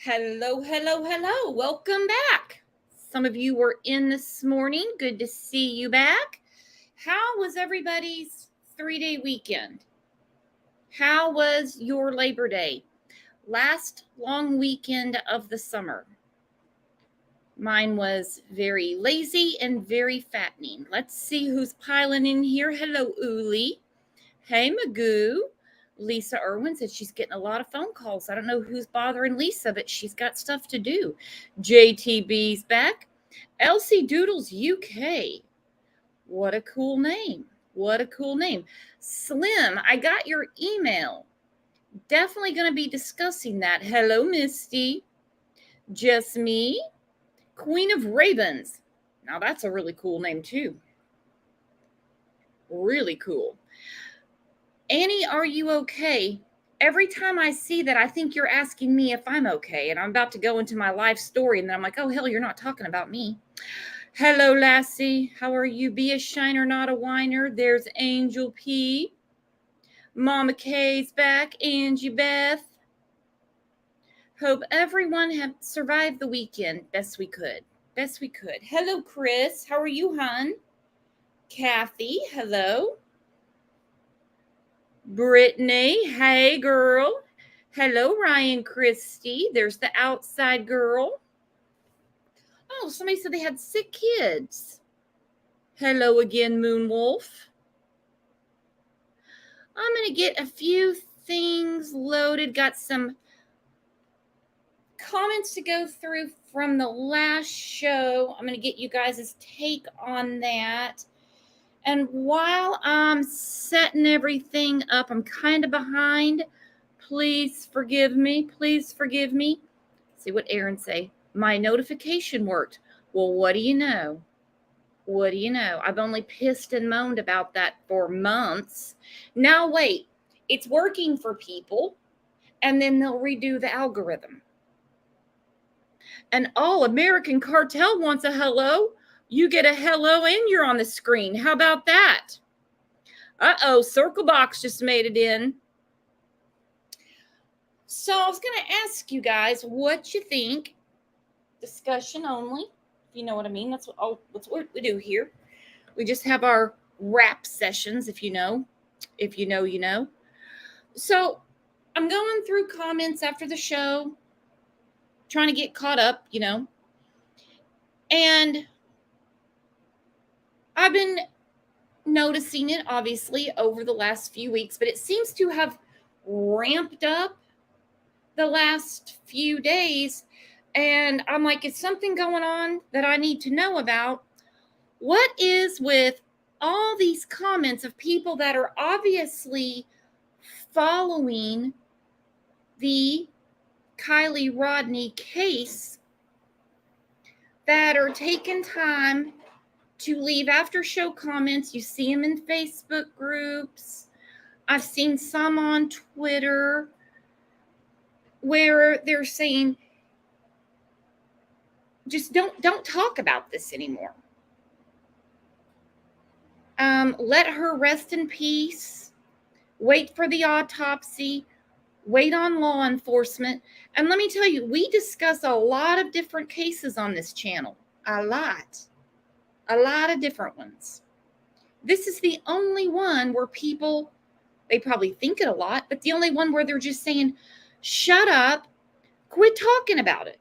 Hello, hello, hello. Welcome back. Some of you were in this morning. Good to see you back. How was everybody's 3-day weekend? How was your Labor Day? Last long weekend of the summer. Mine was very lazy and very fattening. Let's see who's piling in here. Hello, Uli. Hey, Magoo. Lisa Irwin said she's getting a lot of phone calls. I don't know who's bothering Lisa, but she's got stuff to do. JTB's back. Elsie Doodles UK. What a cool name. What a cool name. Slim, I got your email. Definitely going to be discussing that. Hello, Misty. Just me. Queen of Ravens. Now that's a really cool name too. Really cool. Annie, are you okay? Every time I see that, I think you're asking me if I'm okay. And I'm about to go into my life story. And then I'm like, oh, hell, you're not talking about me. Hello, Lassie. How are you? Be a shiner, not a whiner. There's Angel P. Mama K's back. Angie Beth. Hope everyone had survived the weekend best we could. Best we could. Hello, Chris. How are you, hon? Kathy. Hello. Brittany, hey girl. Hello, Ryan Christie. There's the outside girl. Oh, somebody said they had sick kids. Hello again, Moonwolf. I'm going to get a few things loaded. Got some comments to go through from the last show. I'm going to get you guys' take on that. And while I'm setting everything up, I'm kind of behind. Please forgive me. Please forgive me. See what Aaron say. My notification worked. Well, what do you know? What do you know? I've only pissed and moaned about that for months. Now, wait. It's working for people. And then they'll redo the algorithm. And oh, American Cartel wants a hello. You get a hello and you're on the screen. How about that? Uh-oh, Circle Box just made it in. So I was going to ask you guys what you think. Discussion only, if you know what I mean. That's what we do here. We just have our rap sessions, if you know. If you know, you know. So I'm going through comments after the show, trying to get caught up, you know. And I've been noticing it, obviously, over the last few weeks, but it seems to have ramped up the last few days. And I'm like, is something going on that I need to know about? What is with all these comments of people that are obviously following the Kiely Rodni case that are taking time to leave after show comments? You see them in Facebook groups. I've seen some on Twitter where they're saying, just don't talk about this anymore. Let her rest in peace. Wait for the autopsy. Wait on law enforcement. And let me tell you, we discuss a lot of different cases on this channel. A lot of different ones. This is the only one where people, they probably think it a lot, but the only one where they're just saying, shut up, quit talking about it.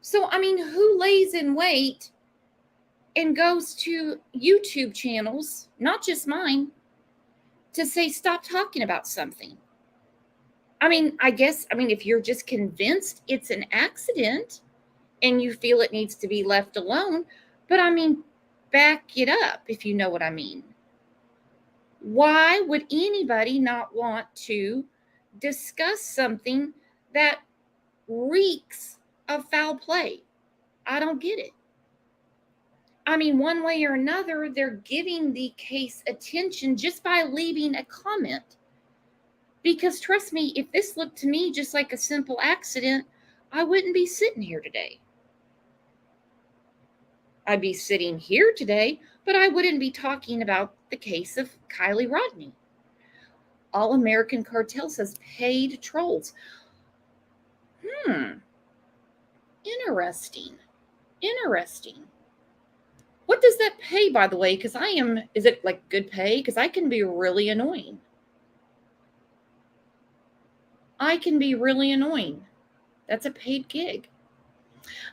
So, I mean, who lays in wait and goes to YouTube channels, not just mine, to say, stop talking about something? I mean, if you're just convinced it's an accident and you feel it needs to be left alone, but I mean, back it up, if you know what I mean. Why would anybody not want to discuss something that reeks of foul play? I don't get it. I mean, one way or another, they're giving the case attention just by leaving a comment. Because trust me, if this looked to me just like a simple accident, I wouldn't be sitting here today. I'd be sitting here today, but I wouldn't be talking about the case of Kiely Rodni. All American Cartel says paid trolls. Interesting. Interesting. What does that pay, by the way? Because is it like good pay? Because I can be really annoying. That's a paid gig.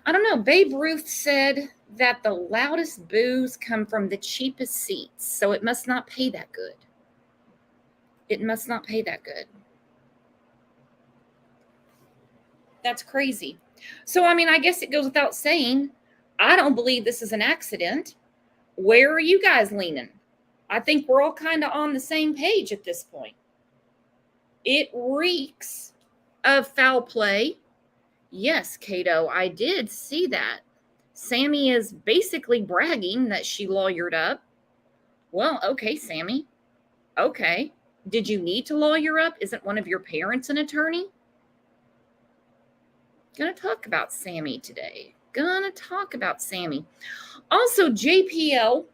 I don't know. Babe Ruth said that the loudest boos come from the cheapest seats, so it must not pay that good. That's crazy. So, I mean, I guess it goes without saying, I don't believe this is an accident. Where are you guys leaning? I think we're all kind of on the same page at this point. It reeks of foul play. Yes, Cato, I did see that. Sammy is basically bragging that she lawyered up. Well, okay, Sammy. Okay. Did you need to lawyer up? Isn't one of your parents an attorney? Gonna talk about Sammy today. Also, JPL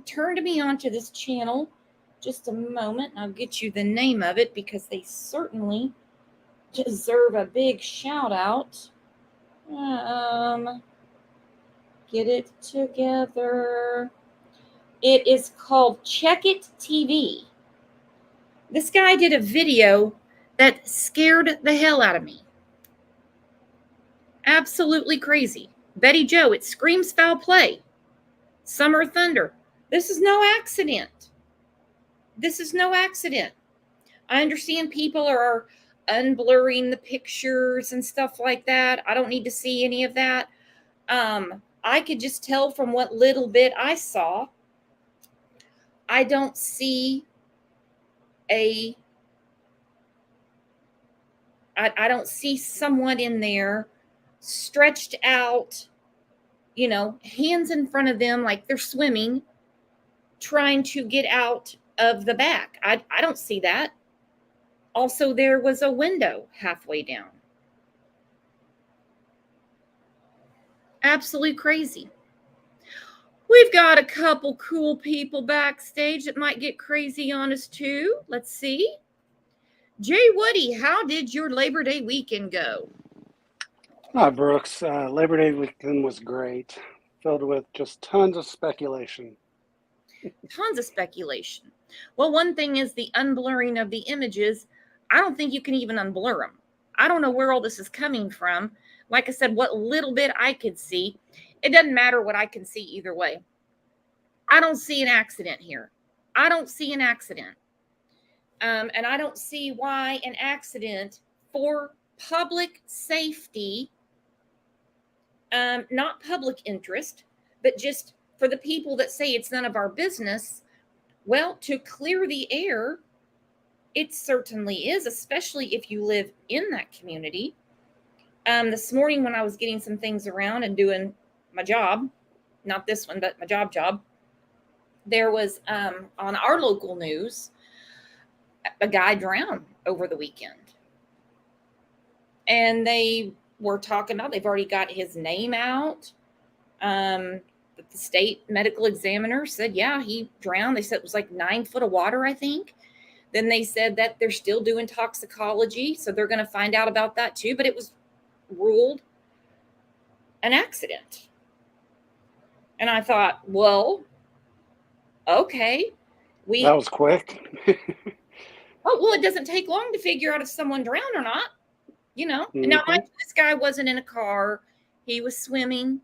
turned me onto this channel. Just a moment, and I'll get you the name of it because they certainly deserve a big shout out. Get it together. It is called Check It TV. This guy did a video that scared the hell out of me. Absolutely crazy. Betty Joe, it screams foul play. Summer Thunder. This is no accident. I understand people are unblurring the pictures and stuff like that. I don't need to see any of that. I could just tell from what little bit I saw. I don't see I don't see someone in there stretched out, hands in front of them like they're swimming, trying to get out of the back. I don't see that. Also, there was a window halfway down. Absolutely crazy. We've got a couple cool people backstage that might get crazy on us too. Let's see. Jay Woody, how did your Labor Day weekend go? Hi, Brooks. Labor Day weekend was great, filled with just tons of speculation. Well, one thing is the unblurring of the images. I don't think you can even unblur them. I don't know where all this is coming from. Like I said, what little bit I could see, it doesn't matter what I can see either way. I don't see an accident here. And I don't see why an accident for public safety, not public interest, but just for the people that say it's none of our business, well, to clear the air, it certainly is, especially if you live in that community. This morning when I was getting some things around and doing my job, not this one, but my job, there was, on our local news, a guy drowned over the weekend. And they were talking about, they've already got his name out. The state medical examiner said, yeah, he drowned. They said it was like 9 foot of water, I think. Then they said that they're still doing toxicology, so they're going to find out about that too. But it was ruled an accident. And I thought, well, okay. That was quick. Oh, well, it doesn't take long to figure out if someone drowned or not, Mm-hmm. And now, this guy wasn't in a car. He was swimming,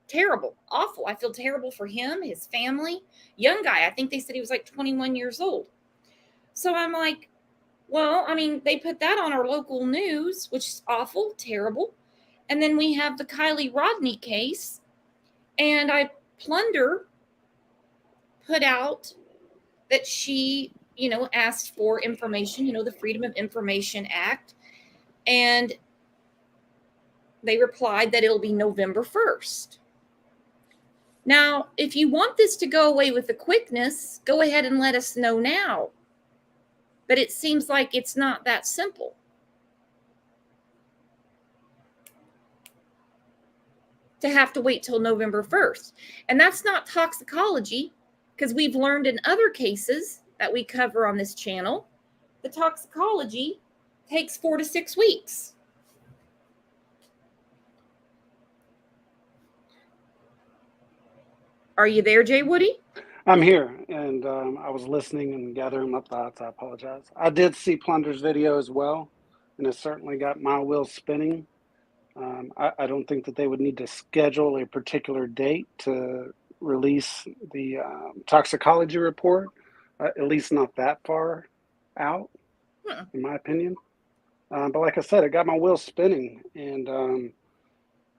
terrible, awful. I feel terrible for him, his family, young guy. I think they said he was like 21 years old. So I'm like, well, I mean, they put that on our local news, which is awful, terrible. And then we have the Kylie Rodney case. And Plunder put out that she, asked for information, the Freedom of Information Act. And they replied that it'll be November 1st. Now, if you want this to go away with the quickness, go ahead and let us know now. But it seems like it's not that simple. To have to wait till November 1st. And that's not toxicology, because we've learned in other cases that we cover on this channel, the toxicology takes 4 to 6 weeks. Are you there, Jay Woody? I'm here, and I was listening and gathering my thoughts. I apologize. I did see Plunder's video as well, and it certainly got my wheels spinning. I don't think that they would need to schedule a particular date to release the toxicology report, at least not that far out, in my opinion. But like I said, it got my wheels spinning, and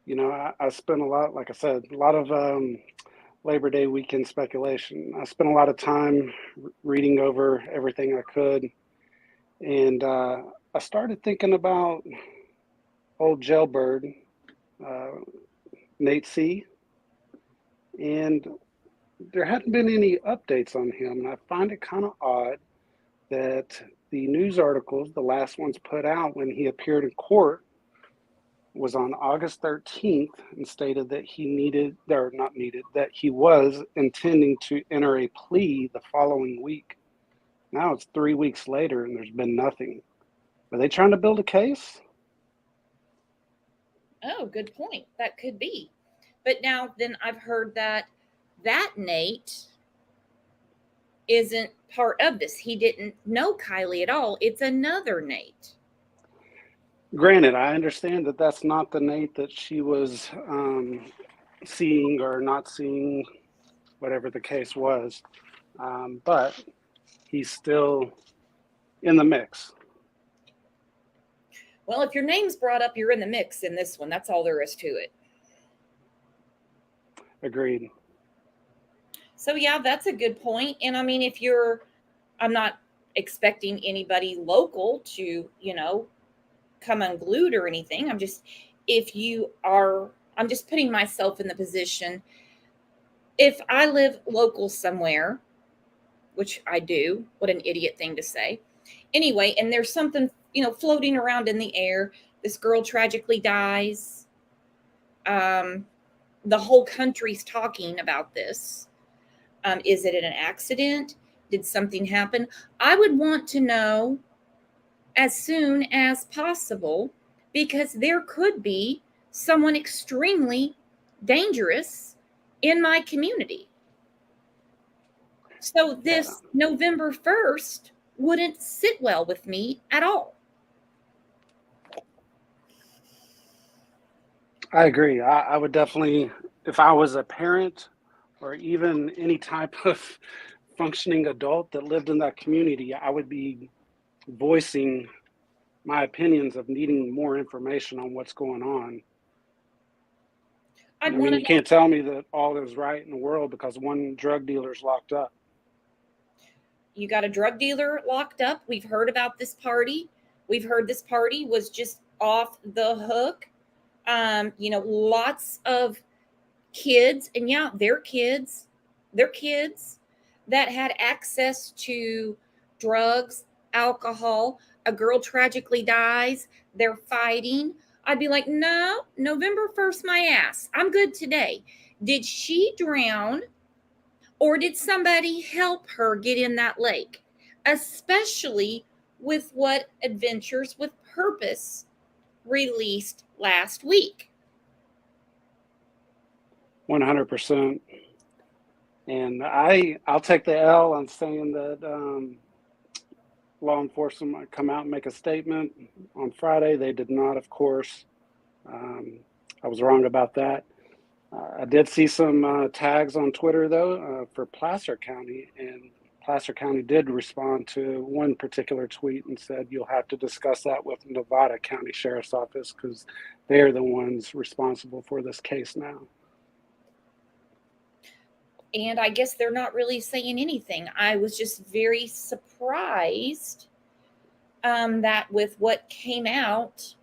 I spent a lot, like I said, a lot of Labor Day weekend speculation. I spent a lot of time reading over everything I could, and I started thinking about old jailbird, uh, Nate C. And there hadn't been any updates on him. And I find it kind of odd that the news articles, the last ones put out when he appeared in court, was on August 13th and stated that he needed, or not needed, that he was intending to enter a plea the following week. Now it's 3 weeks later and there's been nothing. Are they trying to build a case? Oh, good point. That could be. But now then I've heard that Nate isn't part of this. He didn't know Kylie at all. It's another Nate. Granted, I understand that that's not the Nate that she was seeing or not seeing, whatever the case was. But he's still in the mix. Well, if your name's brought up, you're in the mix in this one. That's all there is to it. Agreed. So, yeah, that's a good point. And I mean, I'm not expecting anybody local to, come unglued or anything. I'm just putting myself in the position. If I live local somewhere, which I do, what an idiot thing to say. Anyway, and there's something, floating around in the air. This girl tragically dies. The whole country's talking about this. Is it an accident? Did something happen? I would want to know as soon as possible, because there could be someone extremely dangerous in my community. So this November 1st wouldn't sit well with me at all. I agree. I would definitely, if I was a parent or even any type of functioning adult that lived in that community, I would be voicing my opinions of needing more information on what's going on. You can't tell me that all is right in the world because one drug dealer's locked up. You got a drug dealer locked up. We've heard about this party. We've heard this party was just off the hook. Lots of kids, and yeah, they're kids that had access to drugs, alcohol. A girl tragically dies. They're fighting. I'd be like, no, November 1st, my ass. I'm good today. Did she drown, or did somebody help her get in that lake? Especially with what Adventures with Purpose released last week. 100%. And I'll take the L on saying that law enforcement might come out and make a statement on Friday. They did not, of course. I was wrong about that. I did see some tags on Twitter, though, for Placer County, and Placer County did respond to one particular tweet and said you'll have to discuss that with Nevada County Sheriff's Office because they're the ones responsible for this case now. And I guess they're not really saying anything. I was just very surprised that with what came out,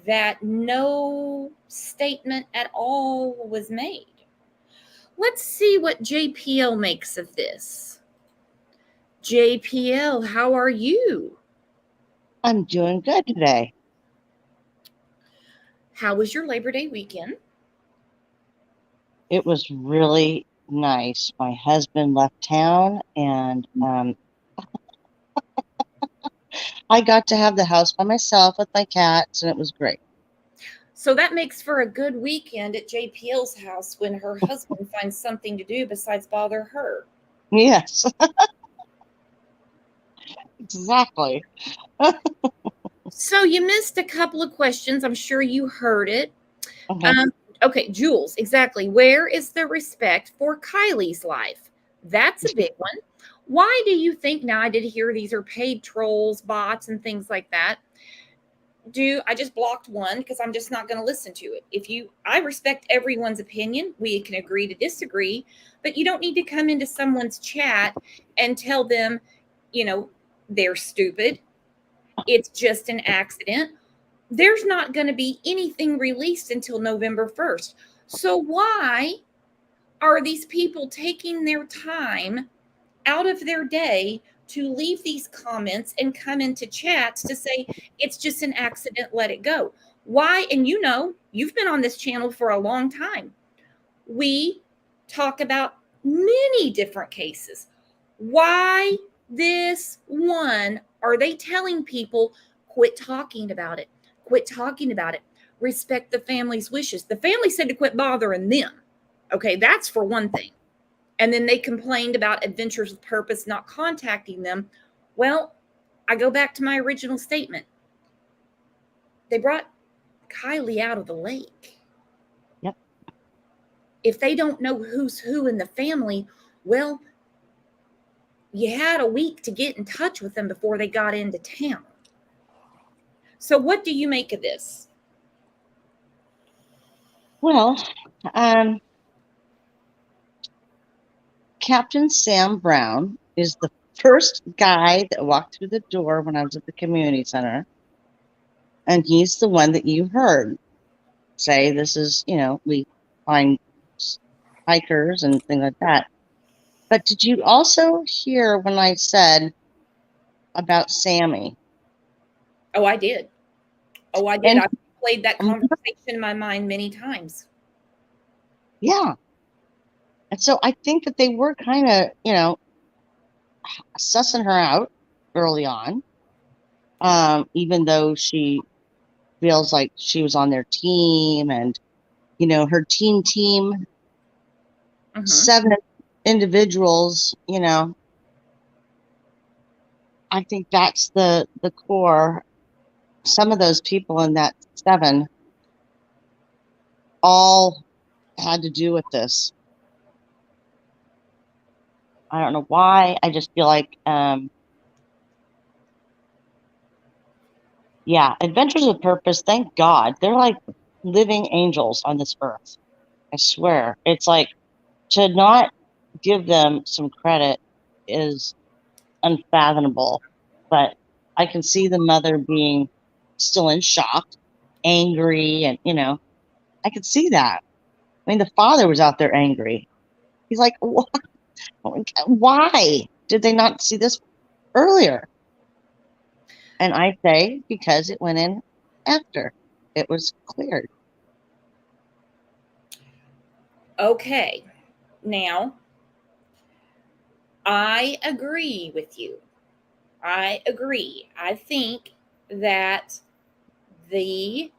that no statement at all was made. Let's see what JPL makes of this. JPL, how are you? I'm doing good today. How was your Labor Day weekend? It was really nice. My husband left town, and I got to have the house by myself with my cats, and it was great. So that makes for a good weekend at JPL's house when her husband finds something to do besides bother her. Yes. Exactly. So you missed a couple of questions. I'm sure you heard it. Okay. Okay, Jules, exactly. Where is the respect for Kylie's life? That's a big one. Why do you think, now I did hear these are paid trolls, bots, and things like that. I just blocked one because I'm just not going to listen to it. I respect everyone's opinion. We can agree to disagree, but you don't need to come into someone's chat and tell them, they're stupid. It's just an accident. There's not going to be anything released until November 1st. So why are these people taking their time out of their day to leave these comments and come into chats to say it's just an accident, let it go? Why? And you've been on this channel for a long time. We talk about many different cases. Why this one are they telling people quit talking about it? Quit talking about it. Respect the family's wishes. The family said to quit bothering them. Okay, that's for one thing. And then they complained about Adventures with Purpose not contacting them. Well, I go back to my original statement. They brought Kylie out of the lake. Yep. If they don't know who's who in the family, well, you had a week to get in touch with them before they got into town. So what do you make of this? Well, Captain Sam Brown is the first guy that walked through the door when I was at the community center. And he's the one that you heard say, this is, we find hikers and things like that. But did you also hear when I said about Sammy? Oh, I did. And- I played that conversation in my mind many times. Yeah. And so I think that they were kind of, sussing her out early on, even though she feels like she was on their team and, her team, 7 individuals, I think that's the core. Some of those people in that 7 all had to do with this. I don't know why. I just feel like, Adventures with Purpose, thank God. They're like living angels on this earth. I swear. It's like, to not give them some credit is unfathomable. But I can see the mother being still in shock, angry, and, I could see that. I mean, the father was out there angry. He's like, what? Why did they not see this earlier? And I say, because it went in after it was cleared. Okay. Now, I agree with you. I agree. I think that the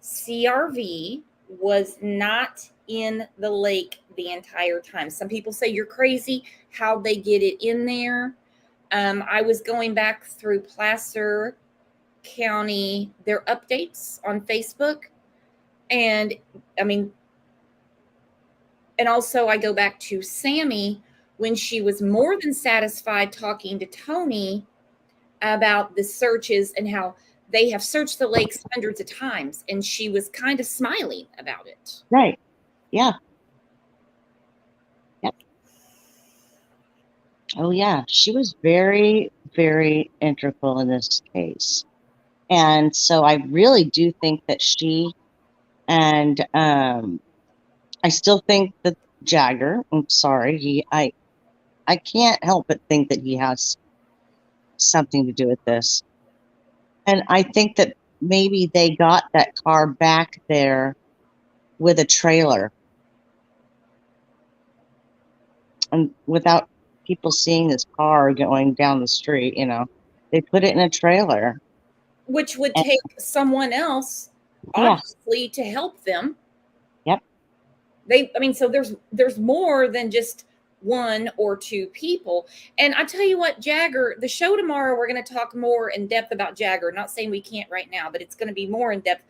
CRV was not in the lake the entire time. Some people say you're crazy. How'd they get it in there? I was going back through Placer County, their updates on Facebook. And and also I go back to Sammy when she was more than satisfied talking to Tony about the searches and how they have searched the lakes hundreds of times. And she was kind of smiling about it. Right. Yeah. Yep. Oh, yeah. She was very, very integral in this case. And so I really do think that she and I still think that Jagger, I'm sorry, I can't help but think that he has something to do with this. And I think that maybe they got that car back there with a trailer. And without people seeing this car going down the street, they put it in a trailer. Which would take someone else Yeah. obviously to help them. Yep. So there's more than just one or two people. And I tell you what, Jagger, the show tomorrow, we're going to talk more in depth about Jagger. Not saying we can't right now, but it's going to be more in depth.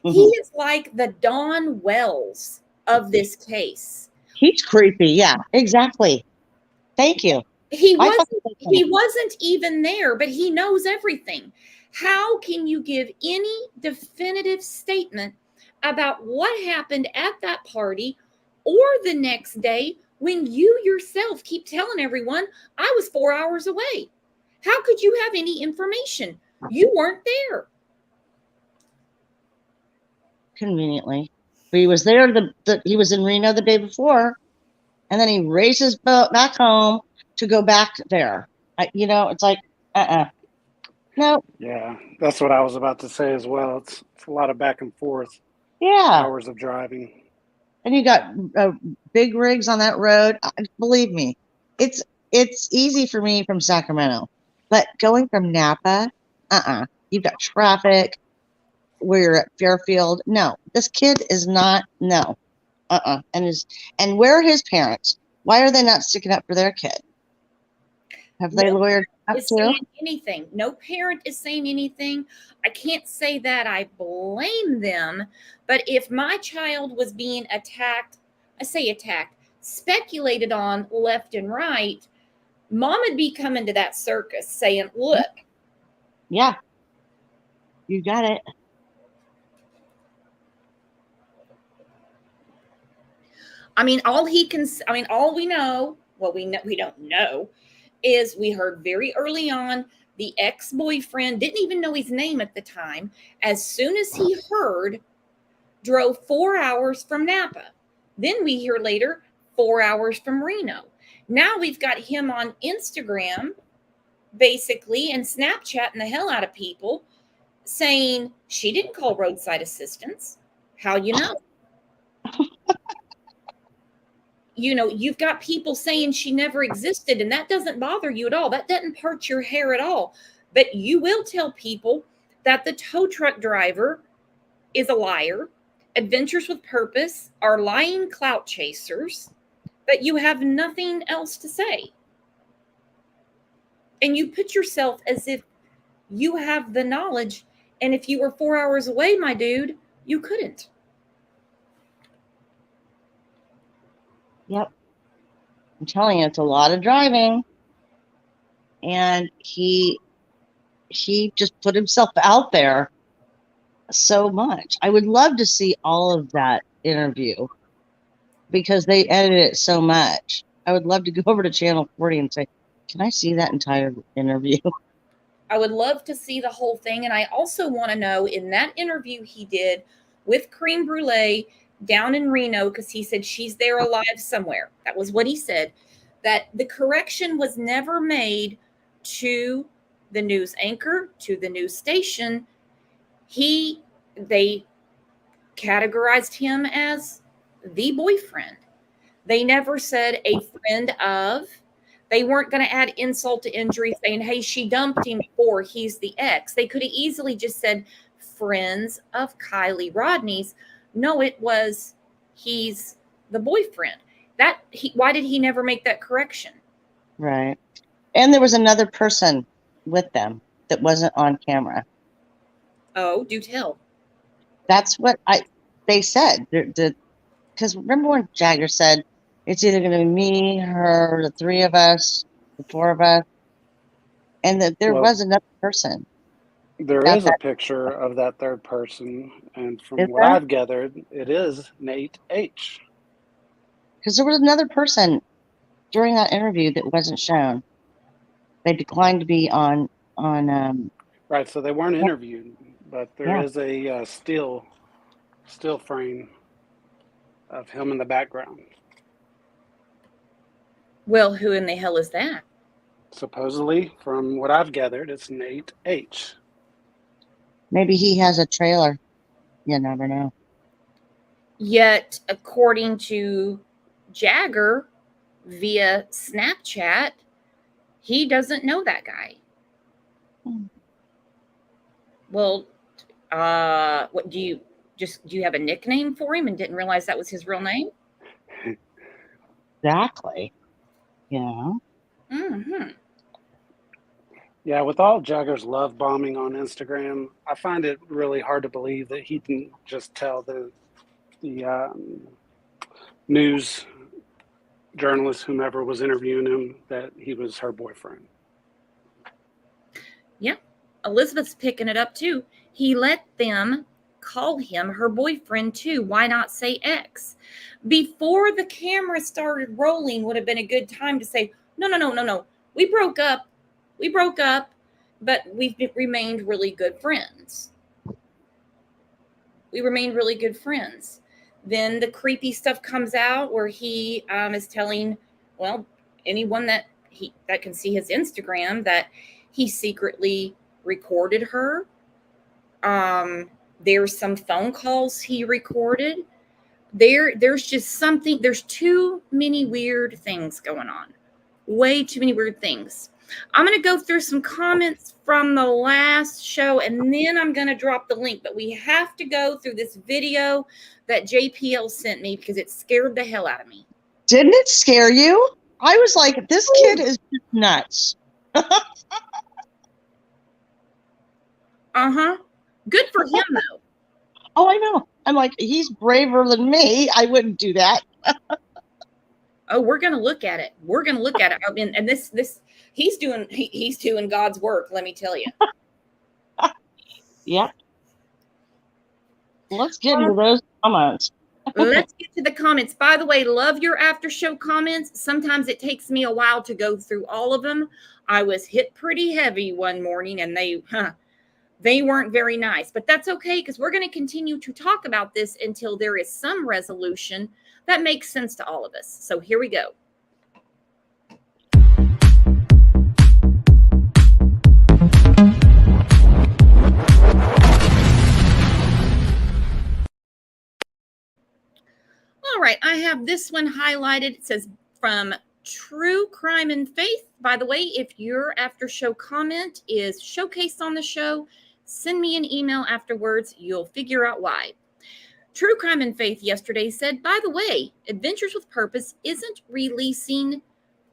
He is like the Dawn Wells of this case. He's creepy. Yeah, exactly. Thank you. He I thought wasn't even there, but he knows everything. How can you give any definitive statement about what happened at that party or the next day when you yourself keep telling everyone I was 4 hours away? How could you have any information? You weren't there. Conveniently, but he was there. He was in Reno the day before, and then he raised his boat back home to go back there. It's like, no. Yeah, that's what I was about to say as well. It's a lot of back and forth. Yeah, Hours of driving. and you got big rigs on that road. Believe me, it's easy for me from Sacramento, but going from Napa, you've got traffic. We're at Fairfield. No, this kid is not. No, and where are his parents? Why are they not sticking up for their kid? Have they lawyered up Is too? saying anything. No parent is saying anything. I can't say that I blame them, but if my child was being attacked, speculated on left and right, mom would be coming to that circus saying, look. Yeah, you got it. All we know, we don't know, is we heard very early on the ex-boyfriend didn't even know his name at the time. As soon as he heard, drove 4 hours from Napa. Then we hear later 4 hours from Reno. Now we've got him on Instagram, basically, and Snapchatting the hell out of people, saying she didn't call roadside assistance. How you know? You've got people saying she never existed, and that doesn't bother you at all. That doesn't hurt your hair at all. But you will tell people that the tow truck driver is a liar. Adventures with Purpose are lying clout chasers, but you have nothing else to say. And you put yourself as if you have the knowledge, and if you were 4 hours away, my dude, you couldn't. Yep. I'm telling you, it's a lot of driving. And he just put himself out there so much. I would love to see all of that interview because they edited it so much. I would love to go over to Channel 40 and say, can I see that entire interview? I would love to see the whole thing. And I also want to know, in that interview he did with Cream Brulee down in Reno, because he said she's there alive somewhere. That was what he said. That the correction was never made to the news anchor, to the news station. They categorized him as the boyfriend. They never said a friend of. They weren't going to add insult to injury saying, hey, she dumped him or he's the ex. They could have easily just said friends of Kiely Rodni's. No, it was he's the boyfriend. Why did he never make that correction? Right. And there was another person with them that wasn't on camera. Oh, do tell. That's what they said. Because remember when Jagger said, it's either going to be me, her, the three of us, the four of us, and that there was another person. There is a picture of that third person, and from what I've gathered, it is Nate H. Because there was another person during that interview that wasn't shown. They declined to be on. Right, so they weren't interviewed, but there is a still frame of him in the background. Well, who in the hell is that? Supposedly, from what I've gathered, it's Nate H. Maybe he has a trailer. You never know. Yet, according to Jagger via Snapchat, he doesn't know that guy. Well, What do you have a nickname for him and didn't realize that was his real name? Exactly. Yeah. Mm-hmm. Yeah, with all Jagger's love bombing on Instagram, I find it really hard to believe that he didn't just tell the news journalist, whomever was interviewing him, that he was her boyfriend. Yeah. Elizabeth's picking it up too. He let them call him her boyfriend too. Why not say ex? Before the camera started rolling would have been a good time to say, no. We broke up. But we've remained really good friends. Then the creepy stuff comes out where he is telling, well, anyone that can see his Instagram that he secretly recorded her. There's some phone calls he recorded. There's just something. There's too many weird things going on. Way too many weird things. I'm going to go through some comments from the last show, and then I'm going to drop the link. But we have to go through this video that JPL sent me because it scared the hell out of me. Didn't it scare you? I was like, this kid is just nuts. Uh-huh. Good for him, though. Oh, I know. I'm like, he's braver than me. I wouldn't do that. Oh, we're going to look at it. I mean, and this he's doing God's work, let me tell you. Yep. Let's get into those comments. Let's get to the comments. By the way, love your after show comments. Sometimes it takes me a while to go through all of them. I was hit pretty heavy one morning and they weren't very nice, but that's okay because we're going to continue to talk about this until there is some resolution that makes sense to all of us. So here we go. All right, I have this one highlighted. It says from True Crime and Faith. By the way, if your after show comment is showcased on the show, send me an email afterwards. You'll figure out why. True Crime and Faith yesterday said, by the way, Adventures with Purpose isn't releasing,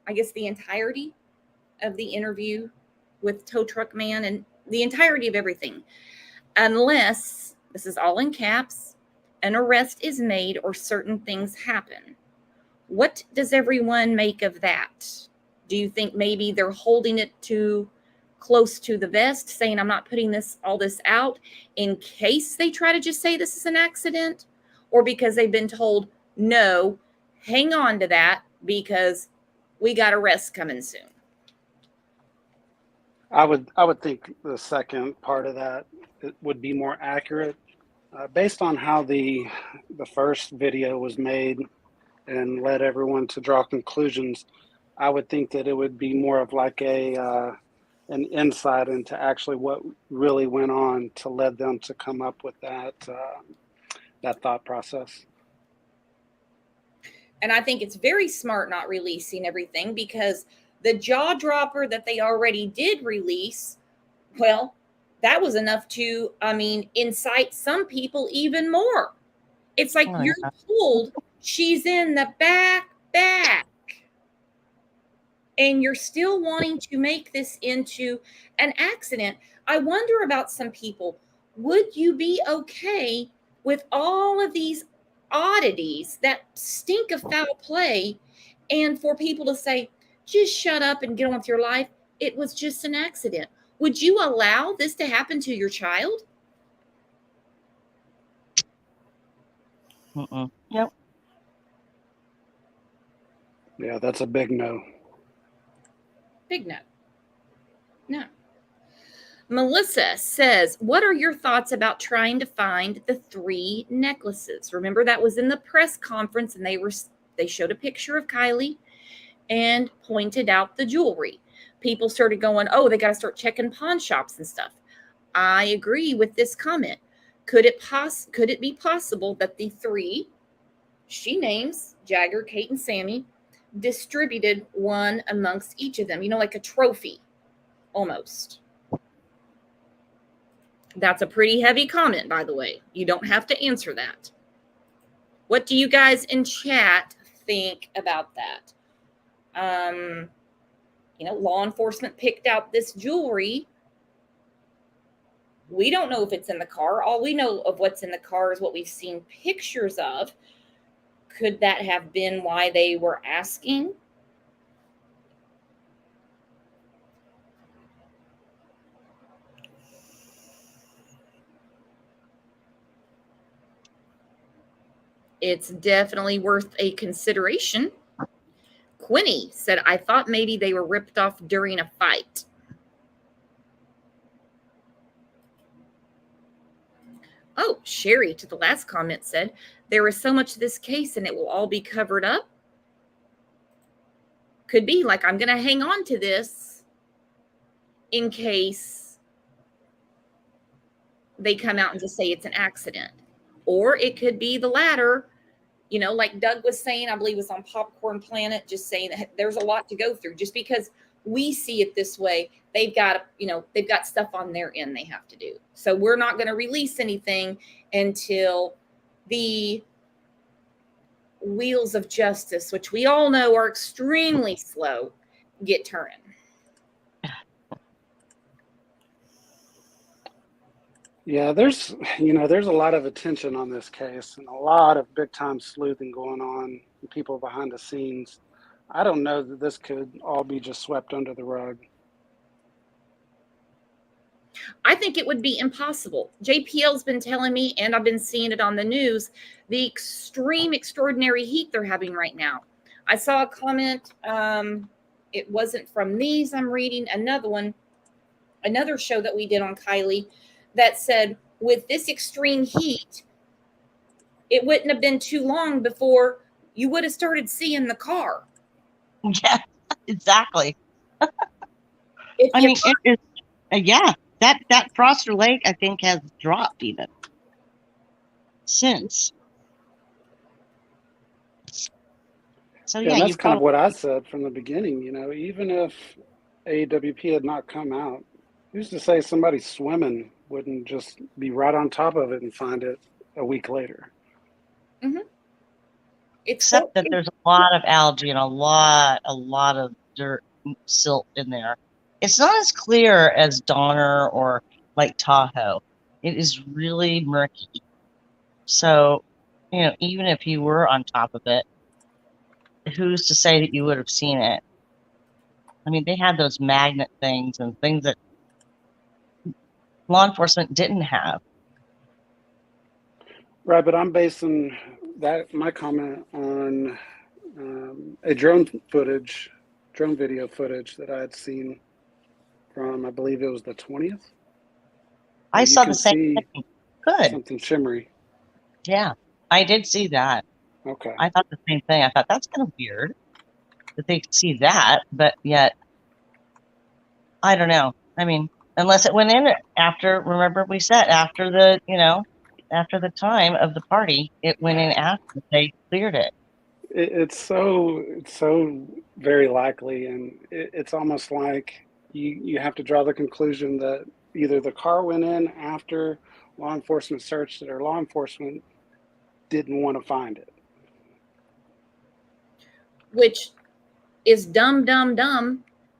I guess, the entirety of the interview with Tow Truck Man and the entirety of everything, unless, this is all in caps, an arrest is made or certain things happen. What does everyone make of that? Do you think maybe they're holding it too close to the vest, saying I'm not putting all this out in case they try to just say this is an accident, or because they've been told, no, hang on to that because we got arrests coming soon? I would think the second part of that would be more accurate, based on how the first video was made and led everyone to draw conclusions. I would think that it would be more of like an insight into actually what really went on to lead them to come up with that thought process. And I think it's very smart not releasing everything because the jaw dropper that they already did release, well, that was enough to, incite some people even more. It's like you're told she's in the back, and you're still wanting to make this into an accident. I wonder about some people. Would you be okay with all of these oddities that stink of foul play and for people to say, just shut up and get on with your life? It was just an accident. Would you allow this to happen to your child? Yep. Yeah, that's a big no. Big no. No. Melissa says, what are your thoughts about trying to find the 3 necklaces? Remember that was in the press conference and they showed a picture of Kylie and pointed out the jewelry. People started going, oh, they got to start checking pawn shops and stuff. I agree with this comment. Could it be possible that the 3 she names, Jagger, Kate, and Sammy, distributed one amongst each of them, like a trophy almost? That's a pretty heavy comment, by the way. You don't have to answer that. What do you guys in chat think about that? Law enforcement picked out this jewelry. We don't know if it's in the car. All we know of what's in the car is what we've seen pictures of. Could that have been why they were asking? It's definitely worth a consideration. Quinny said, I thought maybe they were ripped off during a fight. Oh, Sherry, to the last comment, said, there is so much to this case and it will all be covered up. Could be like, I'm going to hang on to this in case they come out and just say it's an accident. Or it could be the latter, like Doug was saying, I believe it was on Popcorn Planet, just saying that there's a lot to go through. Just because we see it this way, they've got stuff on their end they have to do. So we're not going to release anything until the wheels of justice, which we all know are extremely slow, get turning. Yeah, there's a lot of attention on this case and a lot of big time sleuthing going on and people behind the scenes. I don't know that this could all be just swept under the rug. I think it would be impossible. JPL's been telling me, and I've been seeing it on the news, the extraordinary heat they're having right now. I saw a comment. It wasn't from these. I'm reading another show that we did on Kylie, that said, with this extreme heat, it wouldn't have been too long before you would have started seeing the car. Yeah, exactly. That Foster Lake, I think, has dropped even since. So yeah, that's kind of what I said from the beginning. Even if AWP had not come out, who's to say somebody swimming wouldn't just be right on top of it and find it a week later? Mm-hmm. Except that there's a lot of algae and a lot of dirt, silt in there. It's not as clear as Donner or Lake Tahoe. It is really murky. So, even if you were on top of it, who's to say that you would have seen it? I mean, they had those magnet things and things that law enforcement didn't have. Right, but I'm basing my comment on a drone video footage that I had seen from, I believe it was the 20th. I saw the same thing. Good. Something shimmery. Yeah, I did see that. Okay. I thought the same thing. I thought that's kind of weird that they could see that, but yet, I don't know. I mean, unless it went in after, remember we said after the time of the party, it went in after they cleared it. It's so very likely, and it's almost like you have to draw the conclusion that either the car went in after law enforcement searched it, or law enforcement didn't want to find it. Which is dumb,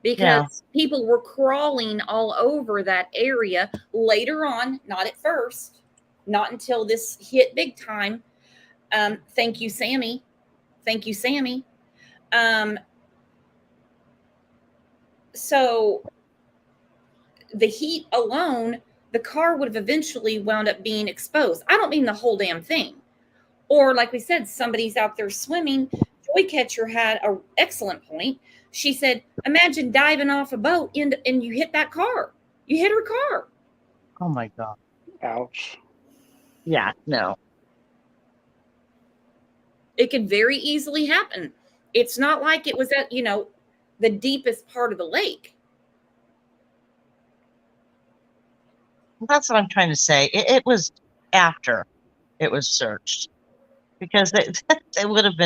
because people were crawling all over that area later on, not at first, not until this hit big time. Thank you, Sammy. So the heat alone, the car would have eventually wound up being exposed. I don't mean the whole damn thing. Or like we said, somebody's out there swimming. Joy Catcher had an excellent point. She said, imagine diving off a boat and you hit that car. You hit her car. Oh my God. Ouch. Yeah, no. It could very easily happen. It's not like it was at, the deepest part of the lake. That's what I'm trying to say. It was after it was searched, because it would have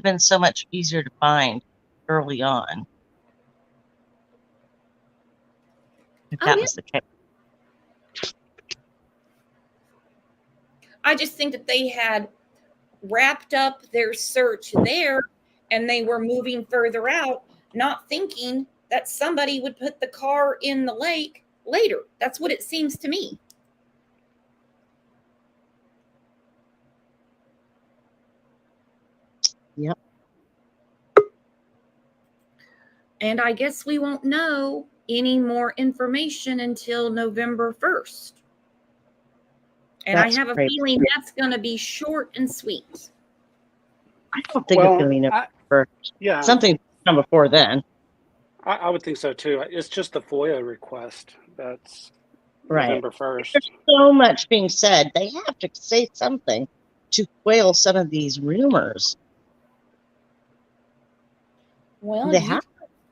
been so much easier to find early on if that was the case. I just think that they had wrapped up their search there and they were moving further out, not thinking that somebody would put the car in the lake later. That's what it seems to me. Yep. And I guess we won't know any more information until November 1st. And That's I have a great. feeling that's going to be short and sweet. I don't think Well, it's going to be November. yeah, Something come before then. I would think so too. It's just the FOIA request that's Right. November 1st. There's so much being said. They have to say something to quail some of these rumors. Well, They have.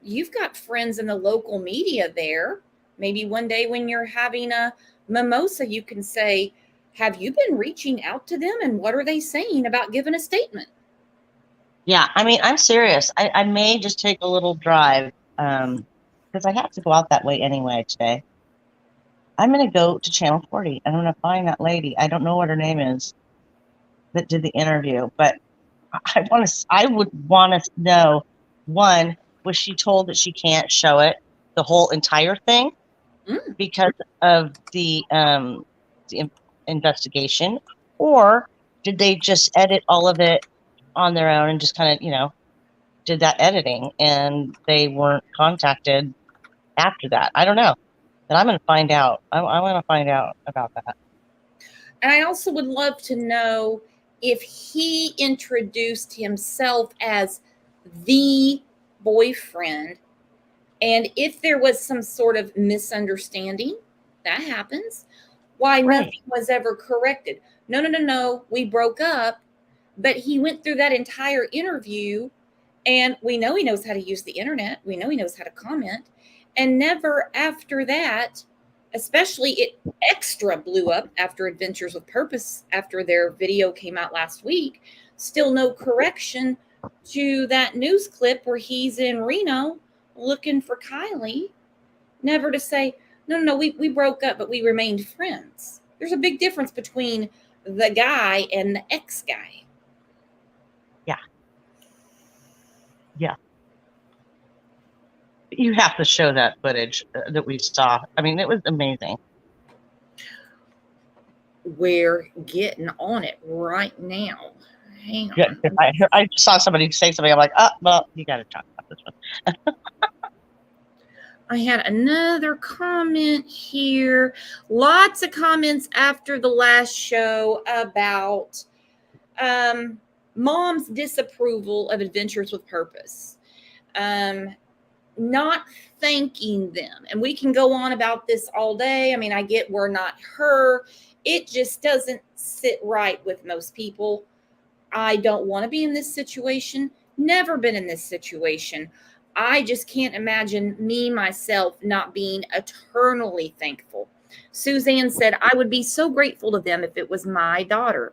you've got friends in the local media there. Maybe one day when you're having a mimosa, you can say, have you been reaching out to them and what are they saying about giving a statement? Yeah, I mean, I'm serious. I may just take a little drive because I have to go out that way anyway today. I'm going to go to Channel 40. I'm going to find that lady. I don't know what her name is that did the interview, but I would want to know, one, was she told that she can't show it, the whole entire thing, because of the investigation, or did they just edit all of it on their own and just kind of, did that editing and they weren't contacted after that? I don't know. And I'm going to find out. I want to find out about that. And I also would love to know if he introduced himself as the boyfriend and if there was some sort of misunderstanding. That happens. Why nothing was ever corrected. No, we broke up. But he went through that entire interview, and we know he knows how to use the internet. We know he knows how to comment. And never after that, especially it extra blew up after Adventures with Purpose, after their video came out last week, still no correction to that news clip where he's in Reno looking for Kylie. Never to say, no, we broke up, but we remained friends. There's a big difference between the guy and the ex-guy. Yeah. You have to show that footage that we saw. I mean, it was amazing. We're getting on it right now. Hang on. Good. I saw somebody say something. I'm like, well, you got to talk about this one. I had another comment here. Lots of comments after the last show about mom's disapproval of Adventures with Purpose. Not thanking them. And we can go on about this all day. I mean, I get we're not her. It just doesn't sit right with most people. I don't want to be in this situation. Never been in this situation. I just can't imagine me, myself, not being eternally thankful. Suzanne said, I would be so grateful to them if it was my daughter.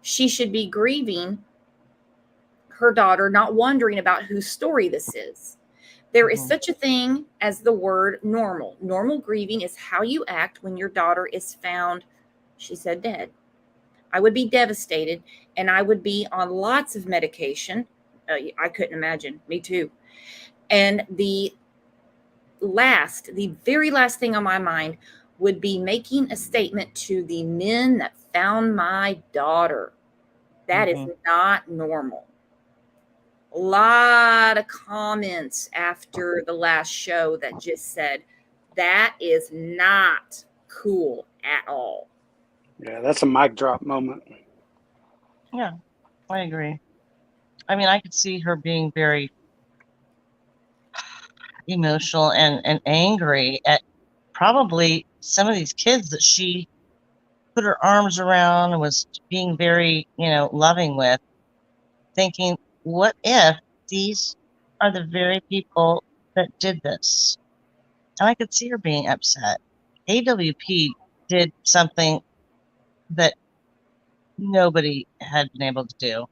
She should be grieving her daughter, not wondering about whose story this is. There is such a thing as the word normal. Normal grieving is how you act when your daughter is found, she said, dead. I would be devastated, and I would be on lots of medication. I couldn't imagine. Me too. And the very last thing on my mind would be making a statement to the men that found my daughter. That is not normal. A lot of comments after the last show that just said, that is not cool at all. Yeah, that's a mic drop moment. Yeah, I agree. I mean, I could see her being very emotional and angry at probably some of these kids that she put her arms around and was being very, loving with, thinking, what if these are the very people that did this? And I could see her being upset. AWP did something that nobody had been able to do,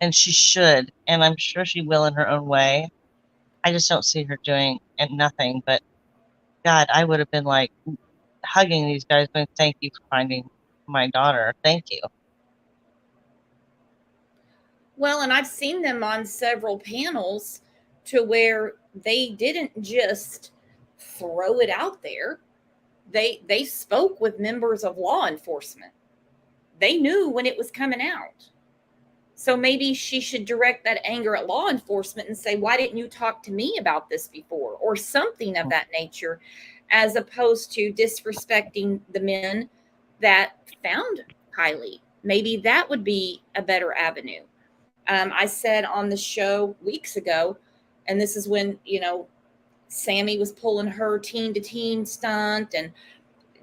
and she should, and I'm sure she will in her own way. I just don't see her doing nothing, but God, I would have been like hugging these guys going, thank you for finding my daughter. Thank you. Well, and I've seen them on several panels to where they didn't just throw it out there. They spoke with members of law enforcement. They knew when it was coming out. So maybe she should direct that anger at law enforcement and say, why didn't you talk to me about this before? Or something of that nature, as opposed to disrespecting the men that found Kylie. Maybe that would be a better avenue. I said on the show weeks ago, and this is when, Sammy was pulling her teen to teen stunt, and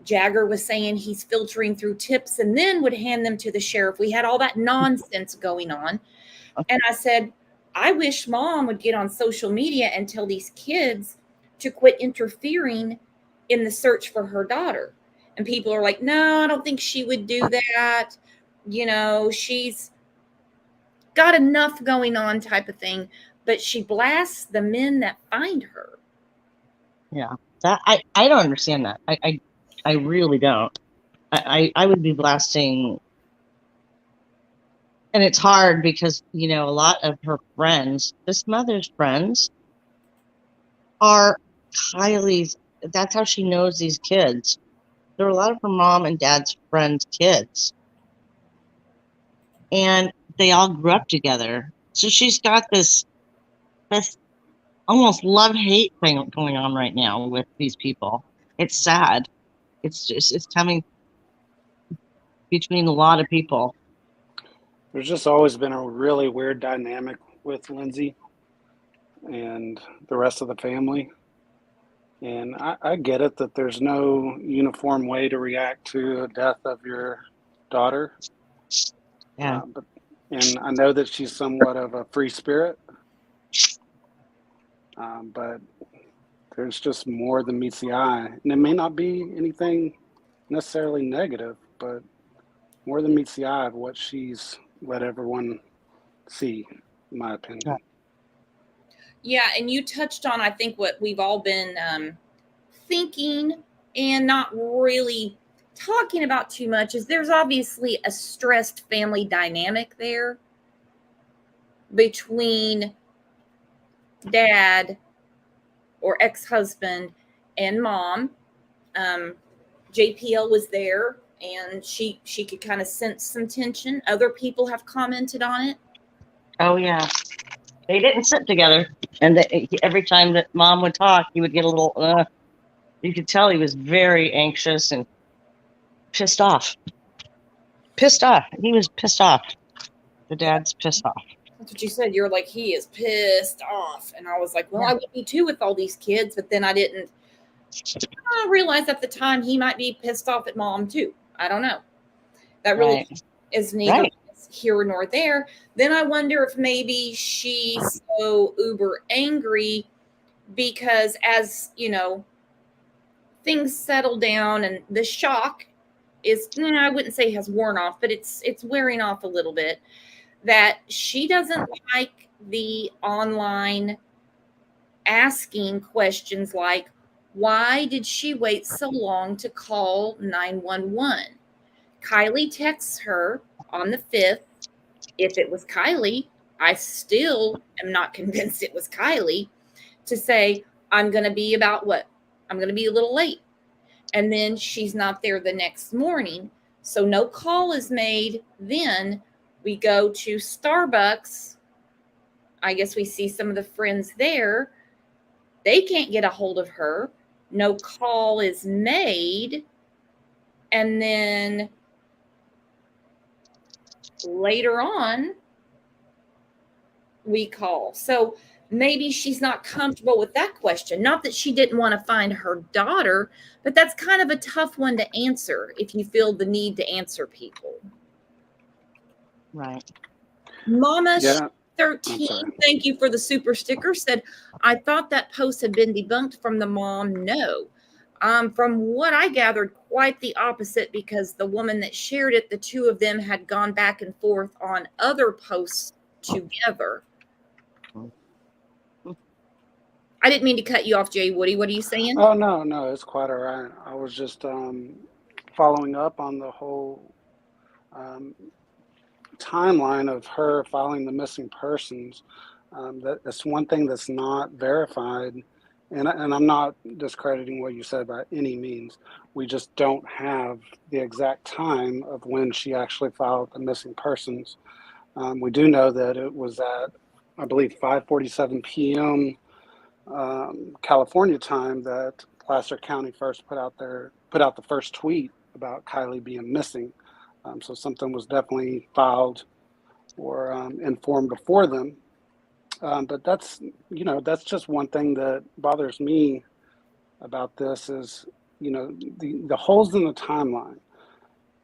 Jagger was saying he's filtering through tips and then would hand them to the sheriff. We had all that nonsense going on. And I said, I wish mom would get on social media and tell these kids to quit interfering in the search for her daughter. And people are like, no, I don't think she would do that. She's got enough going on type of thing. But she blasts the men that find her. Yeah, that I don't understand that. I really don't. I would be blasting, and it's hard because a lot of her friends, this mother's friends, are Kylie's. That's how she knows these kids. There are a lot of her mom and dad's friends' kids, and they all grew up together. So she's got this almost love-hate thing going on right now with these people. It's sad. It's coming between a lot of people. There's just always been a really weird dynamic with Lindsay and the rest of the family. And I get it that there's no uniform way to react to the death of your daughter. Yeah. And I know that she's somewhat of a free spirit. But there's just more than meets the eye. And it may not be anything necessarily negative, but more than meets the eye of what she's let everyone see, in my opinion. Yeah, and you touched on, I think, what we've all been thinking and not really talking about too much is there's obviously a stressed family dynamic there between dad or ex-husband and mom. JPL was there, and she could kind of sense some tension. Other people have commented on it. Oh yeah, they didn't sit together, and every time that mom would talk, he would get a little. You could tell he was very anxious and pissed off. He was pissed off. The dad's pissed off. That's what you said. You're like, he is pissed off. And I was like, well, I would be too with all these kids. But then I didn't realize at the time he might be pissed off at mom too. I don't know. That really is neither here nor there. Then I wonder if maybe she's so uber angry because as, things settle down and the shock is, I wouldn't say has worn off, but it's wearing off a little bit, that she doesn't like the online asking questions like, why did she wait so long to call 911? Kylie texts her on the 5th. If it was Kylie, I still am not convinced it was Kylie, to say, I'm going to be about what? I'm going to be a little late. And then she's not there the next morning. So no call is made. Then we go to Starbucks. I guess we see some of the friends there. They can't get a hold of her. No call is made. And then later on, we call. So maybe she's not comfortable with that question. Not that she didn't want to find her daughter, but that's kind of a tough one to answer if you feel the need to answer people. Right. Mama 13, thank you for the super sticker, said, I thought that post had been debunked from the mom. No. From what I gathered, quite the opposite, because the woman that shared it, the two of them had gone back and forth on other posts together. I didn't mean to cut you off, Jay Woody. What are you saying? Oh, no, it's quite all right. I was just following up on the whole timeline of her filing the missing persons, that's one thing that's not verified. And I'm not discrediting what you said by any means. We just don't have the exact time of when she actually filed the missing persons. We do know that it was at, I believe, 5:47 p.m. California time that Placer County first put out the first tweet about Kylie being missing. So something was definitely filed or informed before them. But that's just one thing that bothers me about this is, the holes in the timeline,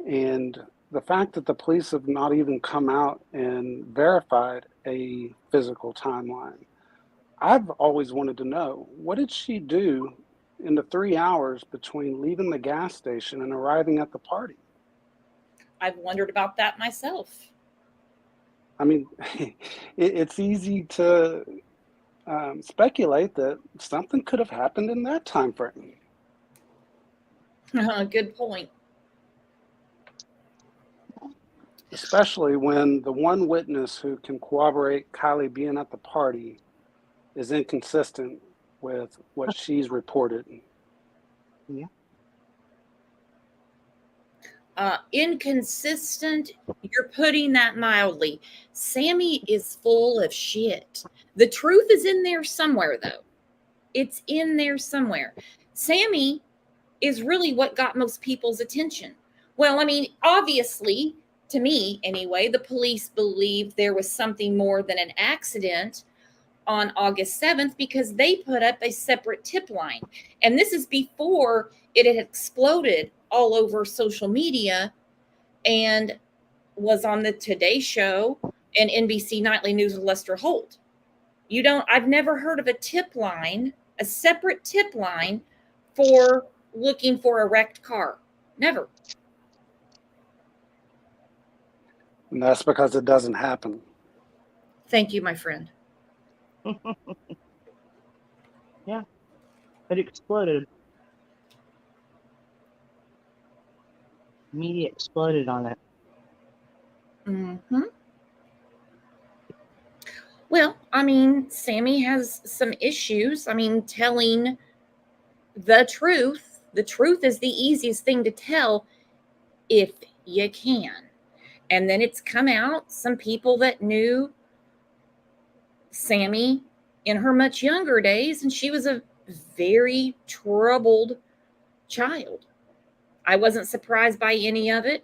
and the fact that the police have not even come out and verified a physical timeline. I've always wanted to know, what did she do in the 3 hours between leaving the gas station and arriving at the party? I've wondered about that myself. I mean, it's easy to speculate that something could have happened in that time frame. Good point. Especially when the one witness who can corroborate Kylie being at the party is inconsistent with what she's reported. Yeah. Inconsistent, you're putting that mildly. Sammy is full of shit. The truth is in there somewhere, though. It's in there somewhere. Sammy is really what got most people's attention. Well, I mean, obviously, to me anyway, the police believed there was something more than an accident on August 7th because they put up a separate tip line. And this is before it had exploded all over social media and was on the Today Show and NBC Nightly News with Lester Holt. I've never heard of a tip line, a separate tip line for looking for a wrecked car. Never. And that's because it doesn't happen. Thank you, my friend. Yeah, it exploded. Media exploded on it. Mm-hmm. Well, I mean, Sammy has some issues. I mean, telling the truth is the easiest thing to tell if you can. And then it's come out, some people that knew Sammy in her much younger days, and she was a very troubled child. I wasn't surprised by any of it.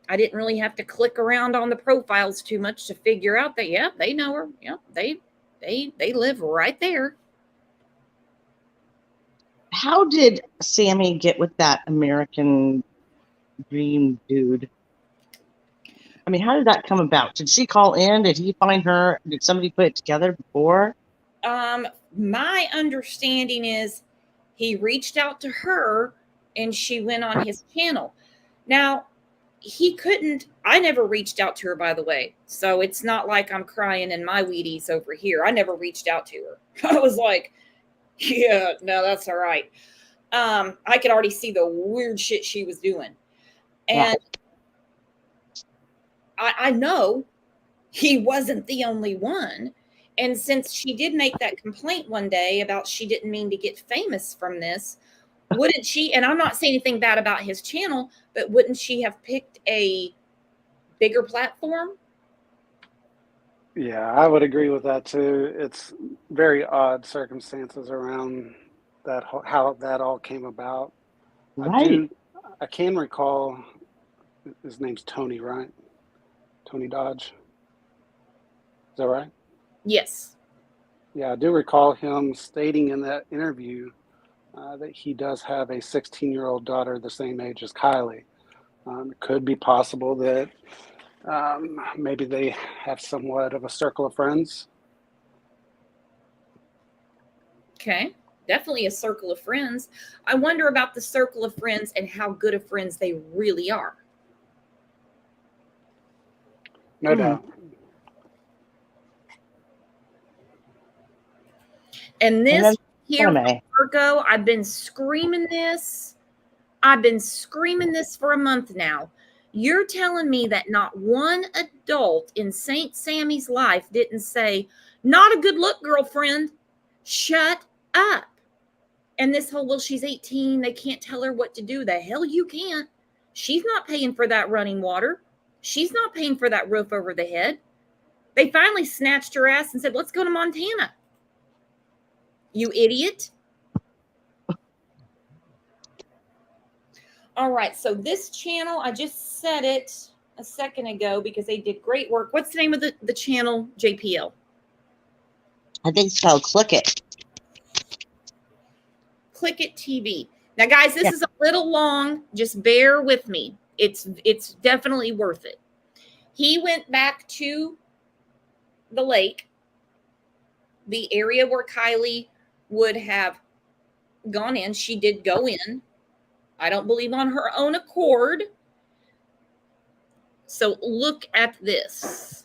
I didn't really have to click around on the profiles too much to figure out that, yeah, they know her. Yeah, they live right there. How did Sammy get with that American Dream dude? I mean, how did that come about? Did she call in? Did he find her? Did somebody put it together before? My understanding is he reached out to her and she went on his channel. Now, I never reached out to her, by the way. So it's not like I'm crying in my Wheaties over here. I never reached out to her. I was like, yeah, no, that's all right. I could already see the weird shit she was doing. And I know he wasn't the only one. And since she did make that complaint one day about she didn't mean to get famous from this, wouldn't she, and I'm not saying anything bad about his channel, but wouldn't she have picked a bigger platform? Yeah, I would agree with that too. It's very odd circumstances around that, how that all came about. Right. I can recall, his name's Tony, right? Tony Dodge. Is that right? Yes. Yeah, I do recall him stating in that interview that he does have a 16-year-old daughter the same age as Kylie. It could be possible that maybe they have somewhat of a circle of friends. Okay. Definitely a circle of friends. I wonder about the circle of friends and how good of friends they really are. No doubt. And this here, anime. Virgo, I've been screaming this for a month now. You're telling me that not one adult in St. Sammy's life didn't say, not a good look, girlfriend. Shut up. And this whole, well, she's 18. They can't tell her what to do. The hell you can't. She's not paying for that running water. She's not paying for that roof over the head. They finally snatched her ass and said, let's go to Montana. You idiot. All right, so this channel, I just said it a second ago because they did great work. What's the name of the channel, JPL? I think it's called Click It. Click It TV. Now, guys, this is a little long. Just bear with me. It's definitely worth it. He went back to the lake, the area where Kylie would have gone in. She did go in. I don't believe on her own accord. So look at this.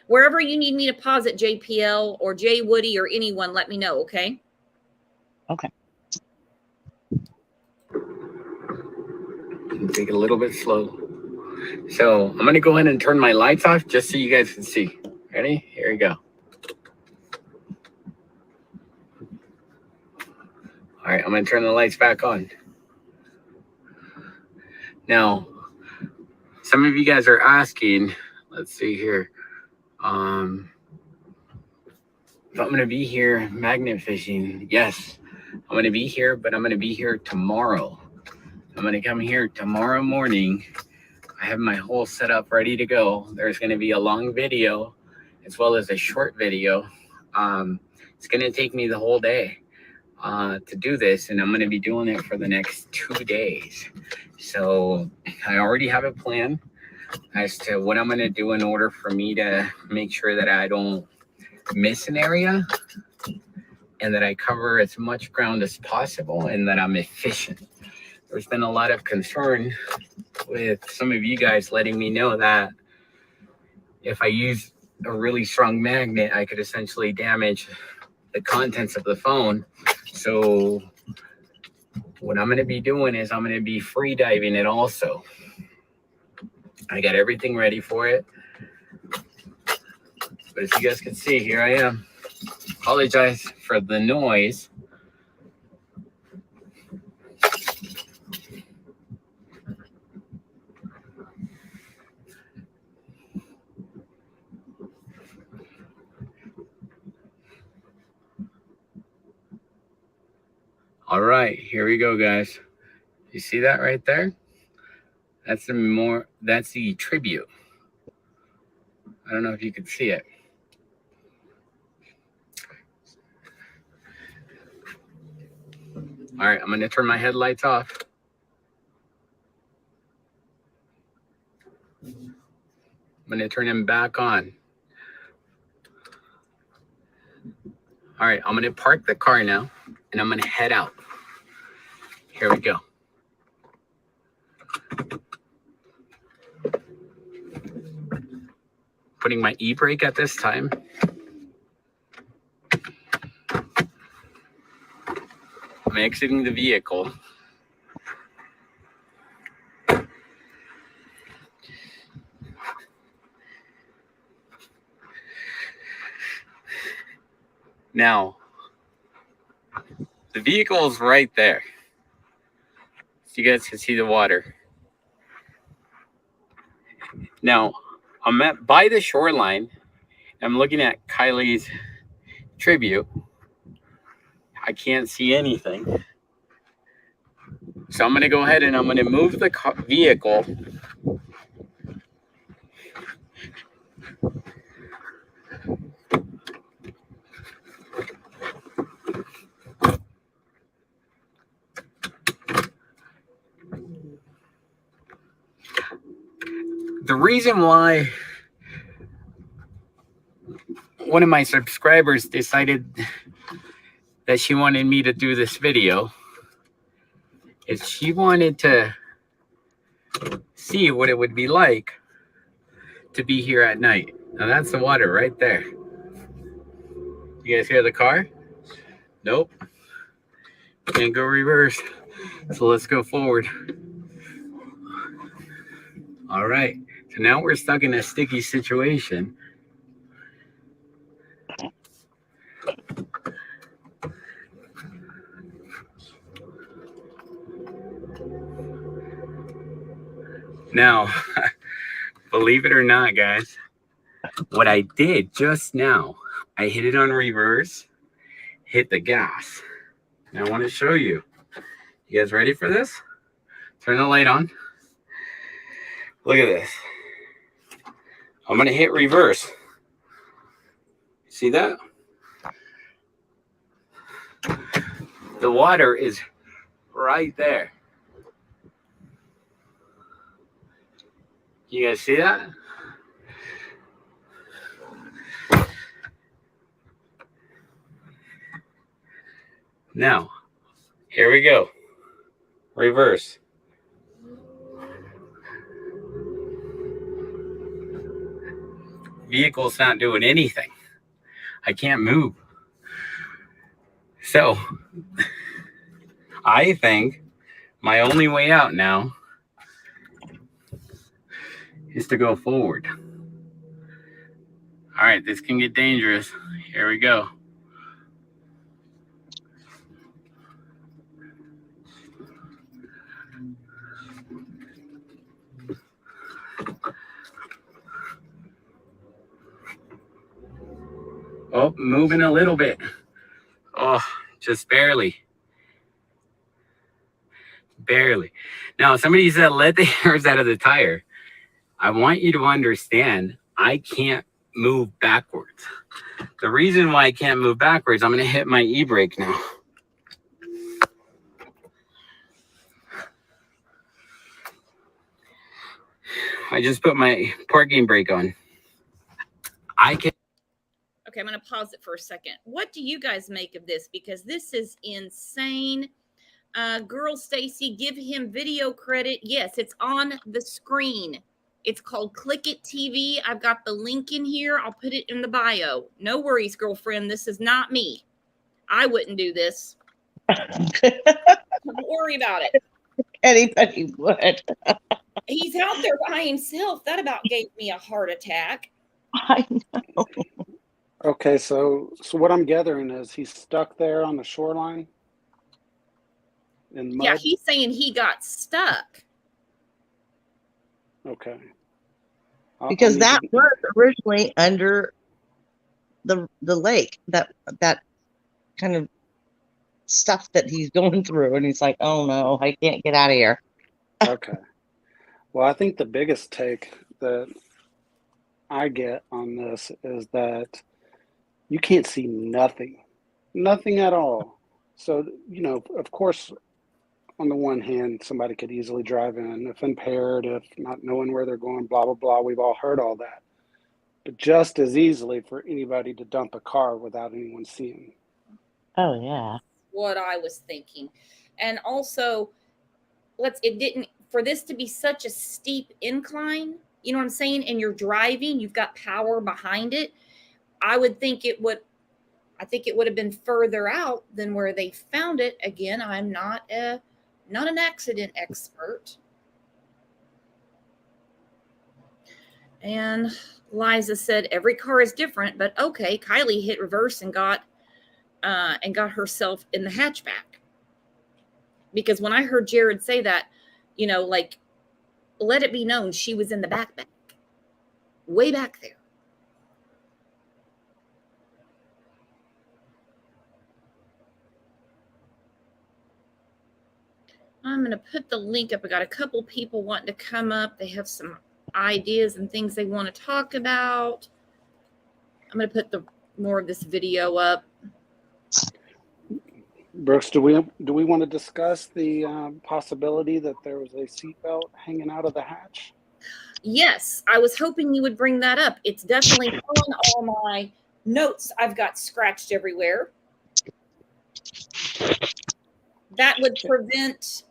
Wherever you need me to pause it, JPL or Jay Woody or anyone, let me know, okay? Okay. Take it a little bit slow. So I'm going to go ahead and turn my lights off just so you guys can see. Ready? Here we go. All right, I'm going to turn the lights back on. Now, some of you guys are asking, let's see here. If I'm going to be here magnet fishing, yes, I'm going to be here, but I'm going to be here tomorrow. I'm going to come here tomorrow morning. I have my whole setup ready to go. There's going to be a long video as well as a short video. It's going to take me the whole day to do this, and I'm going to be doing it for the next 2 days. So I already have a plan as to what I'm going to do in order for me to make sure that I don't miss an area and that I cover as much ground as possible and that I'm efficient. There's been a lot of concern with some of you guys letting me know that if I use a really strong magnet, I could essentially damage the contents of the phone. So what I'm going to be doing is I'm going to be free diving it also. I got everything ready for it. But as you guys can see, here I am. Apologize for the noise. All right, here we go, guys. You see that right there? That's the tribute. I don't know if you can see it. All right, I'm gonna turn my headlights off. I'm gonna turn them back on. All right, I'm gonna park the car now and I'm gonna head out. Here we go. Putting my e-brake at this time. I'm exiting the vehicle. Now, the vehicle is right there. So you guys can see the water. Now, I'm by the shoreline. I'm looking at Kylie's tribute. I can't see anything. So I'm going to go ahead and I'm going to move the vehicle. The reason why one of my subscribers decided that she wanted me to do this video is she wanted to see what it would be like to be here at night. Now that's the water right there. You guys hear the car? Nope. Can't go reverse. So let's go forward. All right. So now we're stuck in a sticky situation. Now, believe it or not, guys, what I did just now, I hit it on reverse, hit the gas. And I want to show you. You guys ready for this? Turn the light on. Look at this. I'm going to hit reverse. See that? The water is right there. You guys see that? Now, here we go. Reverse. Vehicle's not doing anything. I can't move. So, I think my only way out now is to go forward. All right, this can get dangerous. Here we go. Oh, moving a little bit. Oh, just barely. Barely. Now, somebody said, let the hairs out of the tire. I want you to understand, I can't move backwards. The reason why I can't move backwards, I'm going to hit my e-brake now. I just put my parking brake on. I can. Okay, I'm going to pause it for a second. What do you guys make of this? Because this is insane. Girl Stacy, give him video credit. Yes, it's on the screen. It's called Click It TV. I've got the link in here. I'll put it in the bio. No worries, girlfriend. This is not me. I wouldn't do this. Don't worry about it. Anybody would. He's out there by himself. That about gave me a heart attack. I know. Okay, so what I'm gathering is he's stuck there on the shoreline in mud. Yeah, he's saying he got stuck. Okay. Because that was originally under the lake, that kind of stuff that he's going through, and he's like, oh no, I can't get out of here. Okay. Well, I think the biggest take that I get on this is that you can't see nothing at all. So, you know, of course, on the one hand, somebody could easily drive in if impaired, if not knowing where they're going, blah, blah, blah. We've all heard all that. But just as easily for anybody to dump a car without anyone seeing. Oh, yeah. What I was thinking. And also, for this to be such a steep incline, you know what I'm saying? And you're driving, you've got power behind it. I think it would have been further out than where they found it. Again, I'm not an accident expert. And Liza said every car is different, but okay, Kylie hit reverse and got herself in the hatchback. Because when I heard Jared say that, you know, like, let it be known she was in the backpack, way back there. I'm going to put the link up. I got a couple people wanting to come up. They have some ideas and things they want to talk about. I'm going to put more of this video up. Brooks, do we want to discuss the possibility that there was a seatbelt hanging out of the hatch? Yes, I was hoping you would bring that up. It's definitely on all my notes. I've got scratched everywhere. That would prevent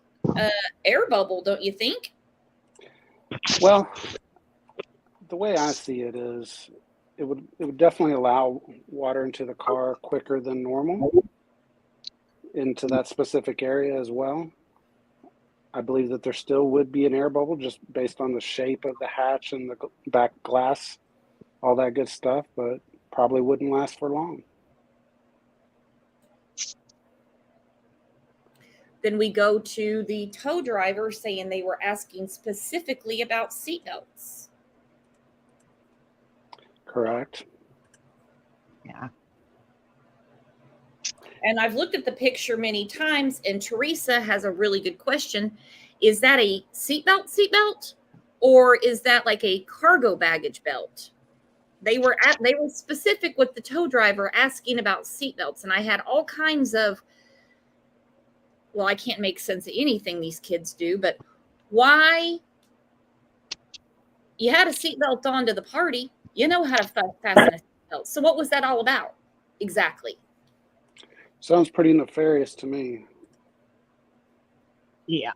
air bubble, don't you think? Well, the way I see it is it would definitely allow water into the car quicker than normal into that specific area as well. I believe that there still would be an air bubble just based on the shape of the hatch and the back glass, all that good stuff, but probably wouldn't last for long. Then we go to the tow driver saying they were asking specifically about seatbelts. Correct. Yeah. And I've looked at the picture many times, and Teresa has a really good question. Is that a seatbelt, or is that like a cargo baggage belt? They were specific with the tow driver asking about seatbelts, and I had all kinds of, well, I can't make sense of anything these kids do, but why you had a seatbelt on to the party, you know how to fasten a seatbelt. So what was that all about exactly? Sounds pretty nefarious to me. Yeah.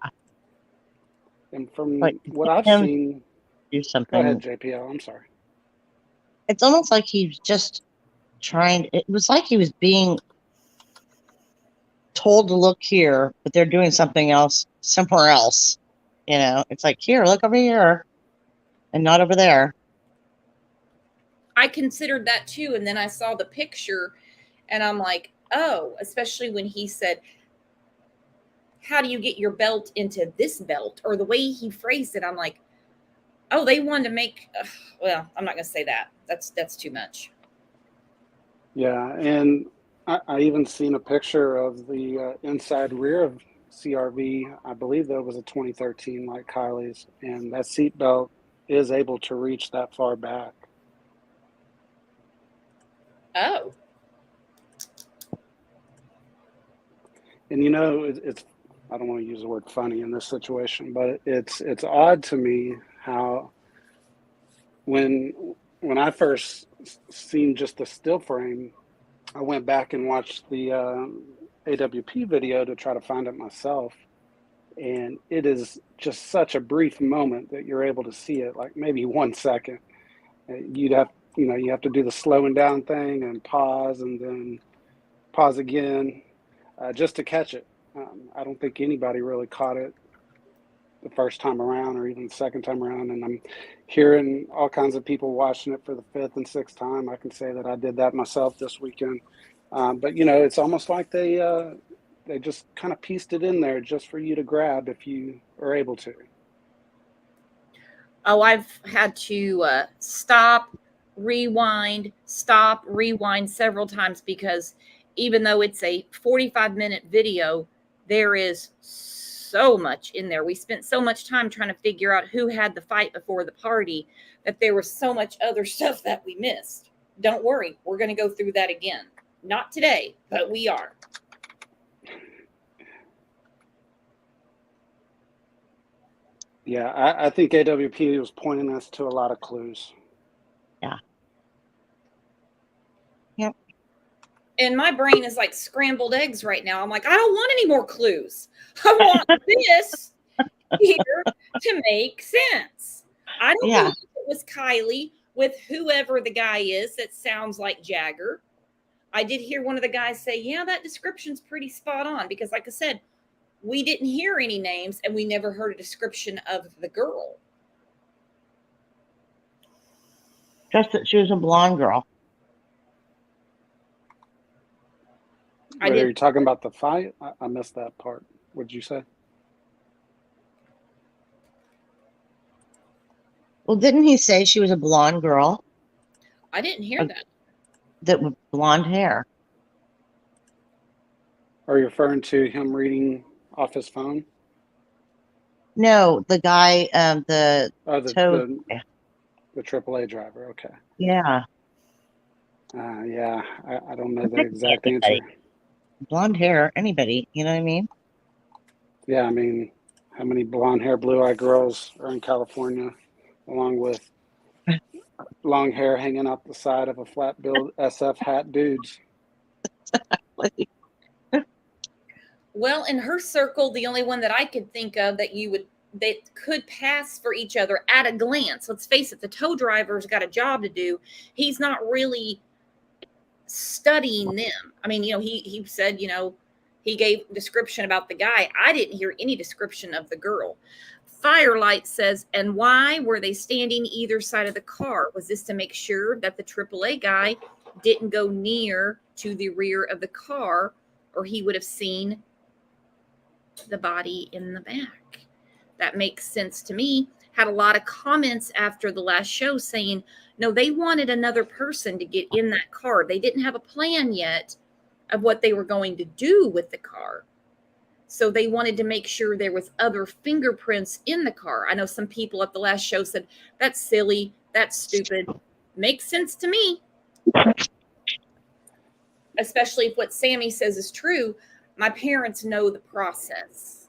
And from But what I've him seen, do go something. ahead, JPL. I'm sorry. It's almost like he's just trying. It was like he was being told to look here, but they're doing something else somewhere else. You know, it's like, here, look over here, and not over there. I considered that too. And then I saw the picture and I'm like, oh, especially when he said, how do you get your belt into this belt? Or the way he phrased it, I'm like, oh, they wanted to make, well, I'm not going to say that. That's too much. Yeah, and I even seen a picture of the inside rear of CRV. I believe that was a 2013 like Kylie's, and that seat belt is able to reach that far back. Oh, And you know, it's I don't want to use the word funny in this situation, but it's odd to me how when I first seen just the still frame, I went back and watched the AWP video to try to find it myself, and it is just such a brief moment that you're able to see it, like maybe 1 second. You have to do the slowing down thing and pause, and then pause again, just to catch it. I don't think anybody really caught it the first time around or even the second time around, and I'm hearing all kinds of people watching it for the fifth and sixth time. I can say that I did that myself this weekend. But you know, it's almost like they just kind of pieced it in there just for you to grab if you are able to. Oh, I've had to stop, rewind several times because even though it's a 45-minute video, there is so much in there. We spent so much time trying to figure out who had the fight before the party that there was so much other stuff that we missed. Don't worry, we're going to go through that again. Not today, but we are. Yeah, I think AWP was pointing us to a lot of clues. Yeah. Yep. And my brain is like scrambled eggs right now. I'm like, I don't want any more clues. I want this here to make sense. I don't Yeah. believe it was Kylie with whoever the guy is that sounds like Jagger. I did hear one of the guys say, yeah, that description's pretty spot on because, like I said, we didn't hear any names and we never heard a description of the girl. Just that she was a blonde girl. Are you talking about the fight? I missed that part. What'd you say? Well, didn't he say she was a blonde girl? I didn't hear that. That with blonde hair. Are you referring to him reading off his phone? No, the guy, the AAA driver. Okay. Yeah. Yeah, I don't know the exact answer. Blonde hair, anybody, you know what I mean? Yeah, I mean, how many blonde hair, blue-eyed girls are in California, along with long hair hanging out the side of a flat-billed SF hat dudes? Well, in her circle, the only one that I could think of that could pass for each other at a glance. Let's face it, the tow driver's got a job to do. He's not really studying them. I mean, he said, He gave description about the guy. I didn't hear any description of the girl. Firelight says, and why were they standing either side of the car? Was this to make sure that the AAA guy didn't go near to the rear of the car, or he would have seen the body in the back? That makes sense to me. Had a lot of comments after the last show saying, no, they wanted another person to get in that car. They didn't have a plan yet of what they were going to do with the car. So they wanted to make sure there was other fingerprints in the car. I know some people at the last show said, that's silly, that's stupid. Makes sense to me. Especially if what Sammy says is true. My parents know the process.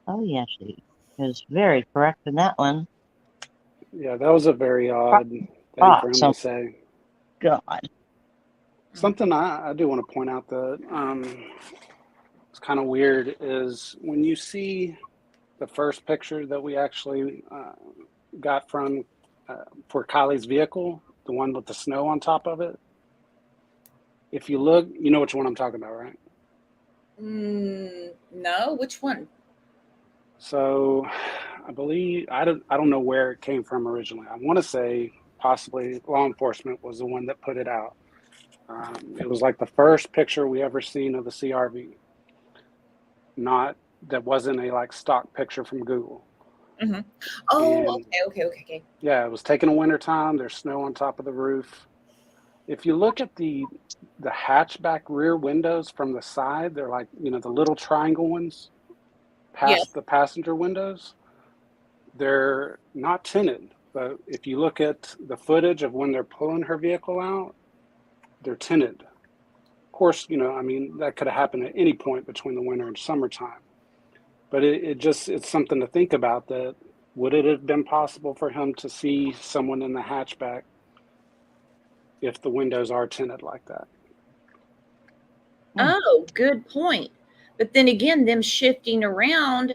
Oh, yeah, she is very correct in that one. Yeah, that was a very odd thing for him to say. God. Something I do want to point out that it's kind of weird is when you see the first picture that we actually got from for Kylie's vehicle, the one with the snow on top of it. If you look, you know which one I'm talking about, right? No, which one? So I believe, I don't know where it came from originally. I want to say possibly law enforcement was the one that put it out. It was like the first picture we ever seen of the CRV. That wasn't a like stock picture from Google. Mm-hmm. Oh, And, okay. yeah, it was taken in wintertime. There's snow on top of the roof. If you look at the hatchback rear windows from the side, they're like, the little triangle ones past the passenger windows. They're not tinted, but if you look at the footage of when they're pulling her vehicle out, they're tinted. Of course, that could have happened at any point between the winter and summertime. But it's something to think about, that would it have been possible for him to see someone in the hatchback if the windows are tinted like that? Oh, good point. But then again, them shifting around,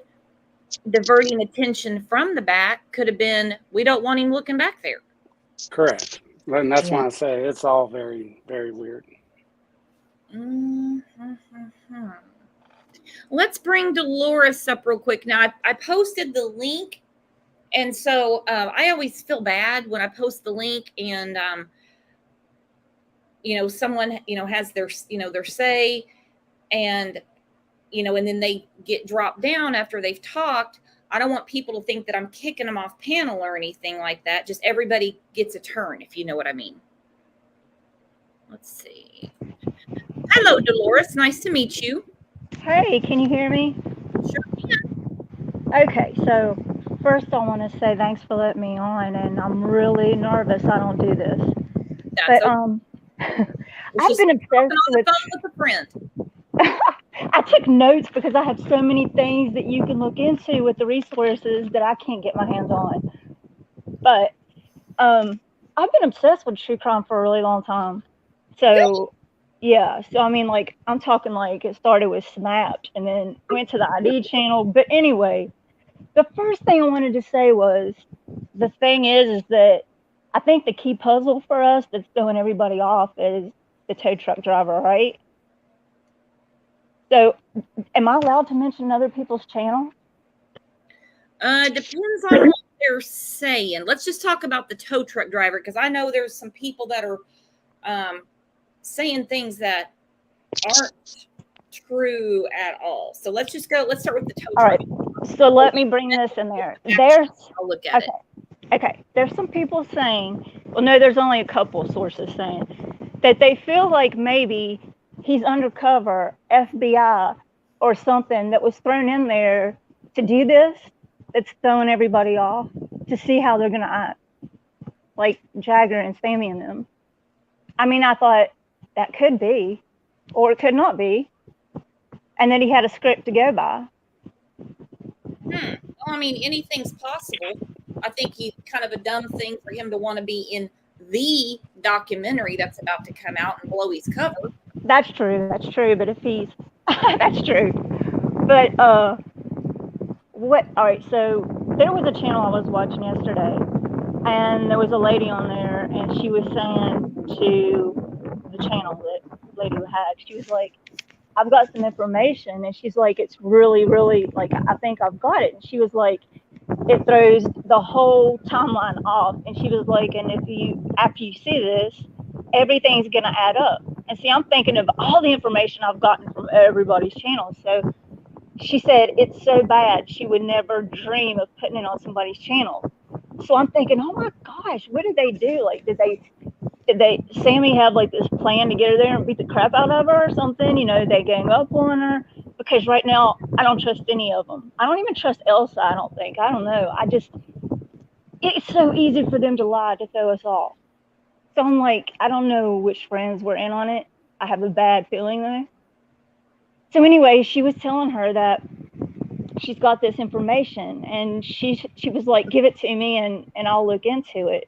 diverting attention from the back could have been, we don't want him looking back there. Correct. And that's why I say it's all very, very weird. Mm-hmm. Let's bring Dolores up real quick. Now, I posted the link, and so I always feel bad when I post the link and someone has their their say, and and then they get dropped down after they've talked. I don't want people to think that I'm kicking them off panel or anything like that. Just everybody gets a turn, if you know what I mean. Let's see. Hello, Dolores. Nice to meet you. Hey, can you hear me? Sure can. Okay, so first I want to say thanks for letting me on, and I'm really nervous I don't do this. That's I've been obsessed with a friend. I took notes because I have so many things that you can look into with the resources that I can't get my hands on. But I've been obsessed with true crime for a really long time. So yeah, so I mean, like, I'm talking like it started with Snapped and then went to the ID channel. But anyway, the first thing I wanted to say was, the thing is that I think the key puzzle for us that's throwing everybody off is the tow truck driver, right? So, am I allowed to mention other people's channel? Depends on what they're saying. Let's just talk about the tow truck driver, because I know there's some people that are saying things that aren't true at all. So let's start with the tow truck. All right. So let me bring this in there. I'll look at it. Okay. There's some people saying, well, no, there's only a couple sources saying that they feel like maybe he's undercover FBI or something that was thrown in there to do this, that's throwing everybody off, to see how they're going to act, like Jagger and Sammy and them. I mean, I thought that could be, or it could not be, and then he had a script to go by. Well, I mean, anything's possible. I think he's kind of a dumb thing for him to want to be in the documentary that's about to come out and blow his cover. That's true. But if he's, that's true. But all right. So there was a channel I was watching yesterday, and there was a lady on there, and she was saying to the channel that lady who had, she was like, I've got some information. And she's like, it's really, really, like, I think I've got it. And she was like, it throws the whole timeline off. And she was like, and after you see this, everything's going to add up. And see, I'm thinking of all the information I've gotten from everybody's channel. So she said it's so bad she would never dream of putting it on somebody's channel. So I'm thinking, oh my gosh, what did they do? Like, did Sammy have like this plan to get her there and beat the crap out of her or something? You know, they gang up on her? Because right now I don't trust any of them. I don't even trust Elsa. I don't know. It's so easy for them to lie, to throw us off. So I'm like, I don't know which friends were in on it. I have a bad feeling though. So anyway, she was telling her that she's got this information, and she was like, give it to me and I'll look into it.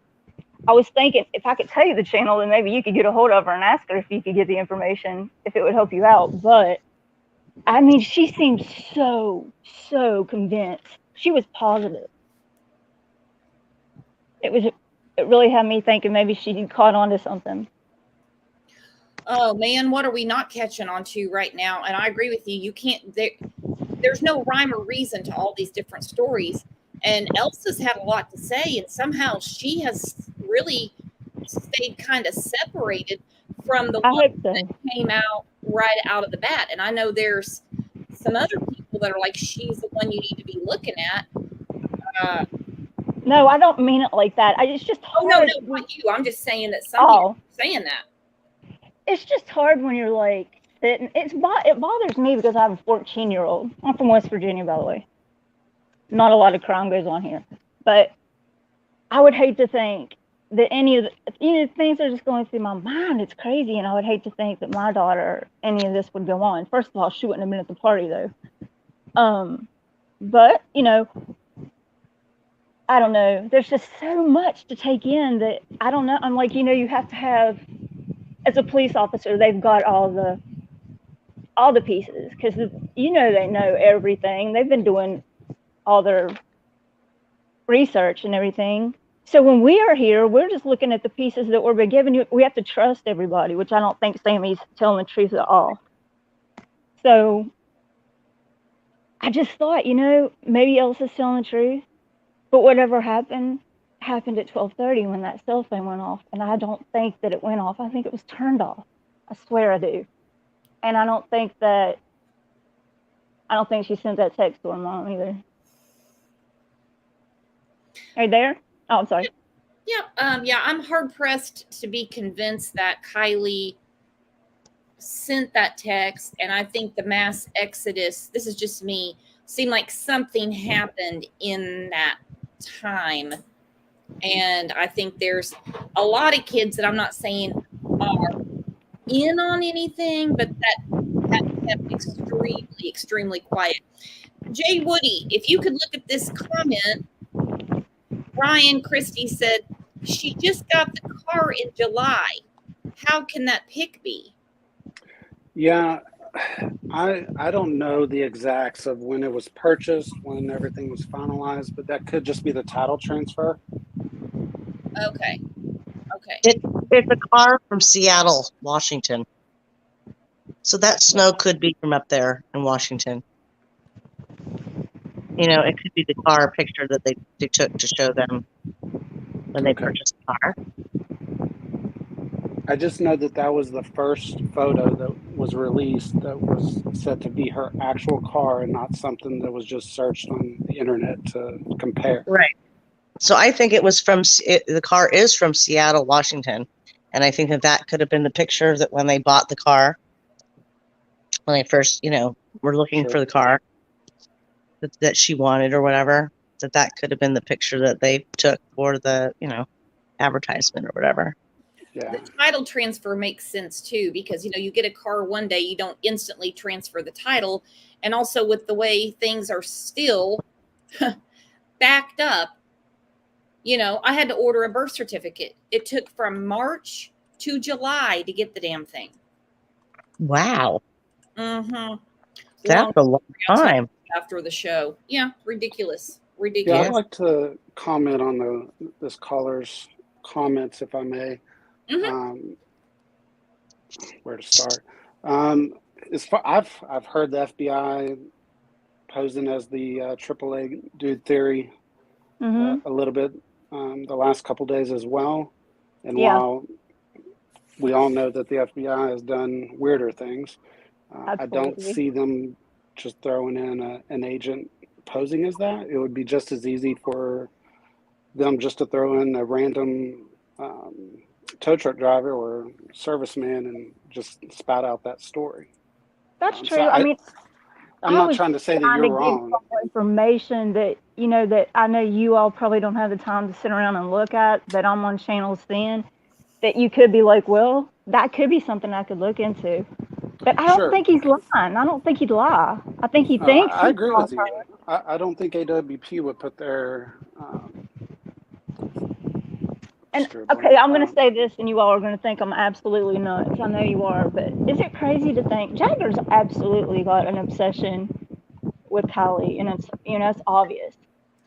I was thinking, if I could tell you the channel, then maybe you could get a hold of her and ask her if you could get the information, if it would help you out. But I mean, she seemed so convinced. She was positive. It really had me thinking maybe she caught on to something. Oh man, what are we not catching on to right now? And I agree with you. You can't, there's no rhyme or reason to all these different stories. And Elsa's had a lot to say, and somehow she has really stayed kind of separated from the one that came out right out of the bat. And I know there's some other people that are like, she's the one you need to be looking at. No, I don't mean it like that. It's just hard. Oh, no, not you. I'm just saying that some people are saying that. It's just hard when you're like sitting. It bothers me because I have a 14-year-old. I'm from West Virginia, by the way. Not a lot of crime goes on here, but I would hate to think that any of the things that are just going through my mind. It's crazy, and I would hate to think that my daughter, any of this would go on. First of all, she wouldn't have been at the party though. But you know, I don't know. There's just so much to take in that I don't know. I'm like, you know, you have to have. As a police officer, they've got all the pieces because you know they know everything. They've been doing all their research and everything. So when we are here, we're just looking at the pieces that we're given. We have to trust everybody, which I don't think Sammy's telling the truth at all. So I just thought, you know, maybe Elsa's telling the truth, but whatever happened at 12:30 when that cell phone went off, and I don't think that it went off. I think it was turned off. I swear I do. And I don't think she sent that text to her mom either. Are you there? Oh, I'm sorry. Yeah, I'm hard pressed to be convinced that Kylie sent that text, and I think the mass exodus, this is just me, seemed like something happened in that time. And I think there's a lot of kids that I'm not saying are in on anything, but that kept extremely quiet. Jay Woody, if you could look at this comment, Brian Christie said, she just got the car in July. How can that pick be? Yeah, I don't know the exacts of when it was purchased, when everything was finalized, but that could just be the title transfer. Okay. It's a car from Seattle, Washington. So that snow could be from up there in Washington. You know, it could be the car picture that they took to show them when they purchased the car. I just know that was the first photo that was released that was said to be her actual car and not something that was just searched on the internet to compare. Right. So I think it was the car is from Seattle, Washington. And I think that could have been the picture that when they bought the car, when they first, you know, were looking for the car that she wanted or whatever, that could have been the picture that they took for the, you know, advertisement or whatever. Yeah. The title transfer makes sense too, because, you know, you get a car one day, you don't instantly transfer the title. And also with the way things are still backed up, you know, I had to order a birth certificate. It took from March to July to get the damn thing. Wow. Mm-hmm. That's a long time. After the show. Yeah, ridiculous. Yeah, I'd like to comment on this caller's comments, if I may. Mm-hmm. Where to start? as far I've heard the FBI posing as the AAA dude theory Mm-hmm. a little bit the last couple days as well. And Yeah. while we all know that the FBI has done weirder things, I don't Absolutely. see them just throwing in an agent posing as that. It would be just as easy for them just to throw in a random tow truck driver or serviceman and just spout out that story. That's So true. I mean, I'm I not was trying to say that trying to you're give you wrong. all information that, you know, that I know you all probably don't have the time to sit around and look at, that I'm on channels then, that you could be like, well, that could be something I could look into. But I don't Sure. think he's lying. I don't think he'd lie. I think he No, thinks I he's agree on with you. her. I don't think AWP would put their And screw okay, blank. I'm going to say this, and you all are going to think I'm absolutely nuts. I know you are, but is it crazy to think Jagger's absolutely got an obsession with Kylie, and it's, you know, it's obvious.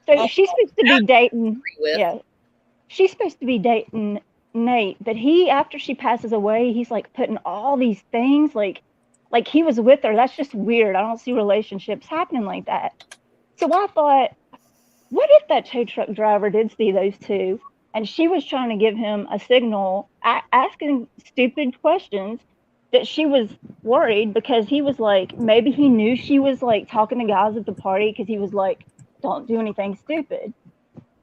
So Oh, she's supposed to be dating, agree with. yeah, she's supposed to be dating Nate, but he, after she passes away, he's like putting all these things like he was with her. That's just weird. I don't see relationships happening like that. So I thought, what if that tow truck driver did see those two, and she was trying to give him a signal, asking stupid questions, that she was worried because he was like, maybe he knew she was like talking to guys at the party because he was like, don't do anything stupid.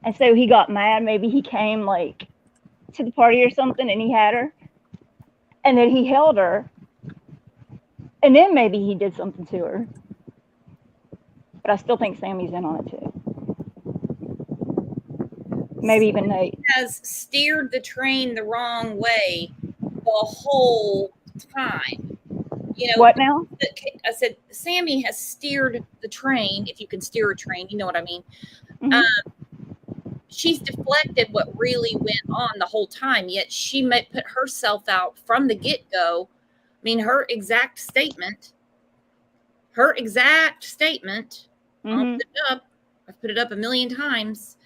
And so he got mad. Maybe he came like to the party or something and he had her. And then he held her. And then maybe he did something to her. But I still think Sammy's in on it too. Maybe even Nate. Has steered the train the wrong way the whole time. You know, What now? I said Sammy has steered the train. If you can steer a train, you know what I mean. Mhm. She's deflected what really went on the whole time. Yet she might put herself out from the get-go. I mean, her exact statement. Mhm. I've put it up a million times.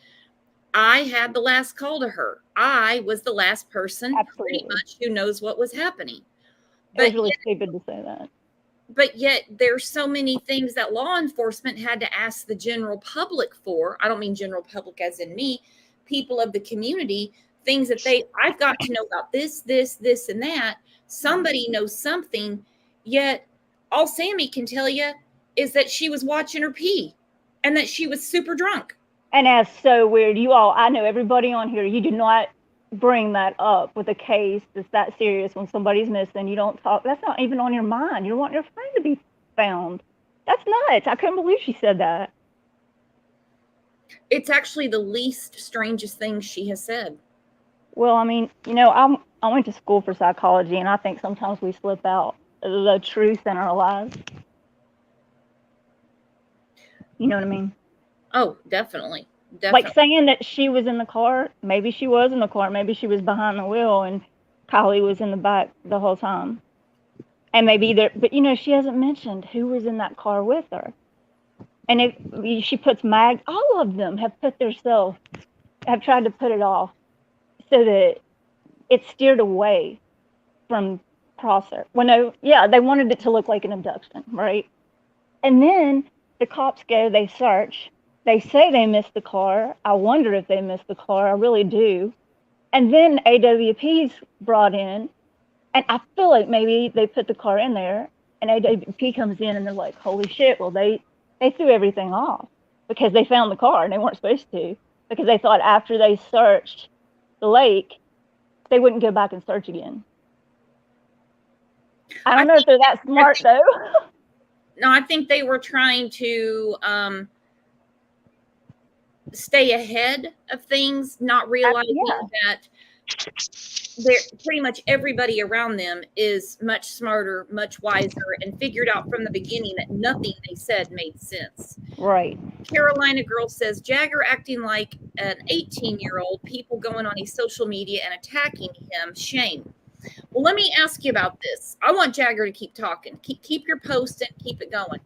I had the last call to her. I was the last person pretty Absolutely. much who knows what was happening. It was But really stupid to say that. but yet there's so many things that law enforcement had to ask the general public for. I don't mean general public as in me, people of the community, things that I've got to know about this, and that. Somebody knows something, yet all Sammy can tell you is that she was watching her pee and that she was super drunk. And that's so weird. You all, I know everybody on here, you do not bring that up with a case that's that serious when somebody's missing. You don't talk, that's not even on your mind. You don't want your friend to be found. That's nuts. I couldn't believe she said that. It's actually the least strangest thing she has said. Well, I mean, you know, I went to school for psychology, and I think sometimes we slip out the truth in our lives. You know what I mean? Oh, definitely. Like saying that she was in the car. Maybe she was in the car. Maybe she was behind the wheel, and Kylie was in the back the whole time. And maybe there, but you know, she hasn't mentioned who was in that car with her. And if she puts mags, all of them have put themselves, have tried to put it off so that it's steered away from Prosser. Well, no, yeah, they wanted it to look like an abduction, right? And then the cops go, they search. They say they missed the car. I wonder if they missed the car. I really do. And then AWP's brought in, and I feel like maybe they put the car in there, and AWP comes in, and they're like, holy shit, well, they threw everything off because they found the car, and they weren't supposed to, because they thought after they searched the lake, they wouldn't go back and search again. I don't know if they're that smart, though. No, I think they were trying to stay ahead of things, not realizing that pretty much everybody around them is much smarter, much wiser, and figured out from the beginning that nothing they said made sense. Right. Carolina Girl says, Jagger acting like an 18-year-old, people going on his social media and attacking him, shame. Well, let me ask you about this. I want Jagger to keep talking. Keep your post and keep it going.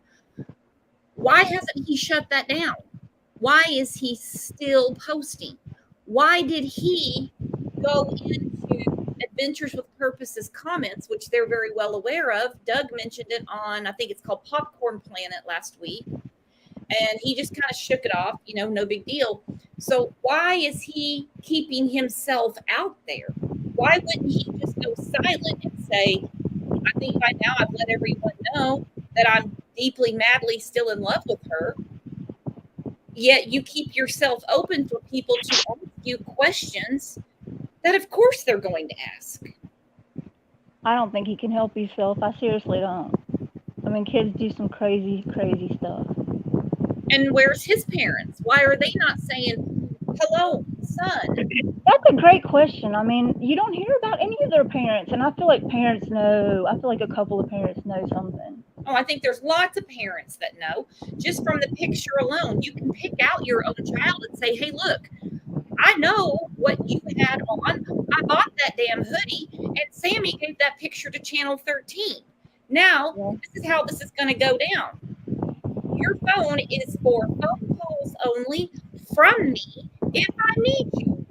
Why hasn't he shut that down? Why is he still posting? Why did he go into a Ventures with Purpose's comments, which they're very well aware of. Doug mentioned it on, I think it's called Popcorn Planet last week. And he just kind of shook it off, no big deal. So why is he keeping himself out there? Why wouldn't he just go silent and say, I think by now I've let everyone know that I'm deeply, madly still in love with her. Yet you keep yourself open for people to ask you questions that of course they're going to ask. I don't think he can help himself. I seriously don't. I mean, kids do some crazy, crazy stuff. And where's his parents? Why are they not saying, hello, son? That's a great question. I mean, you don't hear about any of their parents, and I feel like parents know. I feel like a couple of parents know something. Oh, I think there's lots of parents that know. Just from the picture alone, you can pick out your own child and say, hey, look, I know what you had on. I bought that damn hoodie, and Sammy gave that picture to Channel 13. Now, This is how this is going to go down. Your phone is for phone calls only from me if I need you.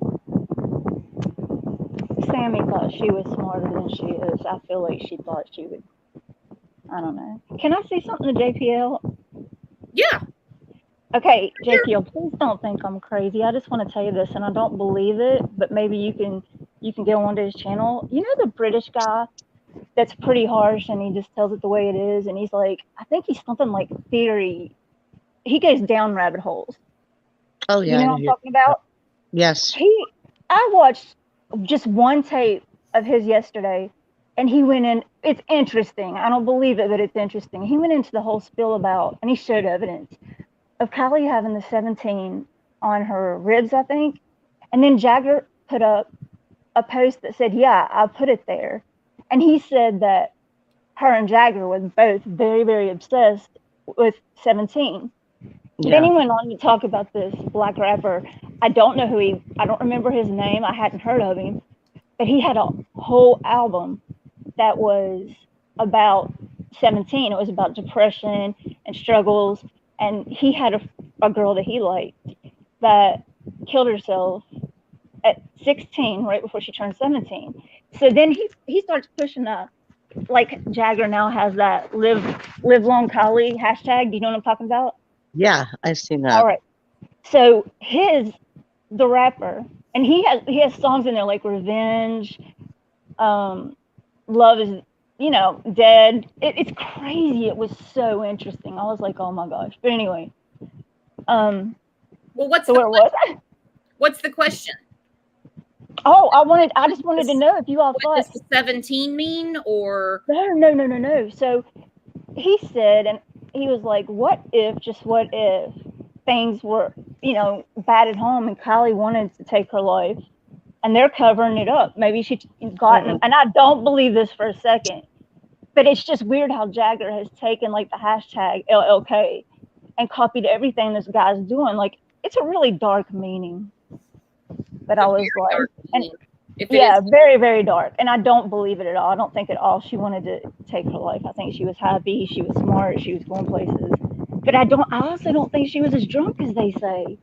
Sammy thought she was smarter than she is. I feel like she thought she would. I don't know. Can I say something to JPL? Yeah. Okay, JPL, please don't think I'm crazy. I just want to tell you this, and I don't believe it, but maybe you can go onto his channel. You know the British guy that's pretty harsh, and he just tells it the way it is, and he's like, I think he's something like theory. He goes down rabbit holes. Oh yeah, You know what I'm talking about? Yes. I watched just one tape of his yesterday, and he went in. It's interesting. I don't believe it, but it's interesting. He went into the whole spiel about, and he showed evidence of Kylie having the 17 on her ribs, I think. And then Jagger put up a post that said, yeah, I put it there. And he said that her and Jagger were both very, very obsessed with 17. Yeah. Then he went on to talk about this black rapper. I don't remember his name. I hadn't heard of him. But he had a whole album that was about 17. It was about depression and struggles. And he had a girl that he liked that killed herself at 16, right before she turned 17. So then he starts pushing up, like Jagger now has that live long Kylie hashtag. Do you know what I'm talking about? Yeah, I've seen that. All right. So the rapper, and he has songs in there like Revenge, Love is, Dead. It's crazy. It was so interesting. I was like, oh my gosh. But anyway. Well, where was I? What's the question? Oh, I just wanted to know if you all thought. What does the 17 mean, or? No. So he said, and he was like, what if things were, bad at home and Kylie wanted to take her life and they're covering it up. Maybe she gotten, and I don't believe this for a second, but it's just weird how Jagger has taken like the hashtag LLK and copied everything this guy's doing. Like, it's a really dark meaning. But I was like, very, very dark. And I don't believe it at all. I don't think at all she wanted to take her life. I think she was happy. She was smart. She was going places. But I also don't think she was as drunk as they say.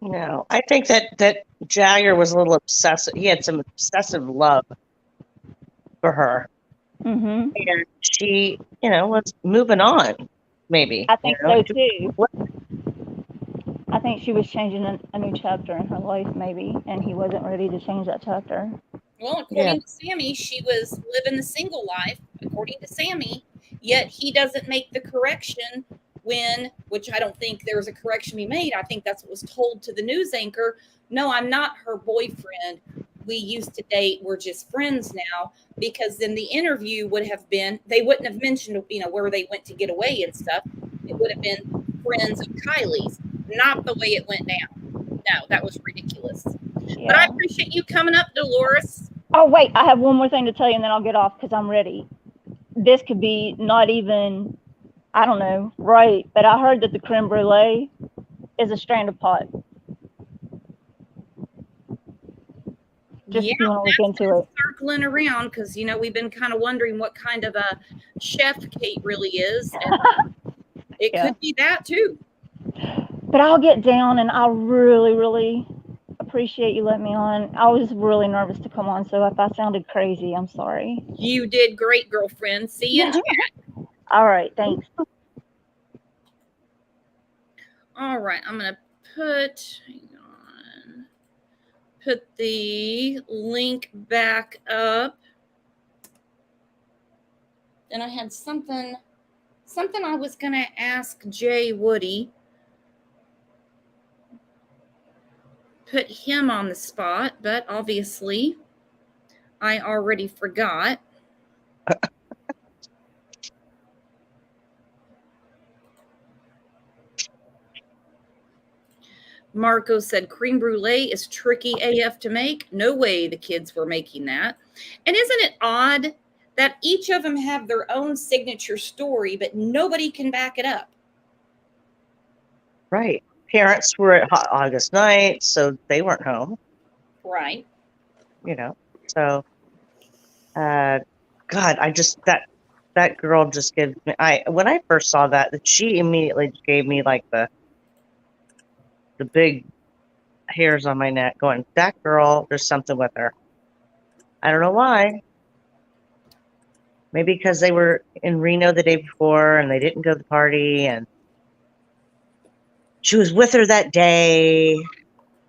No, I think that Jagger was a little obsessive. He had some obsessive love for her. Mm-hmm. And she, was moving on, maybe. I think so too. I think she was changing a new chapter in her life, maybe, and he wasn't ready to change that chapter. Well, according to Sammy, she was living the single life, according to Sammy, yet he doesn't make the correction which I don't think there was a correction he made. I think that's what was told to the news anchor. No, I'm not her boyfriend. We used to date. We're just friends now. Because then the interview would have been, they wouldn't have mentioned, where they went to get away and stuff. It would have been friends of Kylie's, not the way it went down. No, that was ridiculous. Yeah. But I appreciate you coming up, Dolores. Oh, wait, I have one more thing to tell you, and then I'll get off because I'm ready. This could be not even, I don't know, right, but I heard that the creme brulee is a strand of pot. Just if you want to look into it. Circling around because, we've been kind of wondering what kind of a chef Kate really is. And it could be that too. But I'll get down, and I really, really appreciate appreciate you letting me on. I was really nervous to come on, so if I sounded crazy, I'm sorry. You did great, girlfriend. See you in chat. All right, thanks. All right, I'm gonna put the link back up. And I had something I was gonna ask Jay Woody. Put him on the spot, but obviously I already forgot. Marco said creme brulee is tricky AF to make. No way the kids were making that. And isn't it odd that each of them have their own signature story, but nobody can back it up? Right. Parents were at Hot August night, so they weren't home. Right. You know. So, God, I just that girl just gives me. When I first saw that she immediately gave me like the big hairs on my neck, going, that girl, there's something with her. I don't know why. Maybe because they were in Reno the day before and they didn't go to the party, and she was with her that day.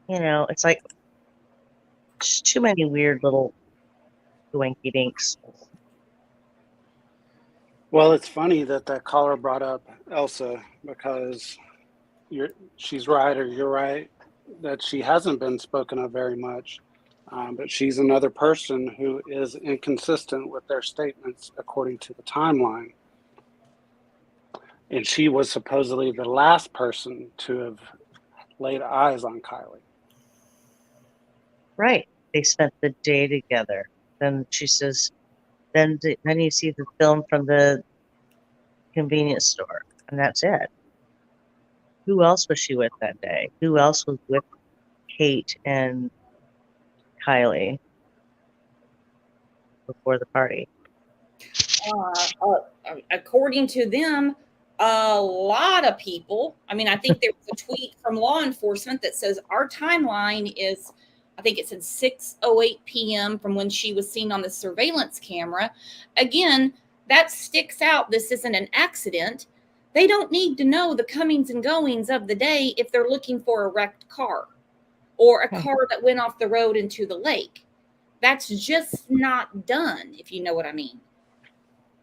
You know, it's like just too many weird little winky dinks. Well, it's funny that caller brought up Elsa, because she's right, or you're right, that she hasn't been spoken of very much. But she's another person who is inconsistent with their statements according to the timeline. And she was supposedly the last person to have laid eyes on Kylie. Right. They spent the day together. Then she says, then you see the film from the convenience store, and that's it. Who else was she with that day? Who else was with Kate and Kylie before the party? According to them, a lot of people. I mean, I think there was a tweet from law enforcement that says our timeline is, I think it said 6:08 p.m. from when she was seen on the surveillance camera. Again, that sticks out. This isn't an accident. They don't need to know the comings and goings of the day if they're looking for a wrecked car or a car that went off the road into the lake. That's just not done, if you know what I mean.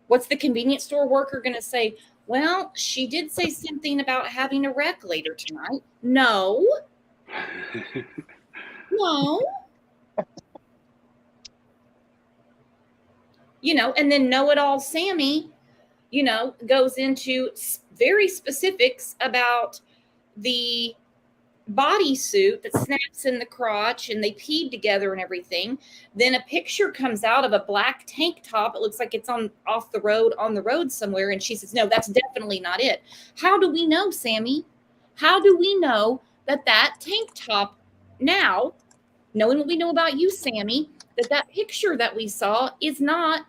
What's the convenience store worker going to say? Well, she did say something about having a wreck later tonight. No. No. You know, and then know-it-all Sammy, you know, goes into very specifics about the bodysuit that snaps in the crotch and they peed together and everything. Then a picture comes out of a black tank top. It looks like it's on the road somewhere. And she says, no, that's definitely not it. How do we know, Sammy? How do we know that tank top now, knowing what we know about you, Sammy, that picture that we saw is not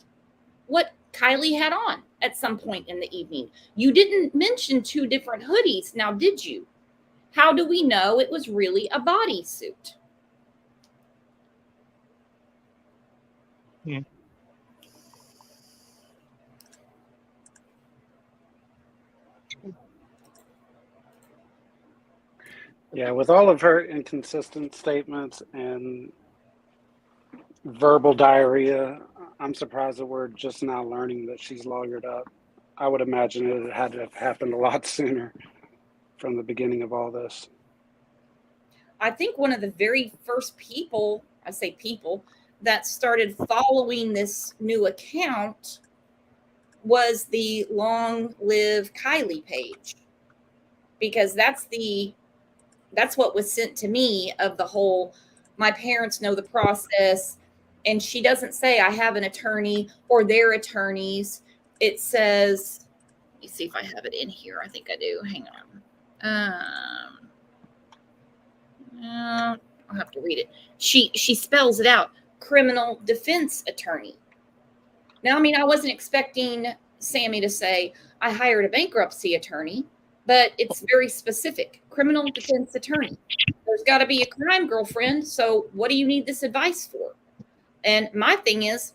what Kylie had on at some point in the evening? You didn't mention two different hoodies. Now, did you? How do we know it was really a bodysuit? Yeah. Yeah, with all of her inconsistent statements and verbal diarrhea, I'm surprised that we're just now learning that she's lawyered up. I would imagine it had to have happened a lot sooner from the beginning of all this. I think one of the very first people that started following this new account was the Long Live Kylie page, because that's what was sent to me of the whole, my parents know the process. And she doesn't say I have an attorney or their attorneys. It says, let me see if I have it in here. I think I do. Hang on. I'll have to read it. She spells it out. Criminal defense attorney. Now, I mean, I wasn't expecting Sammy to say, I hired a bankruptcy attorney. but it's very specific. Criminal defense attorney. There's got to be a crime, girlfriend. So what do you need this advice for? And my thing is,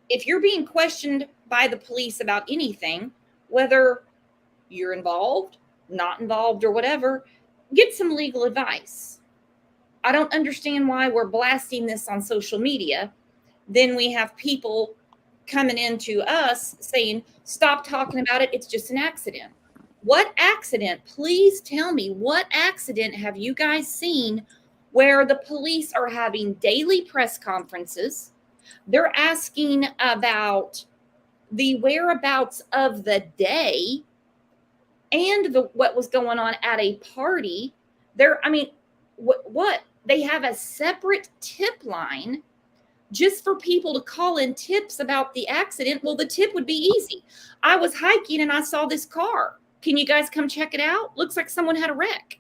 if you're being questioned by the police about anything, whether you're involved, not involved, or whatever, get some legal advice. I don't understand why we're blasting this on social media. Then we have people coming into us saying, stop talking about it. It's just an accident. What accident? Please tell me, what accident have you guys seen where the police are having daily press conferences? They're asking about the whereabouts of the day and what was going on at a party. What? They have a separate tip line just for people to call in tips about the accident. Well, the tip would be easy. I was hiking and I saw this car. Can you guys come check it out? Looks like someone had a wreck.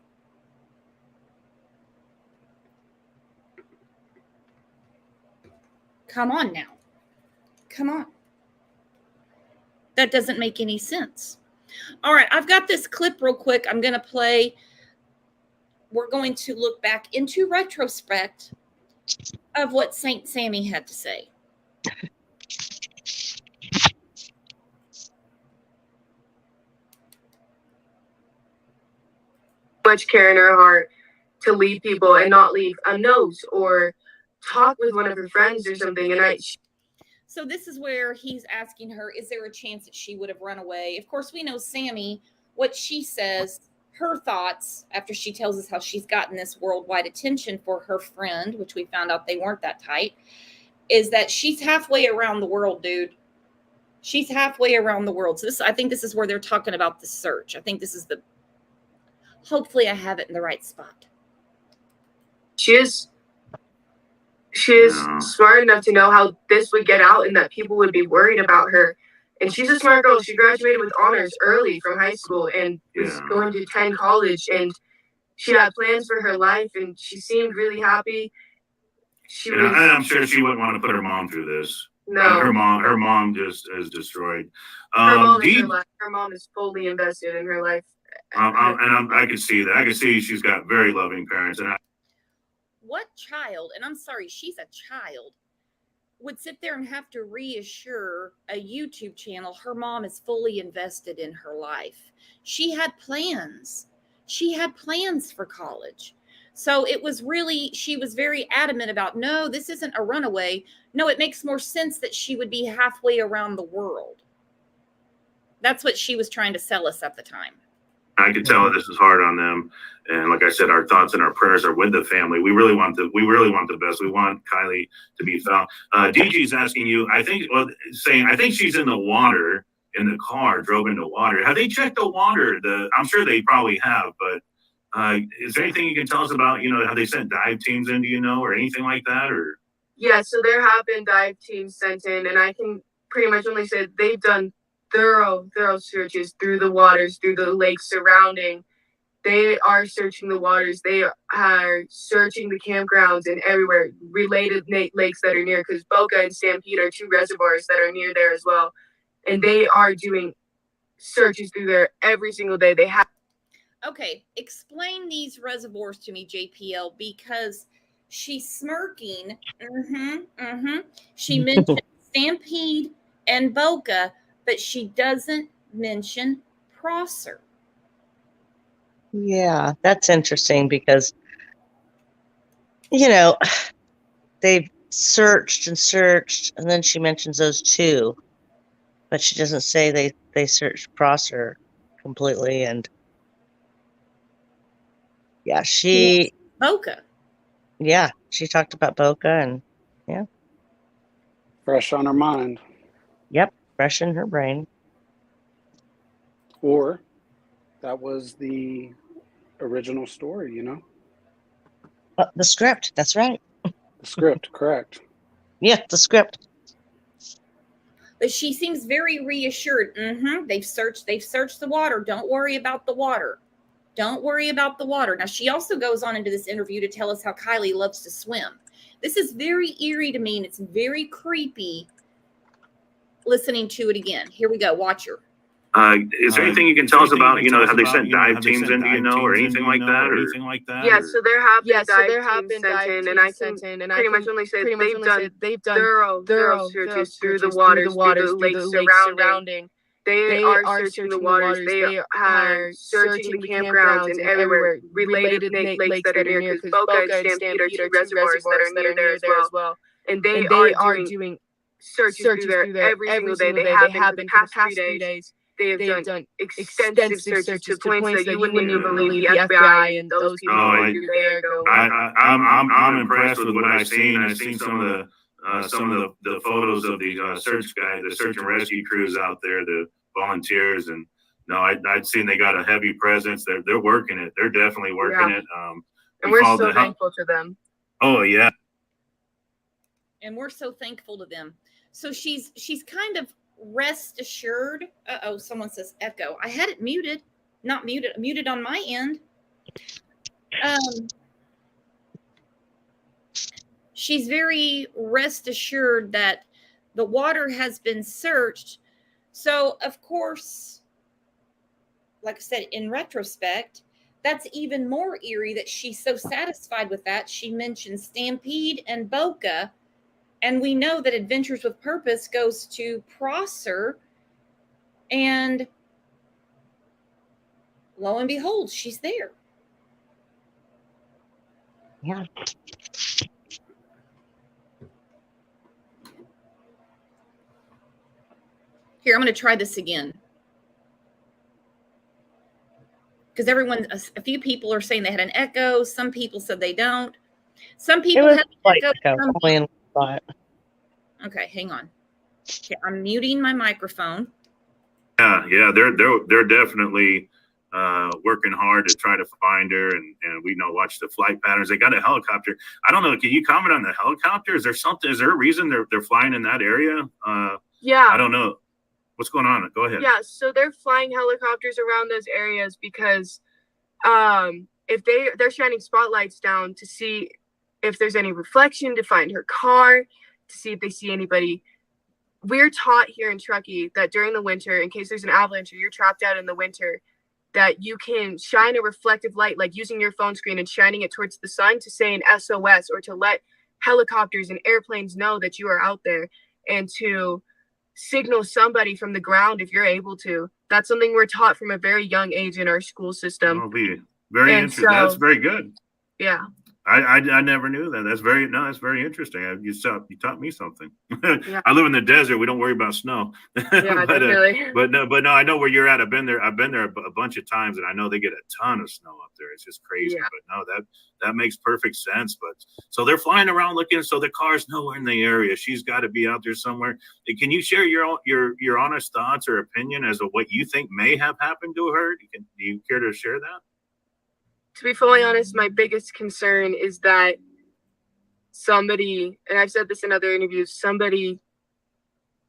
Come on now. Come on. That doesn't make any sense. All right, I've got this clip real quick. I'm going to play. We're going to look back into retrospect of what Saint Sammy had to say. Much care in her heart to leave people and not leave a note or talk with one of her friends or something. And so this is where he's asking her, is there a chance that she would have run away? Of course, we know Sammy, what she says, her thoughts after she tells us how she's gotten this worldwide attention for her friend, which we found out they weren't that tight, is that she's halfway around the world, dude. She's halfway around the world. So I think this is where they're talking about the search. I think this is hopefully I have it in the right spot. She is smart enough to know how this would get out and that people would be worried about her. And she's a smart girl. She graduated with honors early from high school and was going to attend college. And she had plans for her life, and she seemed really happy. And I'm sure she wouldn't want to put her mom through this. No, her mom just is destroyed. Her mom is fully invested in her life. I could see that. I could see she's got very loving parents. And what child, and I'm sorry, she's a child, would sit there and have to reassure a YouTube channel her mom is fully invested in her life? She had plans. She had plans for college. So it was really, she was very adamant about, no, this isn't a runaway. No, it makes more sense that she would be halfway around the world. That's what she was trying to sell us at the time. I could tell this is hard on them. And like I said, our thoughts and our prayers are with the family. We really want the best. We want Kylie to be found. DG's asking you, I think she's in the water, in the car, drove into water. Have they checked the water? I'm sure they probably have, but is there anything you can tell us about, have they sent dive teams in, do you know, or anything like that? Or yeah, so there have been dive teams sent in, and I can pretty much only say they've done thorough searches through the waters, through the lakes surrounding. They are searching the waters. They are searching the campgrounds and everywhere, related lakes that are near, because Boca and Stampede are two reservoirs that are near there as well. And they are doing searches through there every single day. They have. Okay, explain these reservoirs to me, JPL, because she's smirking. She mentioned Stampede and Boca, but she doesn't mention Prosser. Yeah, that's interesting because, they've searched, and then she mentions those two, but she doesn't say they searched Prosser completely. And yeah, Boca. Yeah, she talked about Boca, and yeah. Fresh on her mind. Yep, fresh in her brain. Or that was the original story, The script, that's right. The script, correct. Yeah, the script. But she seems very reassured. They've searched the water. Don't worry about the water. Don't worry about the water. Now, she also goes on into this interview to tell us how Kylie loves to swim. This is very eerie to me, and it's very creepy listening to it again. Here we go. Watch her. Is there anything you can tell us about, have they sent dive teams in, do you know, or anything like that? Or? Yeah, so there have been dive teams sent in, and I pretty much only say they've done thorough searches through the waters, through the lakes surrounding. They are searching the waters. They are searching the campgrounds and everywhere related lakes that are near, because Boca and Stampede are two reservoirs that are near there as well. And they are doing searches through there every single day. They have been for the past 3 days. They have done extensive searches to points that you wouldn't even believe the FBI and those people do there. I'm impressed with what I've seen. I've seen some of the photos of the search guys, the search and rescue crews out there, the volunteers, and no, I'd seen they got a heavy presence. They're working it. They're definitely working it. And we're so thankful to them. Oh yeah. And we're so thankful to them. So she's kind of rest assured. Someone says echo. I had it muted, not muted on my end. She's very rest assured that the water has been searched. So, of course, like I said, in retrospect, that's even more eerie that she's so satisfied with that. She mentioned Stampede and Boca, and we know that Adventures with Purpose goes to Prosser, and lo and behold, she's there. Yeah. Here, I'm going to try this again. Because a few people are saying they had an echo. Some people said they don't. Some people had an echo. Okay, hang on. Okay, I'm muting my microphone. Yeah, they're definitely working hard to try to find her, and we watch the flight patterns. They got a helicopter. I don't know. Can you comment on the helicopter? Is there something? Is there a reason they're flying in that area? Yeah. I don't know. What's going on? Go ahead. Yeah, so they're flying helicopters around those areas because if they're shining spotlights down to see if there's any reflection, to find her car, to see if they see anybody. We're taught here in Truckee that during the winter, in case there's an avalanche or you're trapped out in the winter, that you can shine a reflective light, like using your phone screen and shining it towards the sun to say an SOS, or to let helicopters and airplanes know that you are out there, and to signal somebody from the ground if you're able to. That's something we're taught from a very young age in our school system. That'll be very interesting. That's very good. Yeah. I never knew that. That's very interesting. You taught me something. Yeah. I live in the desert. We don't worry about snow. Yeah, definitely. But no, I know where you're at. I've been there a bunch of times, and I know they get a ton of snow up there. It's just crazy. Yeah. But no, that makes perfect sense. But so they're flying around looking. So the car's nowhere in the area. She's got to be out there somewhere. Can you share your honest thoughts or opinion as to what you think may have happened to her? Do you care to share that? To be fully honest, my biggest concern is that somebody, and I've said this in other interviews, somebody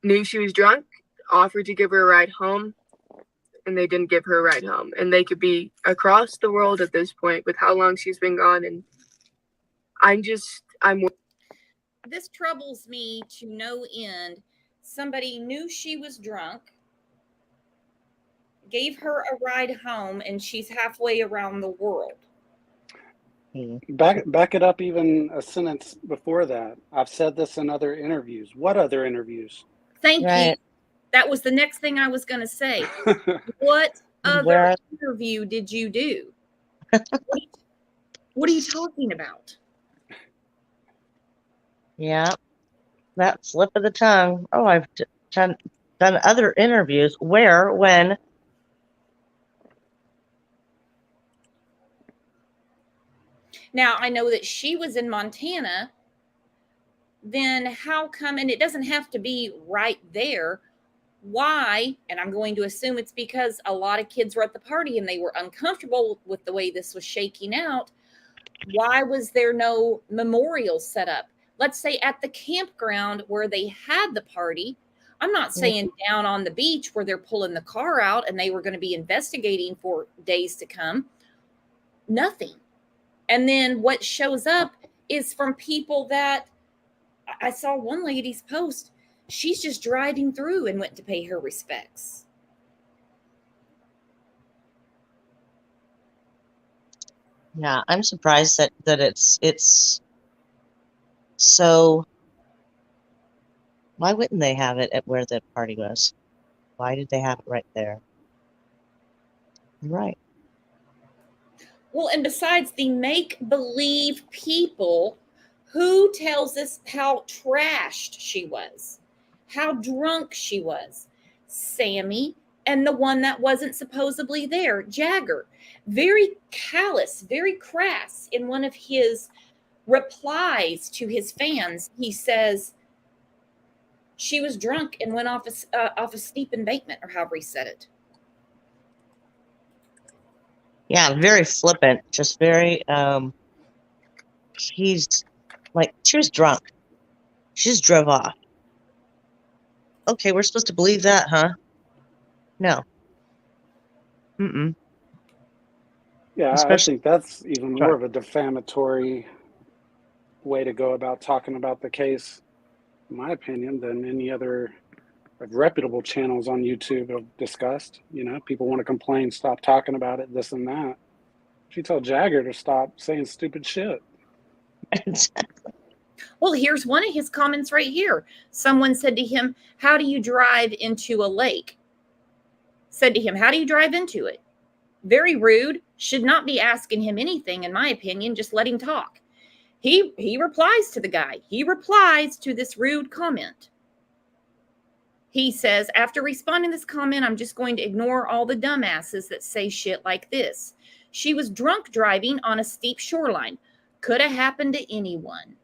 knew she was drunk, offered to give her a ride home, and they didn't give her a ride home. And they could be across the world at this point with how long she's been gone. And This troubles me to no end. Somebody knew she was drunk, gave her a ride home, and she's halfway around the world. Back it up even a sentence before that. I've said this in other interviews. What other interviews? Thank you. That was the next thing I was going to say. What other interview did you do? What are you talking about? Yeah, that slip of the tongue. Oh, I've done other interviews. Where, when? Now, I know that she was in Montana. Then how come, and it doesn't have to be right there. Why? And I'm going to assume it's because a lot of kids were at the party and they were uncomfortable with the way this was shaking out. Why was there no memorial set up? Let's say at the campground where they had the party. I'm not saying down on the beach where they're pulling the car out and they were going to be investigating for days to come. Nothing. And then what shows up is from people that I saw one lady's post. She's just driving through and went to pay her respects. Yeah, I'm surprised that it's so. Why wouldn't they have it at where the party was? Why did they have it right there? You're right. Well, and besides the make believe people, who tells us how trashed she was, how drunk she was? Sammy and the one that wasn't supposedly there, Jagger. Very callous, very crass. In one of his replies to his fans, he says she was drunk and went off a steep embankment, or however he said it. Yeah, very flippant, just very he's like, she was drunk. She just drove off. Okay, we're supposed to believe that, huh? No. Mm-mm. Yeah, I Especially think that's even more drunk. of a defamatory way to go about talking about the case, in my opinion, than any other reputable channels on YouTube have discussed. You know, people want to complain, stop talking about it, this and that. If you tell Jagger to stop saying stupid shit. Well, here's one of his comments right here. Someone said to him, "How do you drive into a lake?" Said to him, "How do you drive into it?" Very rude. Should not be asking him anything, in my opinion. Just let him talk. He replies to the guy. He replies to this rude comment. He says, after responding to this comment, I'm just going to ignore all the dumbasses that say shit like this. She was drunk driving on a steep shoreline. Could have happened to anyone.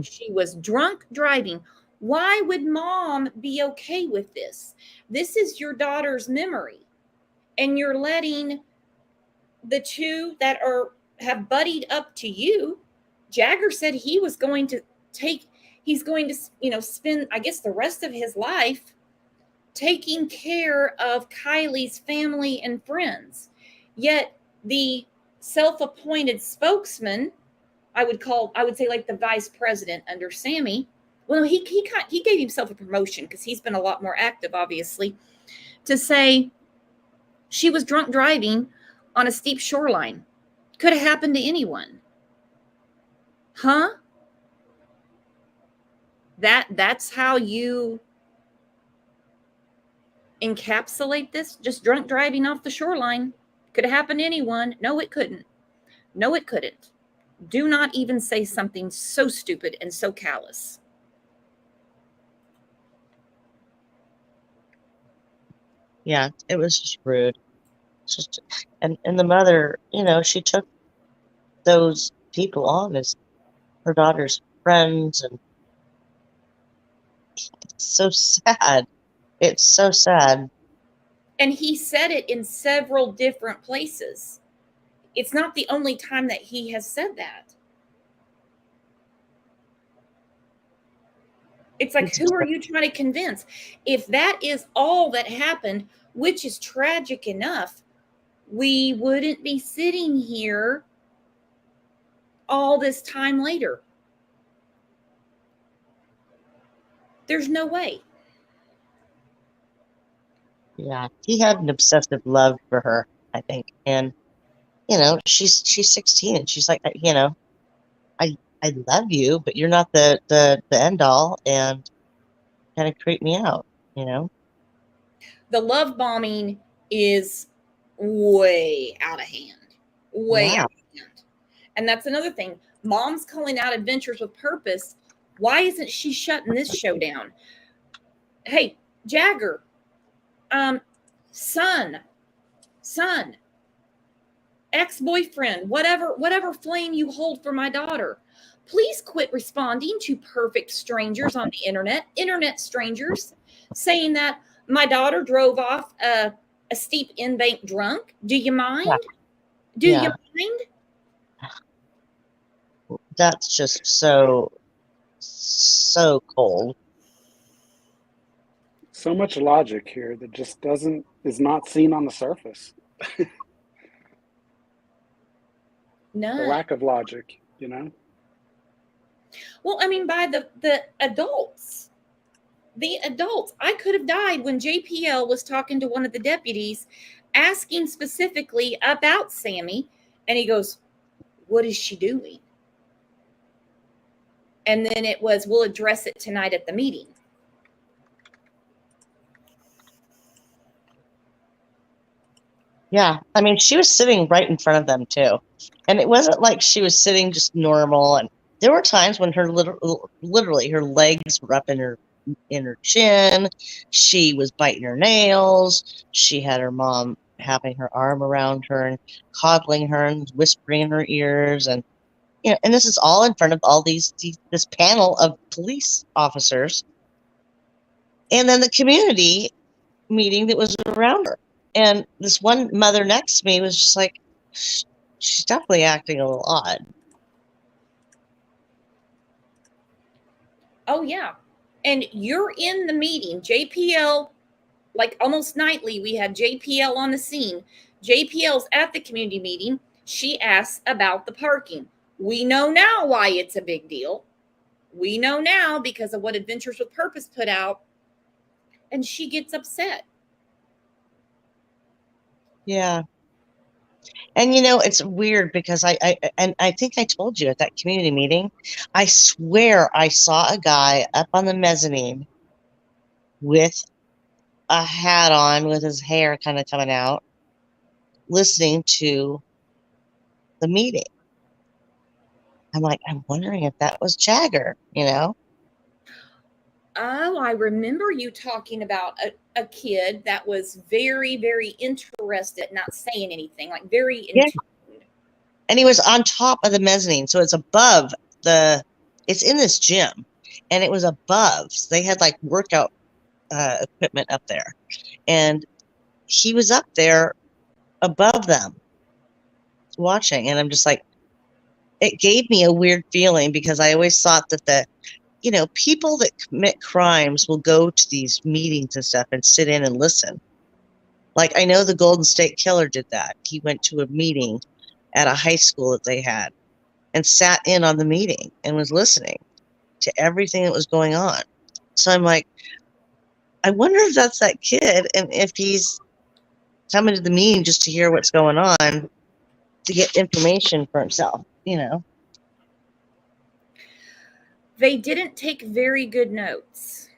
She was drunk driving. Why would mom be okay with this? This is your daughter's memory. And you're letting the two that have buddied up to you. Jagger said he was going to he's going to, spend, I guess, the rest of his life taking care of Kylie's family and friends. Yet the self-appointed spokesman, I would say like the vice president under Sammy, well, he gave himself a promotion because he's been a lot more active, obviously, to say she was drunk driving on a steep shoreline. Could have happened to anyone. Huh? That's how you encapsulate this? Just drunk driving off the shoreline. Could have happened to anyone. No, it couldn't. No, it couldn't. Do not even say something so stupid and so callous. Yeah, it was just rude. Just and the mother, she took those people on as her daughter's friends, and it's so sad. It's so sad. And he said it in several different places. It's not the only time that he has said that. It's like, who are you trying to convince? If that is all that happened, which is tragic enough, we wouldn't be sitting here all this time later. There's no way. Yeah, he had an obsessive love for her, I think. And, she's 16 and she's like, I love you, but you're not the end all, and kind of creep me out, The love bombing is way out of hand. Way out of hand. And that's another thing. Mom's calling out Adventures with Purpose. Why isn't she shutting this show down? Hey, Jagger, son, ex-boyfriend, whatever flame you hold for my daughter, please quit responding to perfect strangers on the internet strangers, saying that my daughter drove off a steep embank drunk. Do you mind? Yeah. Do you mind? That's just so cold. So much logic here that just is not seen on the surface. None. The lack of logic, Well, I mean, by the adults. The adults. I could have died when JPL was talking to one of the deputies, asking specifically about Sammy, and he goes, What is she doing? And then it was, we'll address it tonight at the meeting. Yeah. I mean, she was sitting right in front of them too. And it wasn't like she was sitting just normal. And there were times when her literally her legs were up in her chin. She was biting her nails. She had her mom having her arm around her and coddling her and whispering in her ears. And and this is all in front of all this panel of police officers, and then the community meeting that was around her. And this one mother next to me was just like, she's definitely acting a little odd. Oh, yeah. And you're in the meeting. JPL, like almost nightly, we had JPL on the scene. JPL's at the community meeting. She asks about the parking. We know now why it's a big deal. We know now because of what Adventures with Purpose put out. And she gets upset. Yeah. And it's weird because I think I told you at that community meeting, I swear I saw a guy up on the mezzanine with a hat on, with his hair kind of coming out, listening to the meeting. I'm like, I'm wondering if that was Jagger, Oh, I remember you talking about a kid that was very, very interested, not saying anything, like very Yeah. intrigued. And he was on top of the mezzanine, so it's above it's in this gym, and it was above. So they had like workout equipment up there, and he was up there above them watching. And I'm just like, it gave me a weird feeling because I always thought that people that commit crimes will go to these meetings and stuff and sit in and listen. Like, I know the Golden State Killer did that. He went to a meeting at a high school that they had and sat in on the meeting and was listening to everything that was going on. So I'm like, I wonder if that's that kid, and if he's coming to the meeting just to hear what's going on, to get information for himself, They didn't take very good notes.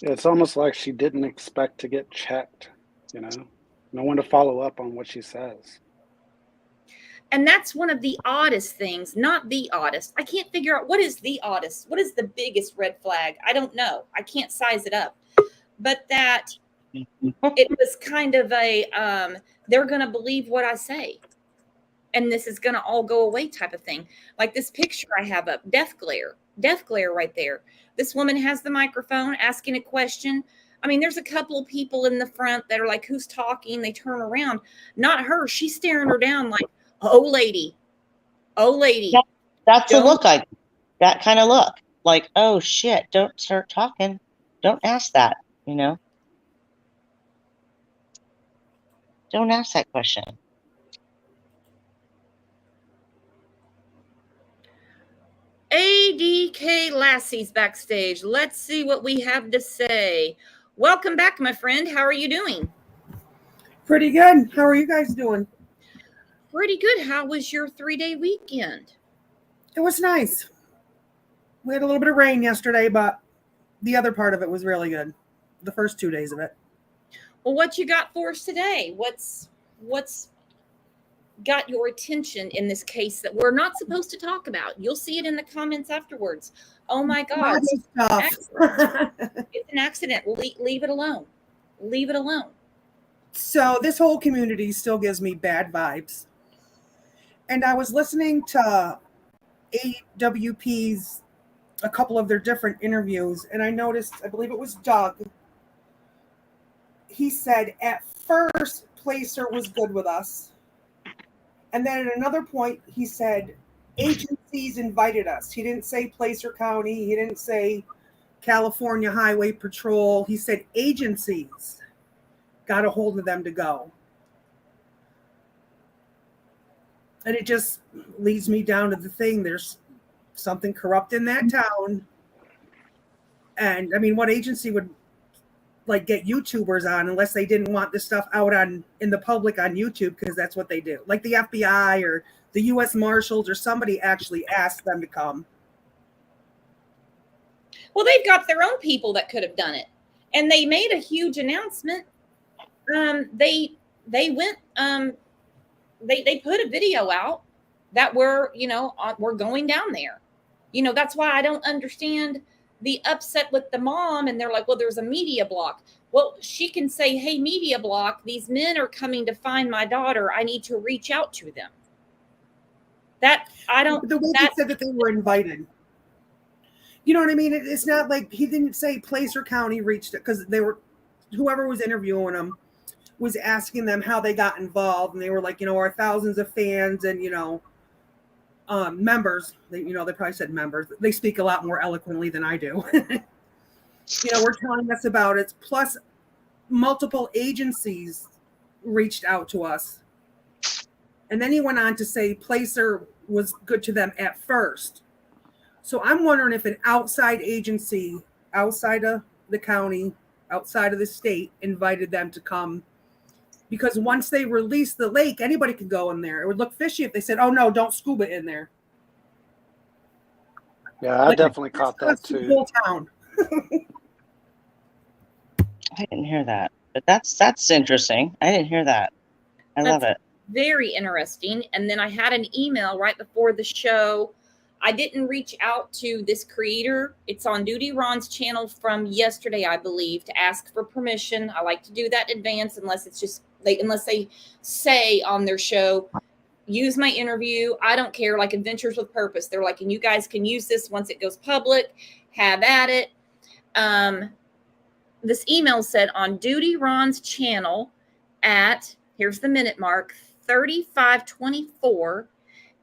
It's almost like she didn't expect to get checked, no one to follow up on what she says. And that's one of the oddest things, not the oddest. I can't figure out what is the oddest. What is the biggest red flag? I don't know. I can't size it up. But that it was kind of a, they're going to believe what I say. And this is going to all go away type of thing. Like this picture I have up, death glare right there. This woman has the microphone asking a question. I mean, there's a couple of people in the front that are like, who's talking? They turn around. Not her. She's staring her down like, oh, lady. That's the look that kind of look. Like, oh, shit, don't start talking. Don't ask that, Don't ask that question. ADK Lassie's backstage. Let's see what we have to say. Welcome back, my friend. How are you doing? Pretty good. How are you guys doing? Pretty good. How was your 3-day weekend? It was nice. We had a little bit of rain yesterday, but the other part of it was really good. The first 2 days of it. Well, what you got for us today? What's got your attention in this case that we're not supposed to talk about? You'll see it in the comments afterwards. Oh my God. It's an accident. Leave it alone. Leave it alone. So this whole community still gives me bad vibes. And I was listening to AWP's, a couple of their different interviews, and I noticed, I believe it was Doug, he said at first Placer was good with us. And then at another point, he said agencies invited us. He didn't say Placer County. He didn't say California Highway Patrol. He said agencies got a hold of them to go. And it just leads me down to the thing. There's something corrupt in that town. And I mean, what agency would like get YouTubers on unless they didn't want this stuff out in the public on YouTube, because that's what they do. Like the FBI or the U.S. Marshals or somebody actually asked them to come. Well, they've got their own people that could have done it, and they made a huge announcement. They went. They put a video out that we're going down there. That's why I don't understand the upset with the mom. And they're like, well, there's a media block. Well, she can say, hey, media block, these men are coming to find my daughter. I need to reach out to them. The way they said that they were invited. You know what I mean? It's not like he didn't say Placer County reached it, because whoever was interviewing them was asking them how they got involved. And they were like, our thousands of fans and, members, they probably said members. They speak a lot more eloquently than I do. We're telling us about it. Plus multiple agencies reached out to us. And then he went on to say Placer was good to them at first. So I'm wondering if an outside agency, outside of the county, outside of the state, invited them to come. Because once they release the lake, anybody could go in there. It would look fishy if they said, oh, no, don't scuba in there. Yeah, I definitely caught that too. Whole town. I didn't hear that, but that's interesting. I didn't hear that. I love it. Very interesting. And then I had an email right before the show. I didn't reach out to this creator. It's on Duty Ron's channel from yesterday, I believe, to ask for permission. I like to do that in advance unless they say on their show, use my interview. I don't care, like Adventures with Purpose. They're like, and you guys can use this once it goes public. Have at it. This email said on Duty Ron's channel at, here's the minute mark, 35:24,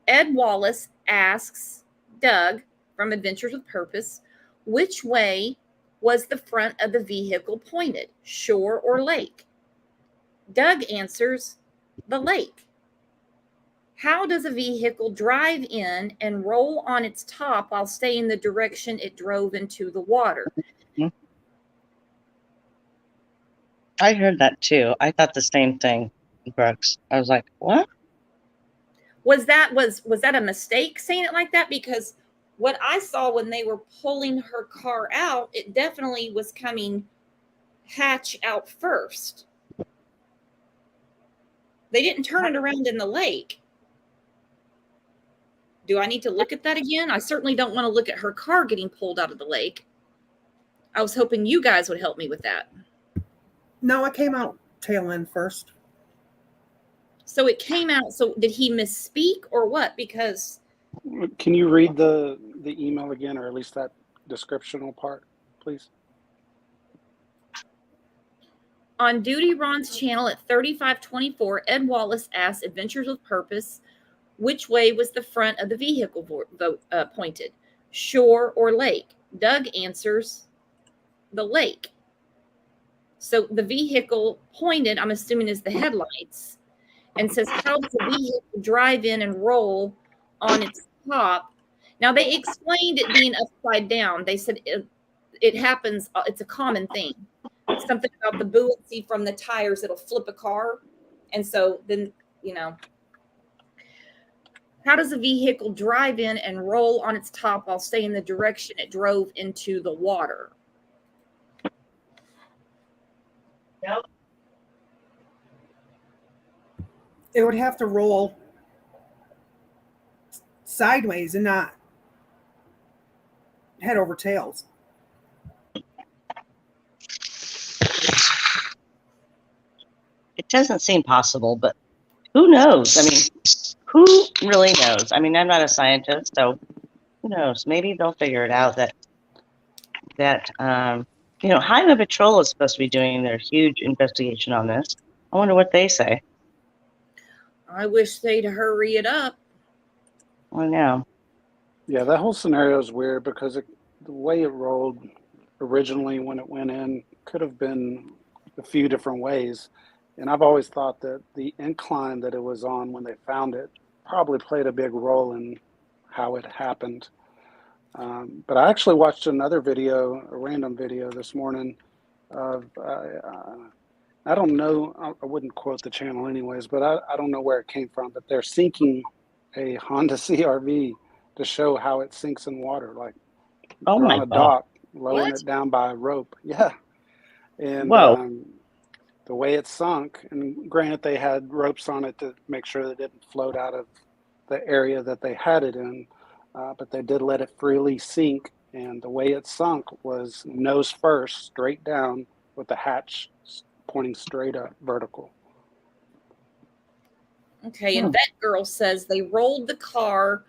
Ed Wallace asks Doug from Adventures with Purpose, which way was the front of the vehicle pointed, shore or lake? Doug answers, the lake. How does a vehicle drive in and roll on its top while staying the direction it drove into the water? I heard that too. I thought the same thing, Brooks. I was like, what? Was that a mistake saying it like that? Because what I saw when they were pulling her car out, it definitely was coming hatch out first. They didn't turn it around in the lake. Do I need to look at that again? I certainly don't want to look at her car getting pulled out of the lake. I was hoping you guys would help me with that. No, it came out tail end first. So it came out. So did he misspeak or what? Because can you read the email again, or at least that descriptional part, please? On Duty Ron's channel at 35:24, Ed Wallace asks Adventures with Purpose, which way was the front of the vehicle pointed, shore or lake? Doug answers, the lake. So the vehicle pointed, I'm assuming, is the headlights, and says, how does the vehicle drive in and roll on its top? Now, they explained it being upside down. They said it happens. It's a common thing. Something about the buoyancy from the tires, it'll flip a car. And so then, how does a vehicle drive in and roll on its top while staying the direction it drove into the water? Yep. It would have to roll sideways and not head over tails. It doesn't seem possible, but who knows? I mean, who really knows? I mean, I'm not a scientist, so who knows? Maybe they'll figure it out that Highway Patrol is supposed to be doing their huge investigation on this. I wonder what they say. I wish they'd hurry it up. I know. Yeah, that whole scenario is weird because the way it rolled originally when it went in could have been a few different ways. And I've always thought that the incline that it was on when they found it probably played a big role in how it happened. But I actually watched another video, a random video this morning, of, I don't know, I wouldn't quote the channel anyways, but I don't know where it came from, but they're sinking a Honda CRV to show how it sinks in water. Like Oh they're my on a God. dock, lowering What? it down by a rope. Yeah. And Whoa. the way it sunk, and granted, they had ropes on it to make sure that it didn't float out of the area that they had it in, but they did let it freely sink. And the way it sunk was nose first, straight down, with the hatch pointing straight up, vertical. Okay, and Vet Girl says they rolled the car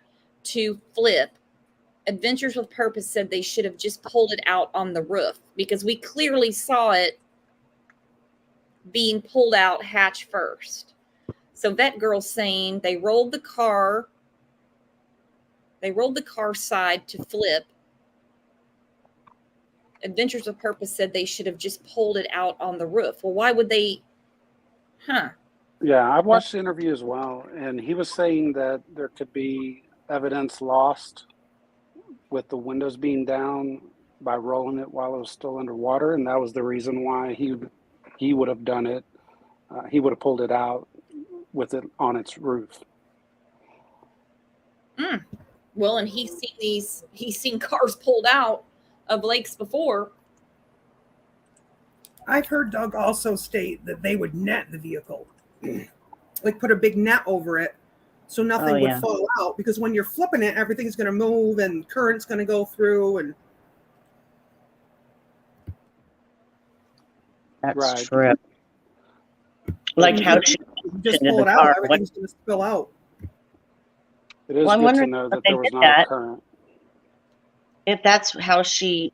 to flip. Adventures with Purpose said they should have just pulled it out on the roof because we clearly saw it being pulled out hatch first. So Vet Girl saying they rolled the car side to flip. Adventures with Purpose said they should have just pulled it out on the roof. Well, why would they? Huh. Yeah, I've watched the interview as well, and he was saying that there could be evidence lost with the windows being down by rolling it while it was still underwater, and that was the reason why he would have done it. He would have pulled it out with it on its roof. Well, and he's seen cars pulled out of lakes before. I've heard Doug also state that they would net the vehicle, like put a big net over it so nothing would yeah. fall out, because when you're flipping it, everything's going to move and current's going to go through. And That's Right. true. Like how she you just in pull the it out, car. everything's going to spill out. It is Well, I'm good to wondering know if that they there was did not that. a current. If that's how she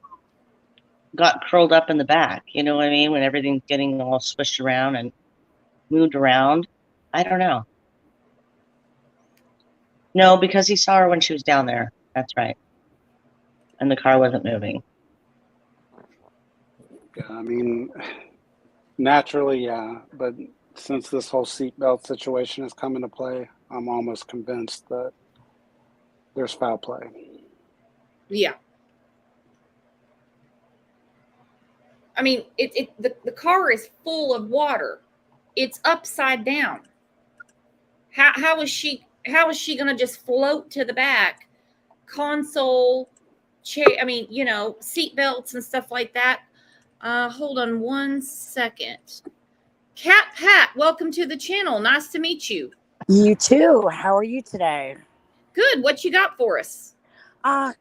got curled up in the back, you know what I mean? When everything's getting all swished around and moved around. I don't know. No, because he saw her when she was down there. That's right. And the car wasn't moving. Yeah, I mean, naturally, yeah, but since this whole seatbelt situation has come into play, I'm almost convinced that there's foul play. Yeah. I mean, the car is full of water. It's upside down. How is she going to just float to the back? Console, chair, I mean, seat belts and stuff like that. Hold on one second. Cat Pat, welcome to the channel. Nice to meet you. You too. How are you today? Good. What you got for us?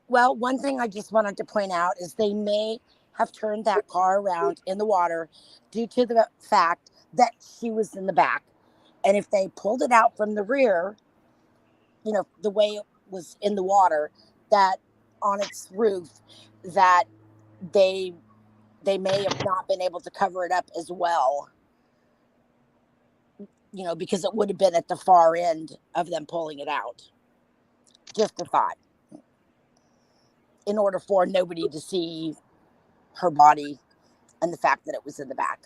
Well, one thing I just wanted to point out is they may have turned that car around in the water due to the fact that she was in the back. And if they pulled it out from the rear, the way it was in the water, that on its roof, that they may have not been able to cover it up as well. Because it would have been at the far end of them pulling it out. Just a thought. In order for nobody to see her body and the fact that it was in the back.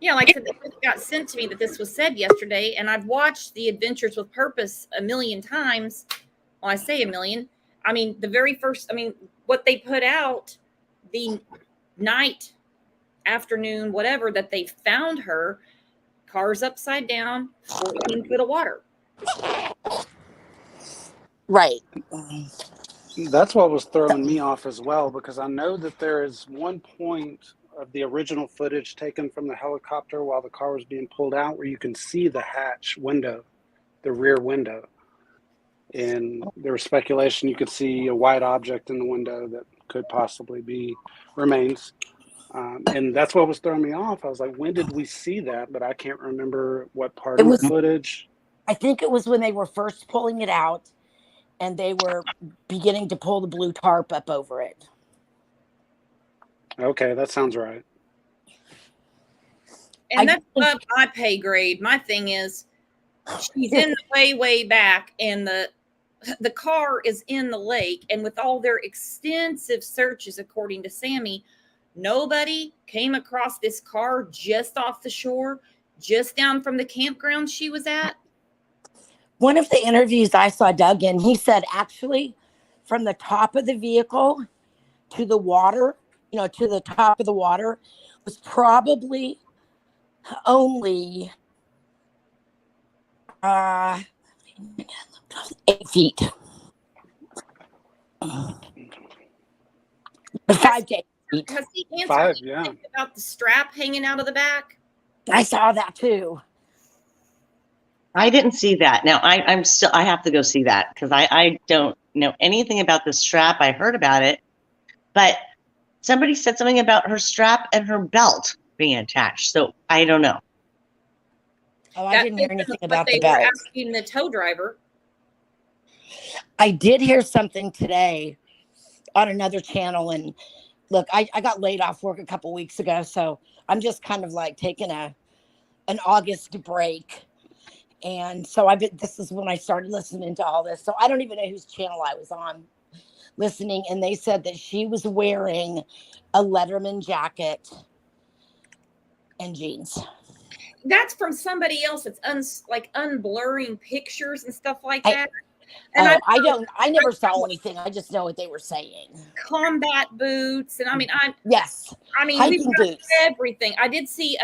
Yeah, like I said, it got sent to me that this was said yesterday, and I've watched the Adventures with Purpose a million times. Well, I say a million. I mean, what they put out the night, afternoon, whatever, that they found her, car's upside down, 14 foot of water. Right. That's what was throwing me off as well, because I know that there is one point of the original footage taken from the helicopter while the car was being pulled out where you can see the hatch window, the rear window. And there was speculation you could see a white object in the window that could possibly be remains. And that's what was throwing me off. I was like, when did we see that? But I can't remember what part of the footage. I think it was when they were first pulling it out and they were beginning to pull the blue tarp up over it. Okay, that sounds right. And that's up my pay grade. My thing is, she's in the way back, and the car is in the lake. And with all their extensive searches, according to Sammy, nobody came across this car just off the shore, just down from the campground she was at. One of the interviews I saw Doug in, he said actually from the top of the vehicle to the water, to the top of the water was probably only 8 feet. 5 to 8 feet. Has he answered 5, yeah. anything about the strap hanging out of the back? I saw that too. I didn't see that. Now I have to go see that because I don't know anything about the strap. I heard about it, but somebody said something about her strap and her belt being attached. So I don't know. Oh, I didn't hear anything about the They were belt. asking the tow driver. I did hear something today on another channel, and look, I got laid off work a couple weeks ago, so I'm just kind of like taking an August break. And so this is when I started listening to all this. So I don't even know whose channel I was on listening. And they said that she was wearing a Letterman jacket and jeans. That's from somebody else. It's unblurring pictures and stuff like that. And I never saw anything. I just know what they were saying. Combat boots. And yes. Hiking we've got boots. Everything. I did see,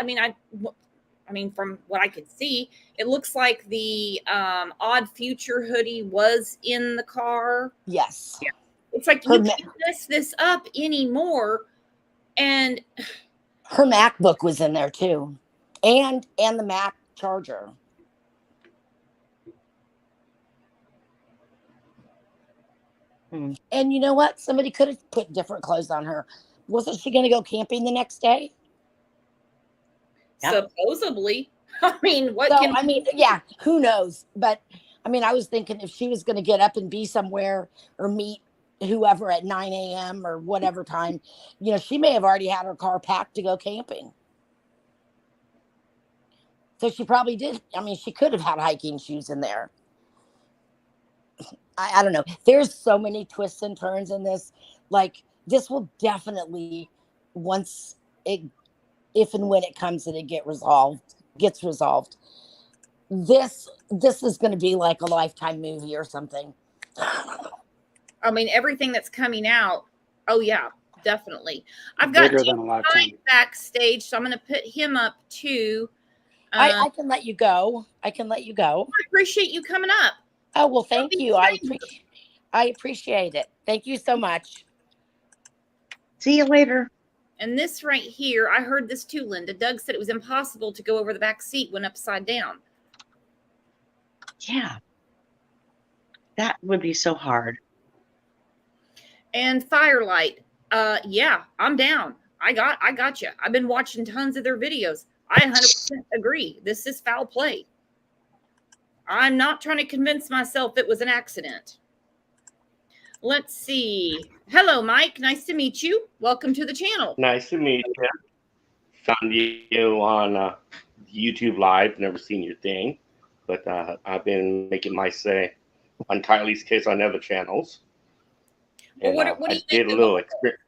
from what I could see, it looks like the Odd Future hoodie was in the car. Yes. Yeah. It's like you can't mess this up anymore. And her MacBook was in there too. And the Mac charger. And you know what? Somebody could have put different clothes on her. Wasn't she going to go camping the next day? Yep. Supposedly. Yeah, who knows? But I was thinking if she was going to get up and be somewhere or meet whoever at 9 a.m. or whatever time, she may have already had her car packed to go camping. So she probably did. She could have had hiking shoes in there. I don't know. There's so many twists and turns in this. Like, this will definitely, if and when it comes and it gets resolved, this is going to be like a Lifetime movie or something. Everything that's coming out. Oh yeah, definitely. I've got Jim backstage, so I'm going to put him up too. I can let you go. I appreciate you coming up. Oh, well, thank you. I appreciate it. Thank you so much. See you later. And this right here, I heard this too, Linda. Doug said it was impossible to go over the back seat when upside down. Yeah. That would be so hard. And Firelight. Yeah, I'm down. I got you. I've been watching tons of their videos. I 100% agree. This is foul play. I'm not trying to convince myself it was an accident. Let's see. Hello, Mike. Nice to meet you. Welcome to the channel. Nice to meet you. Found you on YouTube Live. Never seen your thing, but I've been making my say on Kylie's case on other channels. Well, and, what do you I did a little experience.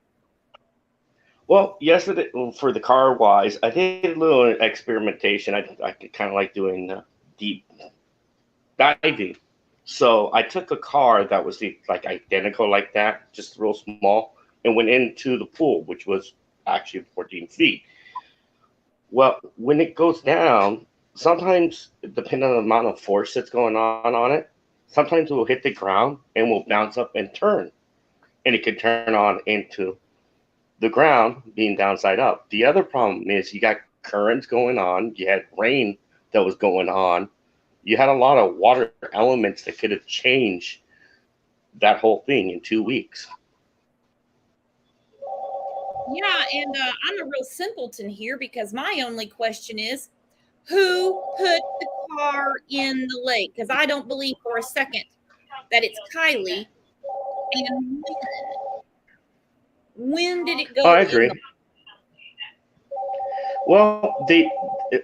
Well, yesterday for the car wise, I did a little experimentation. I kind of like doing deep diving. So I took a car that was identical like that, just real small, and went into the pool, which was actually 14 feet. Well, when it goes down, sometimes depending on the amount of force that's going on it, sometimes it will hit the ground and will bounce up and turn. And it can turn on into the ground being downside up. The other problem is you got currents going on. You had rain that was going on. You had a lot of water elements that could have changed that whole thing in 2 weeks. Yeah, and I'm a real simpleton here because my only question is, who put the car in the lake? Because I don't believe for a second that it's Kylie. And when did it go? Oh, I agree. Well,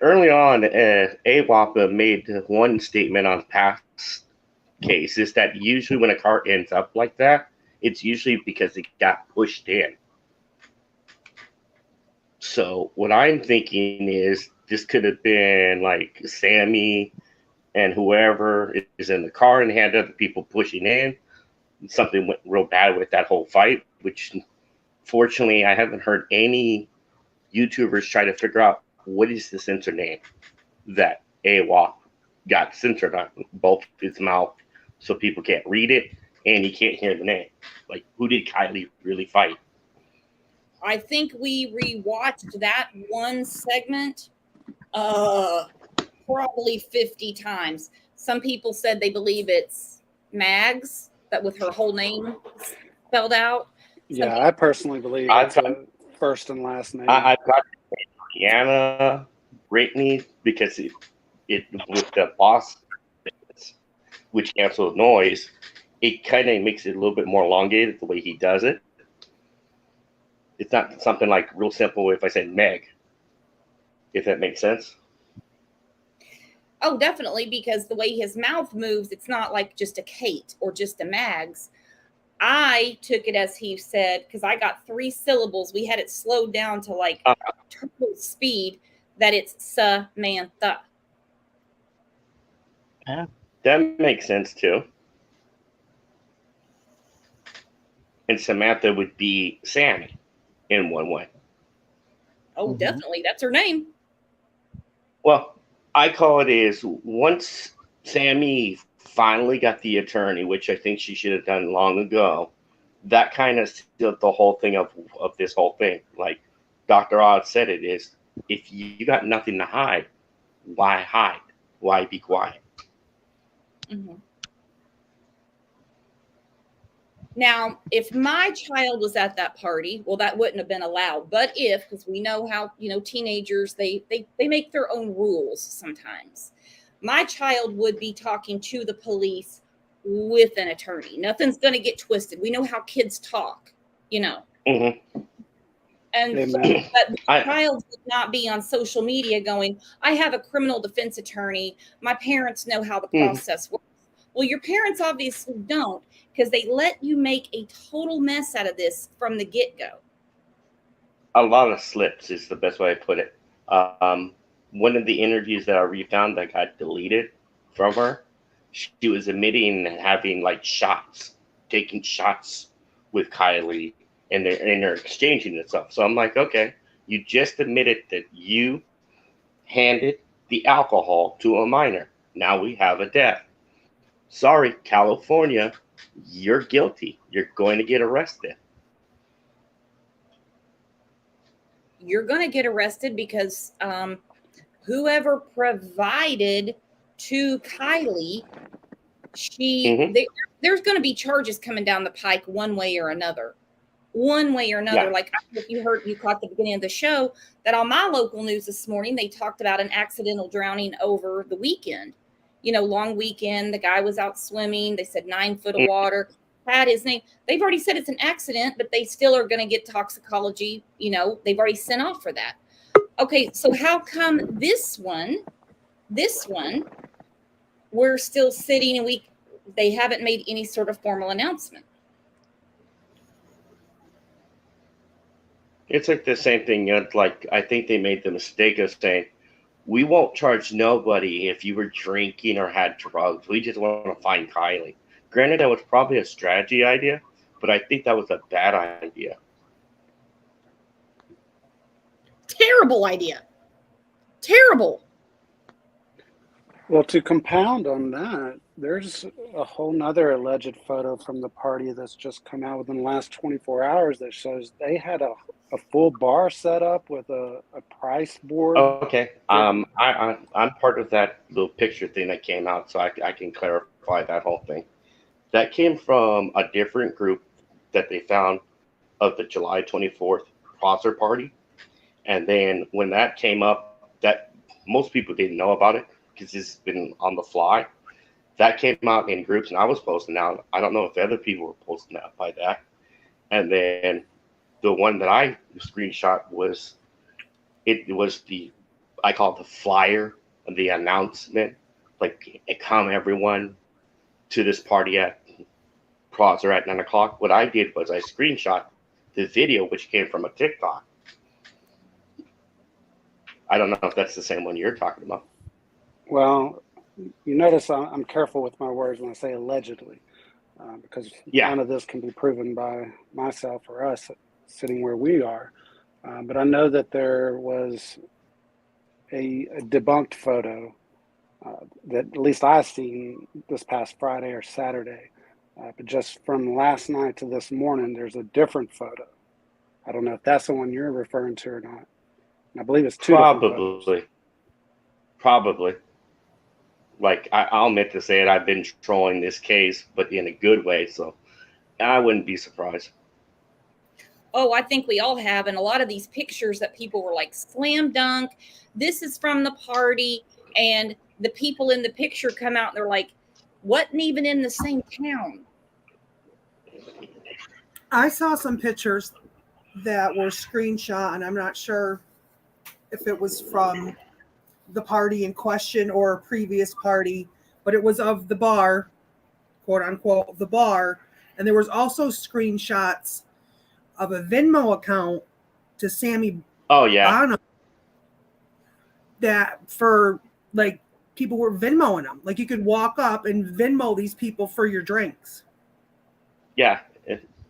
early on, AWAPA made one statement on past cases that usually when a car ends up like that, it's usually because it got pushed in. So what I'm thinking is this could have been like Sammy and whoever is in the car and had other people pushing in. Something went real bad with that whole fight, which Fortunately, I haven't heard any YouTubers try to figure out what is the censor name that AWOL got censored on both his mouth, so people can't read it and you can't hear the name. Like, who did Kylie really fight? I think we rewatched that one segment probably 50 times. Some people said they believe it's Mags, that with her whole name spelled out. Yeah, I personally believe it's a first and last name. I've got Rihanna, Britney, because it with the boss, which cancels noise, it kind of makes it a little bit more elongated the way he does it. It's not something like real simple if I said Meg, if that makes sense. Oh, definitely, because the way his mouth moves, it's not like just a Kate or just a Mags. I took it as he said, because I got 3 syllables. We had it slowed down to like turbo speed, that it's Samantha. Yeah. That makes sense too. And Samantha would be Sammy in one way. Oh, definitely. That's her name. Well, I call it is once Sammy finally got the attorney, which I think she should have done long ago, that kind of sealed the whole thing of this whole thing. Like Dr. Oz said, it is, if you got nothing to hide, why hide? Why be quiet? Mm-hmm. Now, if my child was at that party, well, that wouldn't have been allowed. But if, because we know how, teenagers, they make their own rules sometimes. My child would be talking to the police with an attorney. Nothing's going to get twisted. We know how kids talk, Mm-hmm. And so, but my child would not be on social media going, I have a criminal defense attorney. My parents know how the process works. Well, your parents obviously don't, because they let you make a total mess out of this from the get-go. A lot of slips is the best way to put it. One of the interviews that I refound that got deleted from her, she was admitting having like taking shots with Kylie, and they're exchanging and stuff. So I'm like, okay, you just admitted that you handed the alcohol to a minor. Now we have a death. Sorry, California, you're guilty. You're going to get arrested. You're going to get arrested because whoever provided to Kylie, there's going to be charges coming down the pike one way or another. Yeah. Like if you caught the beginning of the show, that on my local news this morning, they talked about an accidental drowning over the weekend. Long weekend, the guy was out swimming. They said 9 foot of water, had his name. They've already said it's an accident, but they still are going to get toxicology. They've already sent off for that. Okay, so how come this one, we're still sitting and they haven't made any sort of formal announcement? It's like the same thing. Like I think they made the mistake of saying, we won't charge nobody if you were drinking or had drugs. We just want to find Kylie. Granted, that was probably a strategy idea, but I think that was a bad idea. Terrible idea. Terrible. Well, to compound on that, there's a whole nother alleged photo from the party that's just come out within the last 24 hours that shows they had a full bar set up with a price board. Oh, okay. I'm part of that little picture thing that came out, so I can clarify that whole thing. That came from a different group that they found of the July 24th Prosser party. And then when that came up, that most people didn't know about it because it's been on the fly. That came out in groups, and I was posting out. I don't know if other people were posting out by that. And then the one that I screenshot was, I call it the flyer, the announcement, like, come everyone to this party at Prosser at 9 o'clock. What I did was I screenshot the video, which came from a TikTok. I don't know if that's the same one you're talking about. Well, you notice I'm careful with my words when I say allegedly, because none of this can be proven by myself or us sitting where we are. But I know that there was a debunked photo that at least I seen this past Friday or Saturday. But just from last night to this morning, there's a different photo. I don't know if that's the one you're referring to or not. And I believe it's two different photos. Probably. Like, I'll admit to say it, I've been trolling this case, but in a good way, so I wouldn't be surprised. Oh, I think we all have. And a lot of these pictures that people were like, slam dunk, this is from the party. And the people in the picture come out and they're like, wasn't even in the same town. I saw some pictures that were screenshot, and I'm not sure if it was from the party in question or a previous party, but it was of the bar, quote unquote, the bar. And there was also screenshots of a Venmo account to Sammy Bono that for like people were Venmoing them. Like you could walk up and Venmo these people for your drinks. Yeah,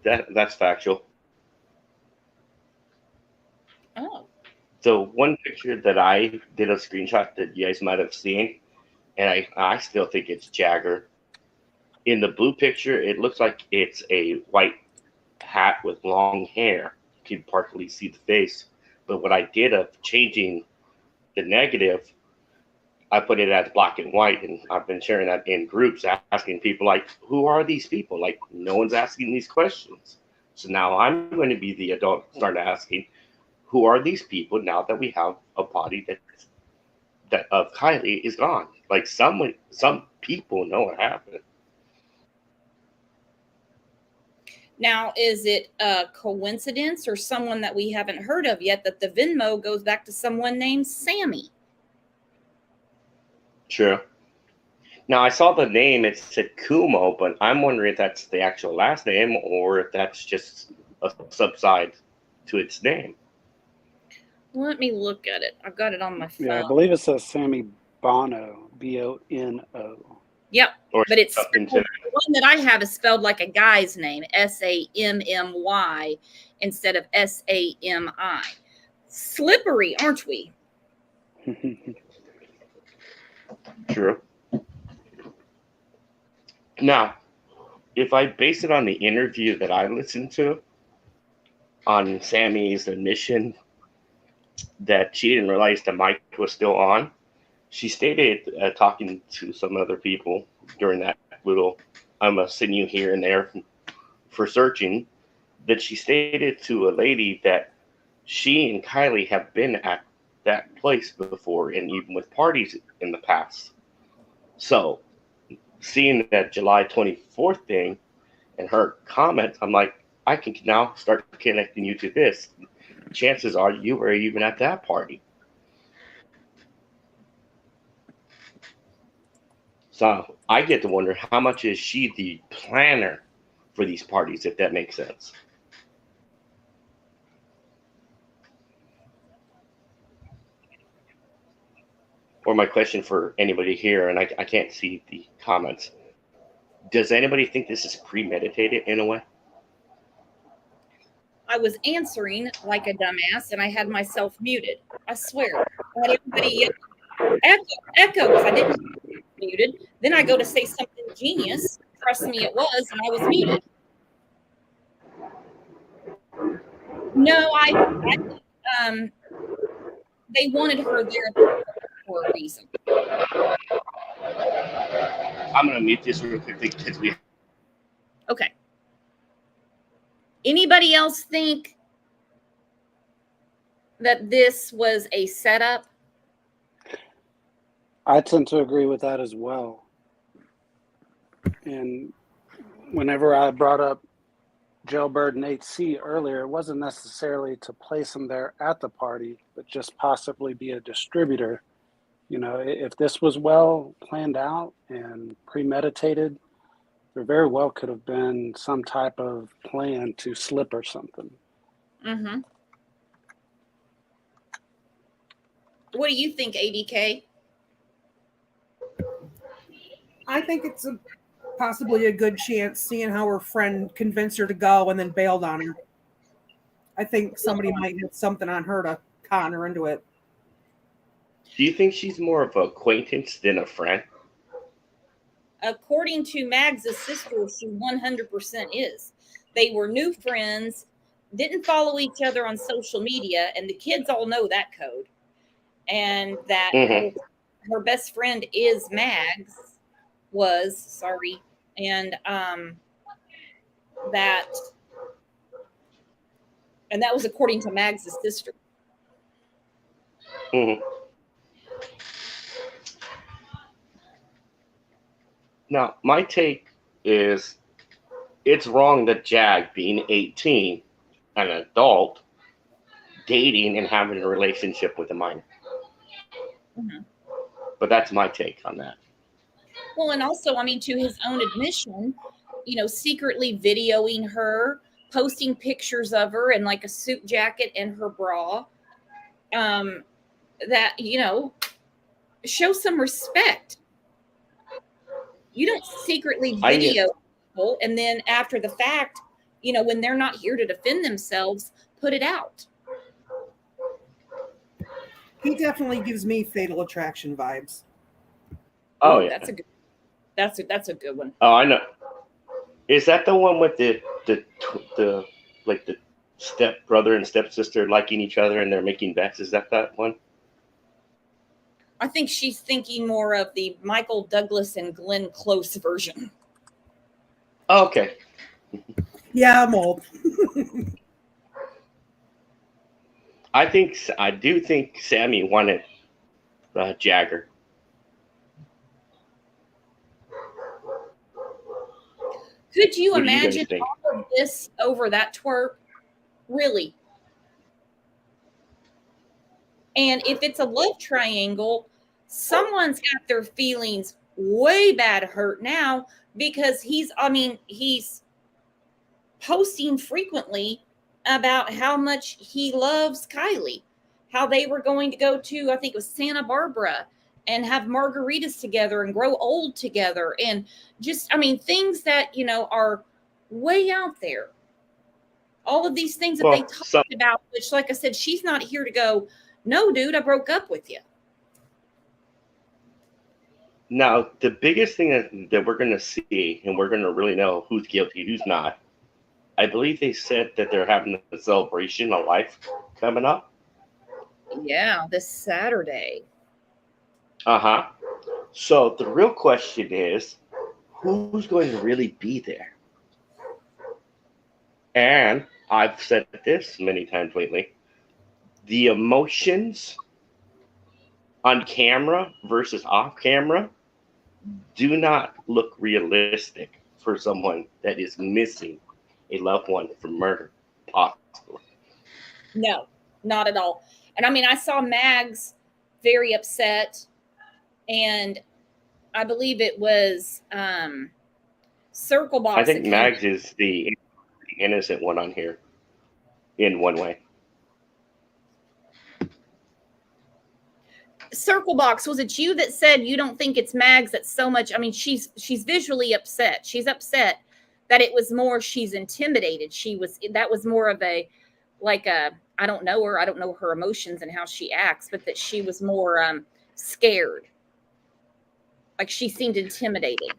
that's factual. Oh. So one picture that I did a screenshot that you guys might have seen, and I still think it's Jagger. In the blue picture, it looks like it's a white hat with long hair. You can partly see the face. But what I did of changing the negative, I put it as black and white, and I've been sharing that in groups, asking people, like, who are these people? Like, no one's asking these questions. So now I'm going to be the adult, start asking, who are these people now that we have a body that of Kylie is gone? Like, some people know what happened. Now, is it a coincidence or someone that we haven't heard of yet that the Venmo goes back to someone named Sammy? True. Now, I saw the name, it said Kumo, but I'm wondering if that's the actual last name or if that's just a subside to its name. Let me look at it. I've got it on my phone. Yeah, I believe it says Sammy Bono, Bono. Yep, Or but it's something spelled, to the one that I have is spelled like a guy's name, Sammy, instead of Sami. Slippery, aren't we? True. Now, if I base it on the interview that I listened to on Sammy's admission that she didn't realize the mic was still on, she stated, talking to some other people during that little, I'm going to send you here and there for searching, that she stated to a lady that she and Kylie have been at that place before and even with parties in the past. So, seeing that July 24th thing and her comments, I'm like, I can now start connecting you to this. Chances are you were even at that party. So I get to wonder, how much is she the planner for these parties, if that makes sense? Or my question for anybody here, and I can't see the comments. Does anybody think this is premeditated in a way? I was answering like a dumbass and I had myself muted. I swear. I had everybody echo because I didn't muted. Then I go to say something genius. Trust me, it was, and I was muted. No, they wanted her there for a reason. I'm going to mute this real quickly because we. Okay. Anybody else think that this was a setup? I tend to agree with that as well. And whenever I brought up Jailbird and HC earlier, it wasn't necessarily to place them there at the party, but just possibly be a distributor. You know, if this was well planned out and premeditated, there very well could have been some type of plan to slip or something. Mm-hmm. What do you think, ADK? I think it's possibly a good chance, seeing how her friend convinced her to go and then bailed on her. I think somebody might have something on her to con her into it. Do you think she's more of an acquaintance than a friend? According to Mags' sister, she 100% is. They were new friends, didn't follow each other on social media, and the kids all know that code. And that her best friend is Mags, and that was according to Mags' sister. Now, my take is it's wrong that Jag, being 18, an adult, dating and having a relationship with a minor. But that's my take on that. Well, and also, I mean, to his own admission, secretly videoing her, posting pictures of her in like a suit jacket and her bra, that, show some respect. You don't secretly video people and then after the fact, when they're not here to defend themselves, put it out. He definitely gives me Fatal Attraction vibes. Oh yeah, that's a good one. Oh, I know. Is that the one with the like the step brother and stepsister liking each other and they're making bets? Is that one? I think she's thinking more of the Michael Douglas and Glenn Close version. Oh, okay. Yeah, I'm old. I do think Sammy wanted Jagger. Could you What do you guys imagine think? all of this over that twerk? Really? And if it's a love triangle, someone's got their feelings way bad hurt now because he's posting frequently about how much he loves Kylie, how they were going to go to, I think it was Santa Barbara, and have margaritas together and grow old together. And just, things that, are way out there. All of these things that they talked about, which, like I said, she's not here to go, no, dude, I broke up with you. Now, the biggest thing that we're going to see, and we're going to really know who's guilty, who's not, I believe they said that they're having a celebration of life coming up. Yeah, this Saturday. So the real question is, who's going to really be there? And I've said this many times lately, the emotions on camera versus off camera do not look realistic for someone that is missing a loved one from murder, possibly. No, not at all. And I saw Mags very upset, and I believe it was Circlebox. I think Mags is the innocent one on here in one way. Circlebox, was it you that said you don't think it's Mags that's so much? She's visually upset. She's upset that it was more she's intimidated. That was more of a I don't know her. I don't know her emotions and how she acts, but that she was more scared. Like she seemed intimidated.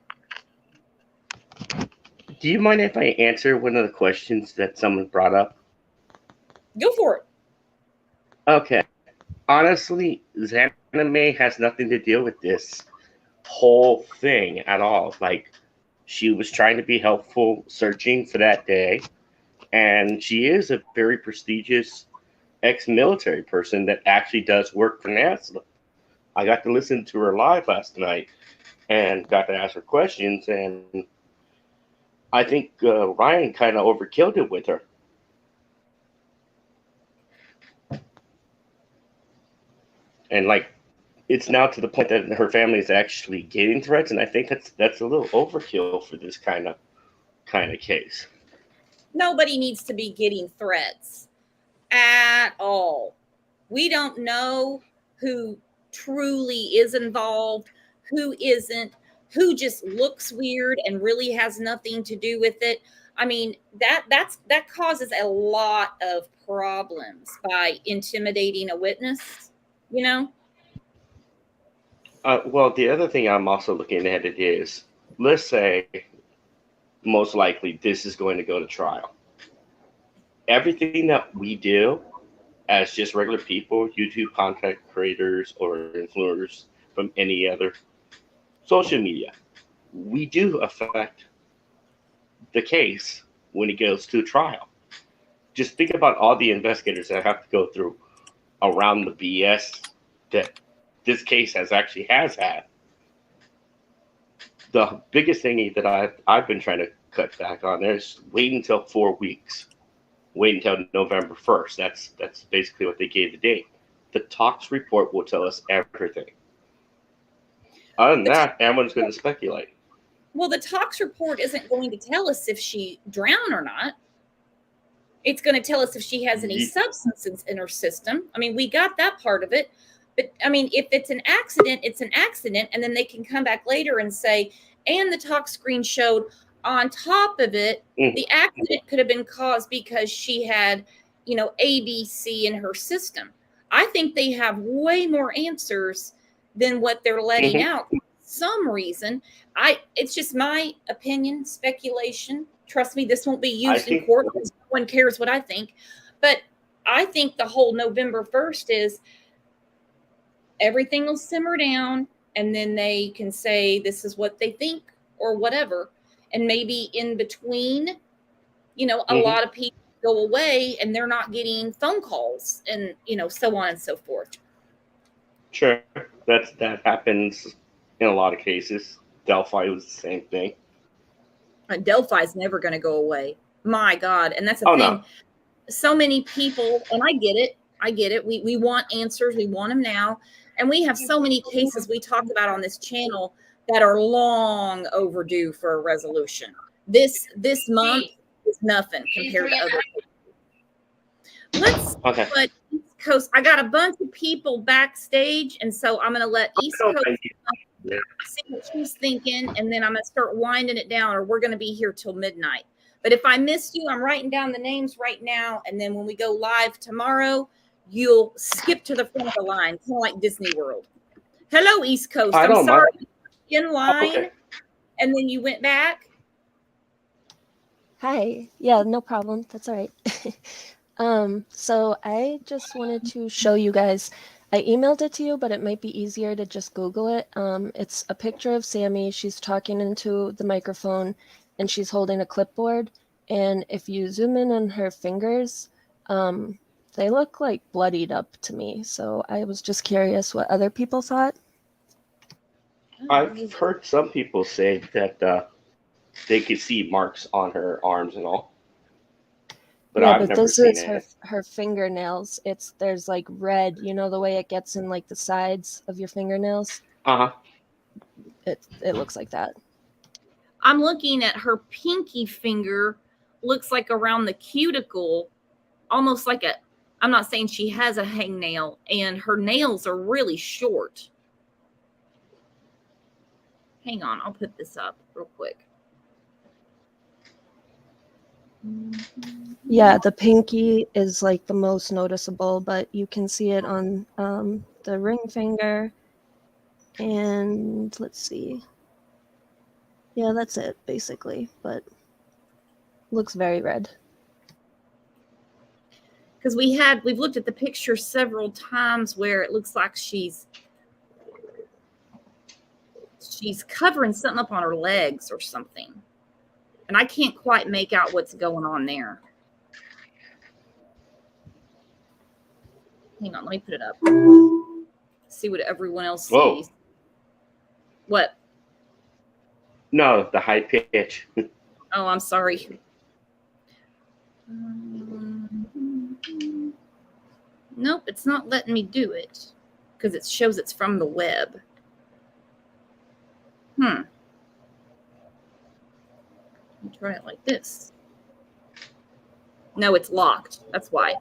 Do you mind if I answer one of the questions that someone brought up? Go for it. Okay. Honestly, Xana May has nothing to deal with this whole thing at all. Like, she was trying to be helpful searching for that day. And she is a very prestigious ex-military person that actually does work for NASA. I got to listen to her live last night and got to ask her questions. And I think Ryan kind of overkilled it with her. And it's now to the point that her family is actually getting threats, and I think that's a little overkill for this kind of case. Nobody needs to be getting threats at all. We don't know who truly is involved, who isn't, who just looks weird and really has nothing to do with it. I mean, that causes a lot of problems by intimidating a witness, you know? Well, the other thing I'm also looking at it is, let's say, most likely this is going to go to trial. Everything that we do as just regular people, YouTube content creators or influencers from any other social media, we do affect the case when it goes to trial. Just think about all the investigators that have to go through around the BS that this case has had. The biggest thing that I've been trying to cut back on is wait until 4 weeks. Wait until November 1st. That's basically what they gave the date. The tox report will tell us everything. Other than that, everyone's going to speculate. Well, the tox report isn't going to tell us if she drowned or not. It's going to tell us if she has any substances in her system. I mean, we got that part of it. But, I mean, if it's an accident, it's an accident. And then they can come back later and say, and the tox screen showed on top of it, the accident could have been caused because she had, you know, ABC in her system. I think they have way more answers than what they're letting out for some reason. It's just my opinion, speculation. Trust me, this won't be used in court because no one cares what I think. But I think the whole November 1st is everything will simmer down and then they can say this is what they think or whatever. And maybe in between, you know, a lot of people go away and they're not getting phone calls and, you know, so on and so forth. Sure. That happens in a lot of cases. Delphi was the same thing. Delphi's never going to go away. My God. And that's the thing. No. So many people, and I get it. We want answers. We want them now. And we have so many cases we talk about on this channel that are long overdue for a resolution. This month is nothing compared to other people. Let's East Coast. I got a bunch of people backstage, and so I'm going to let East Coast see what she's thinking, and then I'm going to start winding it down, or we're going to be here till midnight. But if I missed you, I'm writing down the names right now, and then when we go live tomorrow, you'll skip to the front of the line, kind of like Disney World. Hello, East Coast. I'm sorry. In line, and then you went back. Hi. Yeah, no problem. That's all right. So I just wanted to show you guys. I emailed it to you, but it might be easier to just Google it. It's a picture of Sammy. She's talking into the microphone, and she's holding a clipboard. And if you zoom in on her fingers, they look like bloodied up to me. So I was just curious what other people thought. I've heard some people say that they could see marks on her arms and all. But yeah, I've but never this seen is her fingernails. There's like red, you know, the way it gets in like the sides of your fingernails. It looks like that. I'm looking at her pinky finger, looks like around the cuticle, almost like I'm not saying she has a hangnail, and her nails are really short. Hang on, I'll put this up real quick. Yeah, the pinky is like the most noticeable, but you can see it on the ring finger. And let's see. Yeah, that's it basically, but looks very red. Because we've looked at the picture several times where it looks like she's covering something up on her legs or something. And I can't quite make out what's going on there. Hang on, let me put it up. See what everyone else sees. What? No, the high pitch. Oh, I'm sorry. Nope, it's not letting me do it because it shows it's from the web. Let me try it like this. No, it's locked. That's why.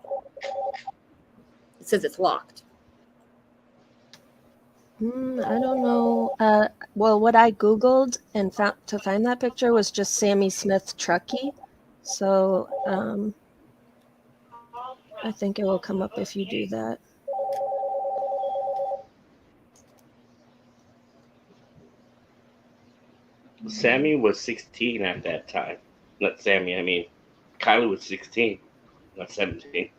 It says it's locked. I don't know. Well, what I Googled and found to find that picture was just Sammy Smith Truckee. So I think it will come up if you do that. Sammy was 16 at that time. Not Sammy, I mean, Kylie was 16, not 17.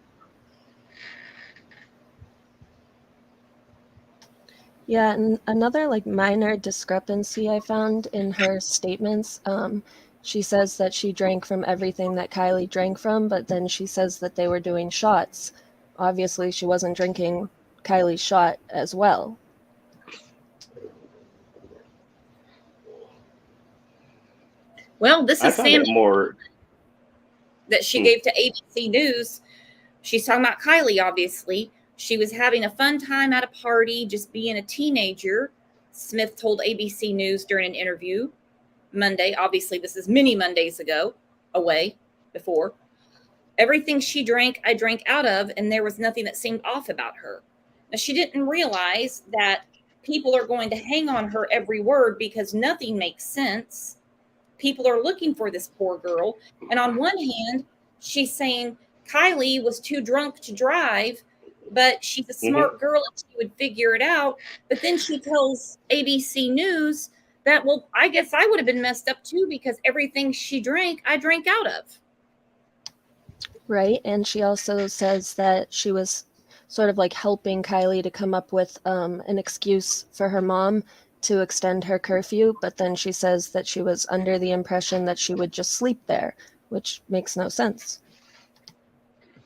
Yeah, and another like minor discrepancy I found in her statements. She says that she drank from everything that Kylie drank from, but then she says that they were doing shots. Obviously, she wasn't drinking Kylie's shot as well. Well, this I is found it Sammy more. that she gave to ABC News. She's talking about Kylie, obviously. She was having a fun time at a party, just being a teenager. Smith told ABC News during an interview Monday. Obviously, this is many Mondays ago, before. Everything she drank, I drank out of, and there was nothing that seemed off about her. Now, she didn't realize that people are going to hang on her every word because nothing makes sense. People are looking for this poor girl. And on one hand, she's saying Kylie was too drunk to drive, but she's a smart girl and she would figure it out. But then she tells ABC News that, well, I guess I would have been messed up too because everything she drank, I drank out of. Right. And she also says that she was sort of like helping Kylie to come up with an excuse for her mom to extend her curfew. But then she says that she was under the impression that she would just sleep there, which makes no sense.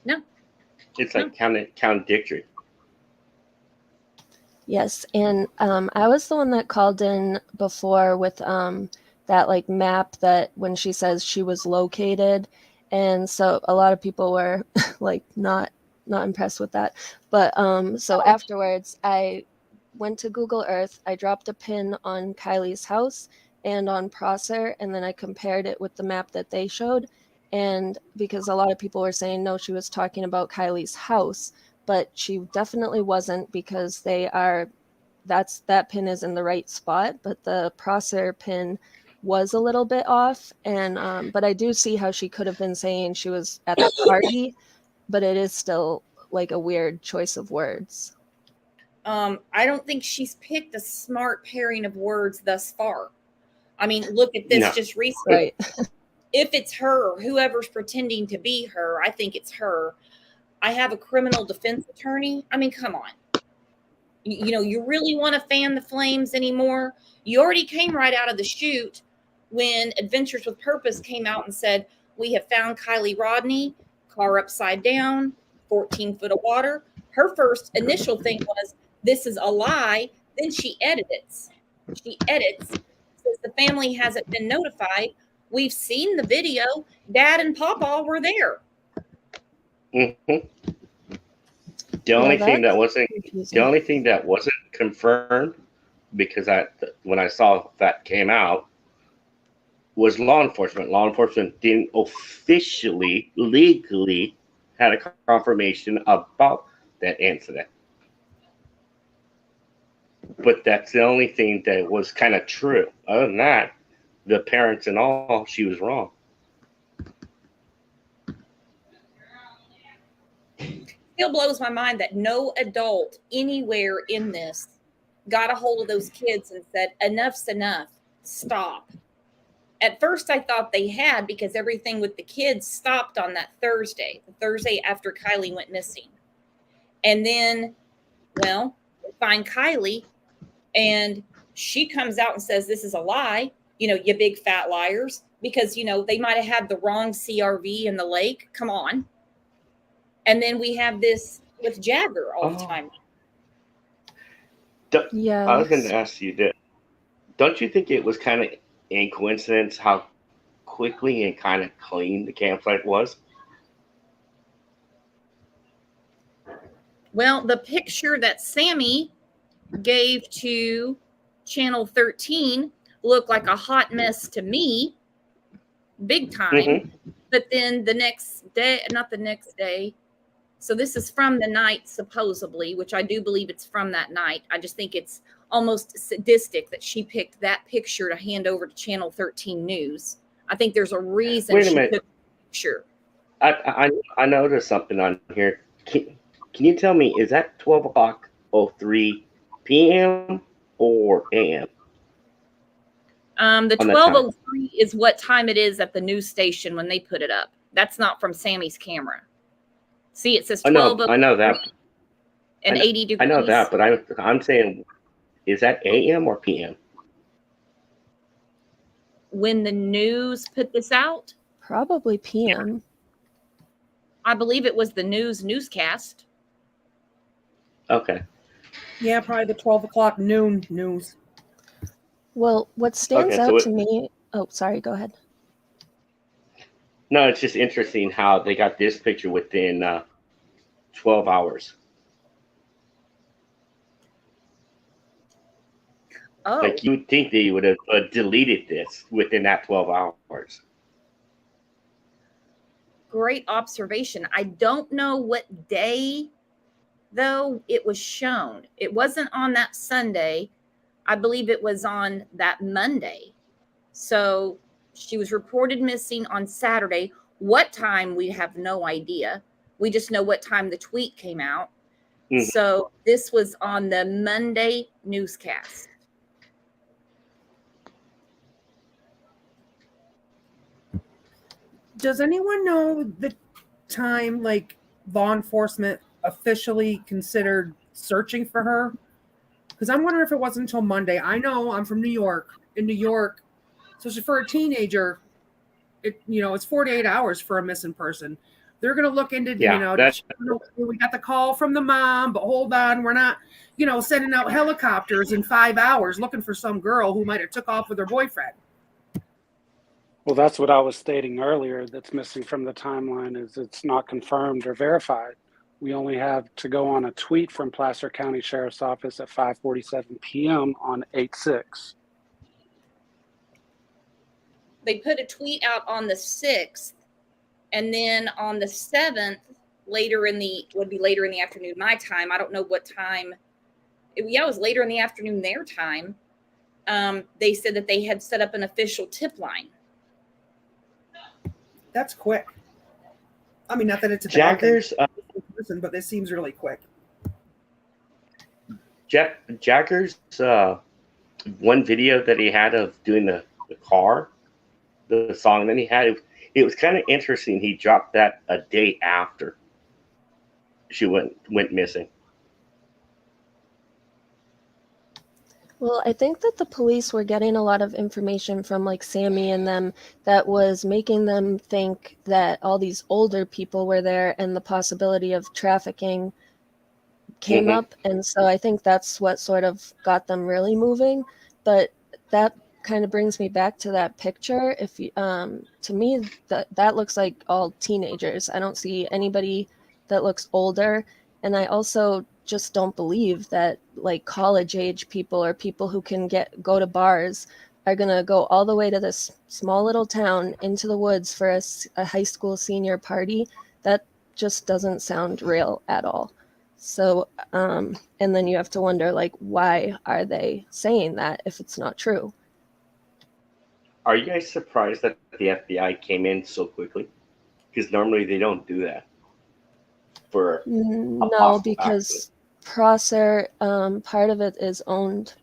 No. It's like contradictory. Yes. And I was the one that called in before with that like map that when she says she was located. And so a lot of people were like not impressed with that. But so afterwards, I went to Google Earth. I dropped a pin on Kylie's house and on Prosser, and then I compared it with the map that they showed. And because a lot of people were saying, no, she was talking about Kylie's house, but she definitely wasn't because that pin is in the right spot, but the Prosser pin was a little bit off. And but I do see how she could have been saying she was at the party, but it is still like a weird choice of words. I don't think she's picked a smart pairing of words thus far. I mean, look at this just recently. Right. If it's her, whoever's pretending to be her, I think it's her. I have a criminal defense attorney. I mean, come on. You really want to fan the flames anymore? You already came right out of the chute when Adventures with Purpose came out and said, we have found Kylie Rodney, car upside down, 14 foot of water. Her first initial thing was, this is a lie. Then she edits, says the family hasn't been notified. We've seen the video. Dad and Papa were there. The only thing that wasn't confirmed, because when I saw that came out, was law enforcement. Law enforcement didn't officially, legally, had a confirmation about that incident. But that's the only thing that was kind of true. Other than that, the parents and all, she was wrong. Still blows my mind that no adult anywhere in this got a hold of those kids and said, enough's enough, stop. At first I thought they had, because everything with the kids stopped on that Thursday, the Thursday after Kylie went missing. And then, well, we find Kylie and she comes out and says, this is a lie, you big fat liars, because, they might have had the wrong CRV in the lake. Come on. And then we have this with Jagger all the time. Yeah. I was going to ask you that. Don't you think it was kind of a coincidence how quickly and kind of clean the campsite was? Well, the picture that Sammy gave to Channel 13 looked like a hot mess to me, big time. But then not the next day. So this is from the night, supposedly, which I do believe it's from that night. I just think it's almost sadistic that she picked that picture to hand over to Channel 13 News. I think there's a reason. Wait a minute. Sure. I noticed something on here. Can you tell me, is that 12 o'clock 03 p.m. or a.m.? The On that time. 12:03 is what time it is at the news station when they put it up. That's not from Sammy's camera. See, it says I 12 know that. and 80 degrees. I know that, but I'm saying, is that a.m. or p.m.? When the news put this out, Probably PM. I believe it was the newscast. Okay. Yeah, probably the 12 o'clock noon news. Well, what stands Okay, so out to me. Oh, sorry. Go ahead. No, it's just interesting how they got this picture within 12 hours. Oh, Like, you would think they would have deleted this within that 12 hours. great observation. I don't know what day, though, it was shown. It wasn't on that Sunday. I believe it was on that Monday. So she was reported missing on Saturday. What time, we have no idea. We just know what time the tweet came out. Mhm. So this was on the Monday newscast. Does anyone know the time like law enforcement officially considered searching for her? Because I'm wondering if it wasn't until Monday. I know I'm from New York. In New York, especially for a teenager, it's 48 hours for a missing person. They're going to look into, we got the call from the mom, but hold on, we're not, sending out helicopters in 5 hours looking for some girl who might have took off with her boyfriend. Well, that's what I was stating earlier. That's missing from the timeline is it's not confirmed or verified. We only have to go on a tweet from Placer County Sheriff's Office at 5:47 p.m. on 8/6. They put a tweet out on the 6th, and then on the 7th, later in the afternoon my time. I don't know what time. It was later in the afternoon their time. They said that they had set up an official tip line. That's quick. I mean, not that it's a Jaggers, bad thing, but this seems really quick. Jaggers, one video that he had of doing the car, the song that he had, it was kind of interesting. He dropped that a day after she went missing. Well, I think that the police were getting a lot of information from like Sammy and them that was making them think that all these older people were there and the possibility of trafficking came up. And so I think that's what sort of got them really moving. But that kind of brings me back to that picture. If you, to me, that looks like all teenagers. I don't see anybody that looks older. And I also just don't believe that like college age people or people who can go to bars are going to go all the way to this small little town into the woods for a high school senior party. That just doesn't sound real at all. So, and then you have to wonder, like, why are they saying that if it's not true? Are you guys surprised that the FBI came in so quickly? Because normally they don't do that. No, because Prosser, part of it is owned.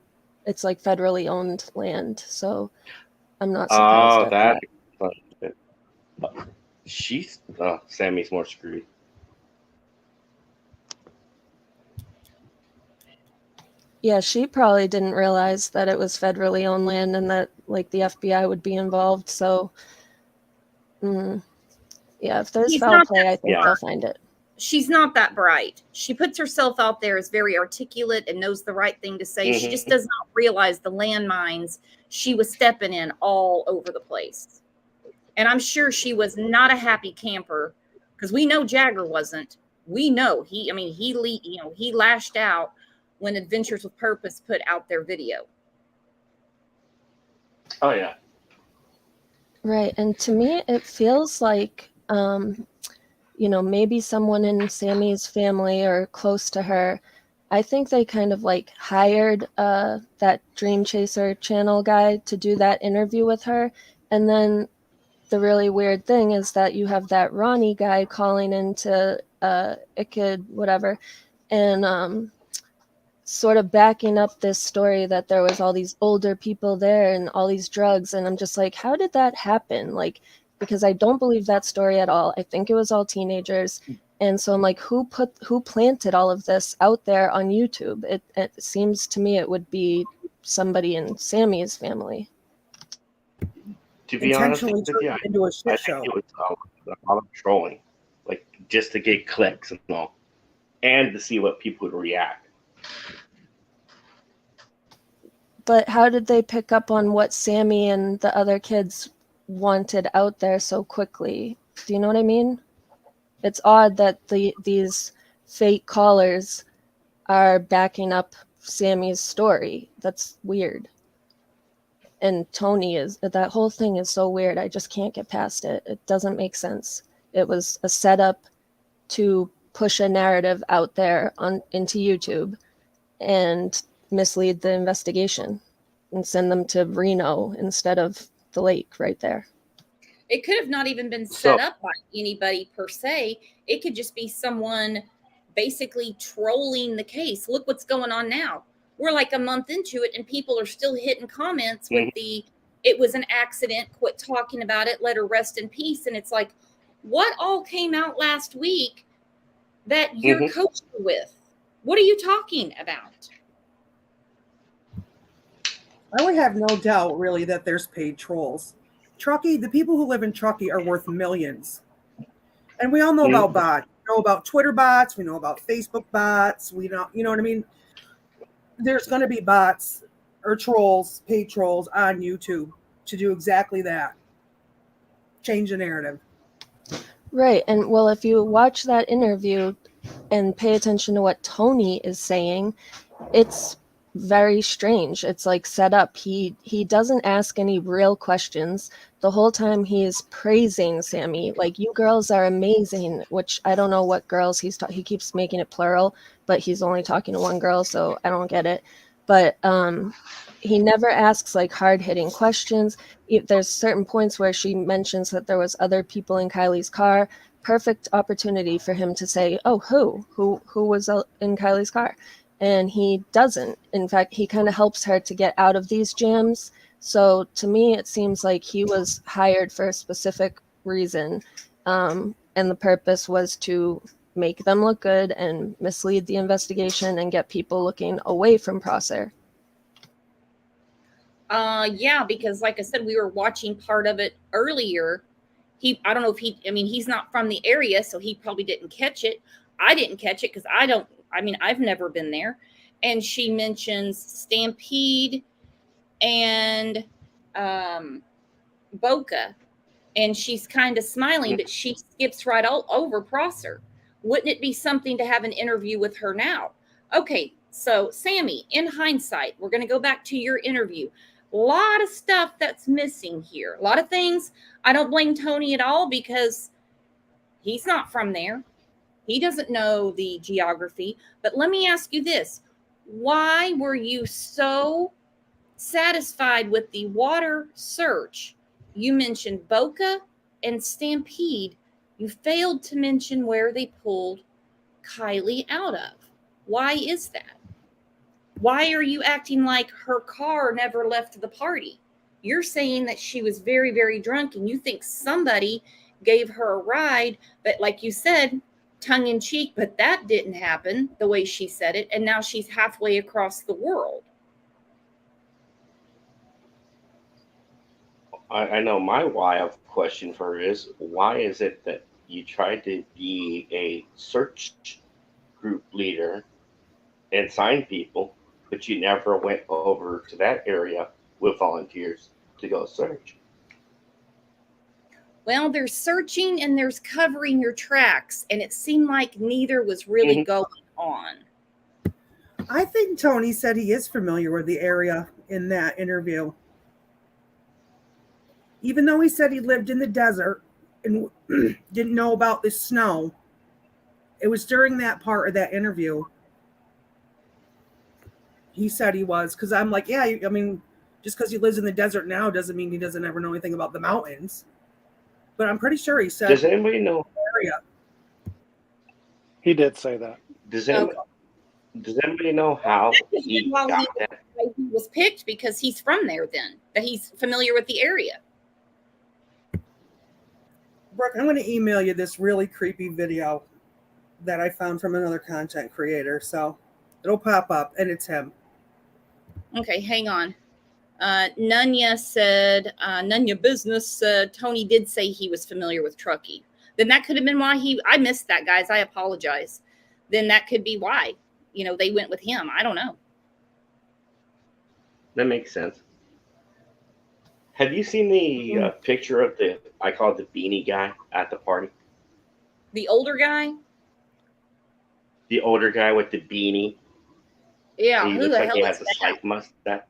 It's like federally owned land, so I'm not surprised at that. Sammy's more screwed. Yeah, she probably didn't realize that it was federally owned land and that like the FBI would be involved. So, yeah, if there's foul play, I think they'll find it. She's not that bright. She puts herself out there as very articulate and knows the right thing to say. She just does not realize the landmines she was stepping in all over the place. And I'm sure she was not a happy camper because we know Jagger wasn't. We know he lashed out when Adventures with Purpose put out their video. Oh, yeah. Right. And to me, it feels like, maybe someone in Sammy's family or close to her, I think they kind of like hired that Dream Chaser channel guy to do that interview with her. And then the really weird thing is that you have that Ronnie guy calling into ICID, whatever, and sort of backing up this story that there was all these older people there and all these drugs. And I'm just like, how did that happen? Like, because I don't believe that story at all. I think it was all teenagers. And so I'm like, who planted all of this out there on YouTube? It seems to me it would be somebody in Sammy's family. To be honest Intentionally with you, turned it into a shit I show. think it was a lot of trolling, like just to get clicks and all, and to see what people would react. But how did they pick up on what Sammy and the other kids wanted out there so quickly? Do you know what I mean? It's odd that these fake callers are backing up Sammy's story. That's weird. And Tony that whole thing is so weird. I just can't get past it. It doesn't make sense. It was a setup to push a narrative out there into YouTube and mislead the investigation and send them to Reno instead of the lake right there. It could have not even been set up by anybody per se. It could just be someone basically trolling the case. Look what's going on now. We're like a month into it and people are still hitting comments with it was an accident, quit talking about it, let her rest in peace. And it's like, what all came out last week that you're coaching with? What are you talking about? I would have no doubt, really, that there's paid trolls. Truckee, the people who live in Truckee are worth millions. And we all know about bots. We know about Twitter bots. We know about Facebook bots. We know, you know what I mean? There's going to be bots or trolls, paid trolls on YouTube to do exactly that. Change the narrative. Right. And well, if you watch that interview and pay attention to what Tony is saying, it's very strange. It's like set up. He doesn't ask any real questions. The whole time he's praising Sammy, like, you girls are amazing, which I don't know what girls he keeps making it plural, but he's only talking to one girl, so I don't get it. But he never asks like hard-hitting questions. There's certain points where she mentions that there was other people in Kylie's car. Perfect opportunity for him to say, oh, who was in Kylie's car? And he doesn't. In fact, he kind of helps her to get out of these jams. So to me, it seems like he was hired for a specific reason. And the purpose was to make them look good and mislead the investigation and get people looking away from Prosser. Yeah, because like I said, we were watching part of it earlier. I don't know if he's not from the area, so he probably didn't catch it. I didn't catch it because I've never been there. And she mentions Stampede and Boca, and she's kind of smiling, but she skips right over Prosser. Wouldn't it be something to have an interview with her now? Okay, so Sammy, in hindsight, we're going to go back to your interview. A lot of stuff that's missing here. A lot of things. I don't blame Tony at all because he's not from there. He doesn't know the geography. But let me ask you this. Why were you so satisfied with the water search? You mentioned Boca and Stampede. You failed to mention where they pulled Kylie out of. Why is that? Why are you acting like her car never left the party? You're saying that she was very, very drunk and you think somebody gave her a ride, but like you said, tongue in cheek, but that didn't happen the way she said it. And now she's halfway across the world. I know my why of question for her is, why is it that you tried to be a search group leader and sign people, but you never went over to that area with volunteers to go search? Well, there's searching and there's covering your tracks, and it seemed like neither was really going on. I think Tony said he is familiar with the area in that interview. Even though he said he lived in the desert and didn't know about the snow, it was during that part of that interview he said he was. Because I'm like, yeah, I mean, just because he lives in the desert now doesn't mean he doesn't ever know anything about the mountains. but I'm pretty sure he said Does anybody know? area. He did say that. Does anybody know how he Well, got that? he was picked because he's from there. Then that he's familiar with the area. Brooke, I'm going to email you this really creepy video that I found from another content creator. So it'll pop up, and it's him. Okay, hang on. Nunya said, Nunya Business said Tony did say he was familiar with Truckee. Then that could have been why I missed that, guys. I apologize. Then that could be why, they went with him. I don't know. That makes sense. Have you seen the picture of I call it the beanie guy at the party? The older guy? The older guy with the beanie. Yeah, He who looks the like hell he is has a that? slight mustache.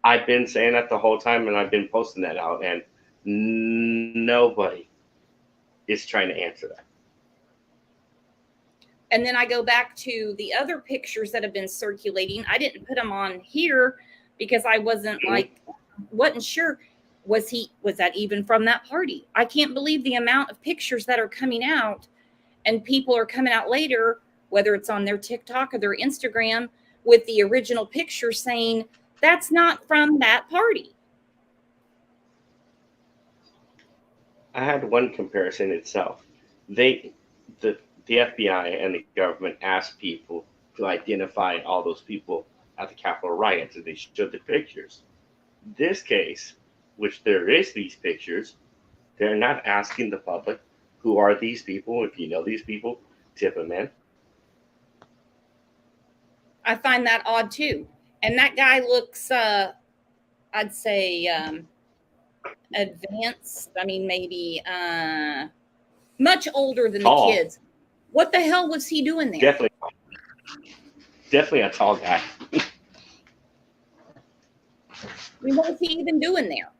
I've been saying that the whole time, and I've been posting that out, and nobody is trying to answer that. And then I go back to the other pictures that have been circulating. I didn't put them on here because I wasn't sure. Was that even from that party? I can't believe the amount of pictures that are coming out, and people are coming out later, whether it's on their TikTok or their Instagram, with the original picture saying that's not from that party. I had one comparison itself. The FBI and the government asked people to identify all those people at the Capitol riots, and they showed the pictures. This case, which there is these pictures, they're not asking the public, who are these people? If you know these people, tip them in. I find that odd too. And that guy looks, I'd say, advanced. I mean, maybe much older than Tall. the kids. What the hell was he doing there? Definitely a tall guy. I mean, what was he even doing there?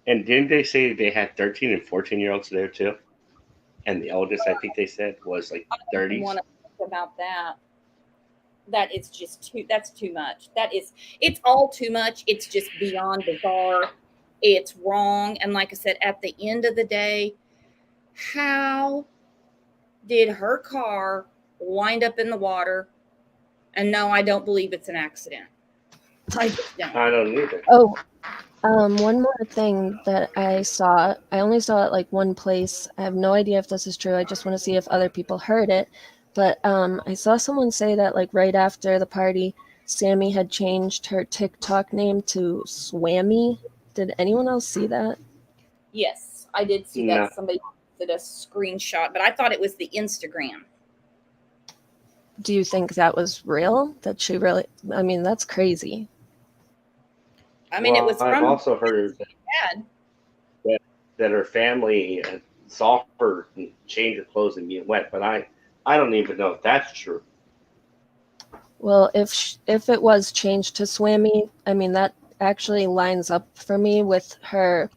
And didn't they say they had 13 and 14-year-olds there too? And the oldest, I think they said, was like 30s. I want to think about that. That is just that's too much. It's all too much. It's just beyond bizarre. It's wrong. And like I said, at the end of the day, how did her car wind up in the water? And no, I don't believe it's an accident. I just don't. I don't either. Oh, one more thing that I saw. I only saw it like one place. I have no idea if this is true. I just want to see if other people heard it. But I saw someone say that like right after the party, Sammy had changed her TikTok name to Swammy. Did anyone else see that? Yes, I did see that. No. Somebody did a screenshot, but I thought it was the Instagram. Do you think that was real? That she really? I mean, that's crazy. I mean, it was I've from also heard dad. that her family saw her change her clothes and being wet, but I don't even know if that's true. Well, if it was changed to Swammy, I mean that actually lines up for me with her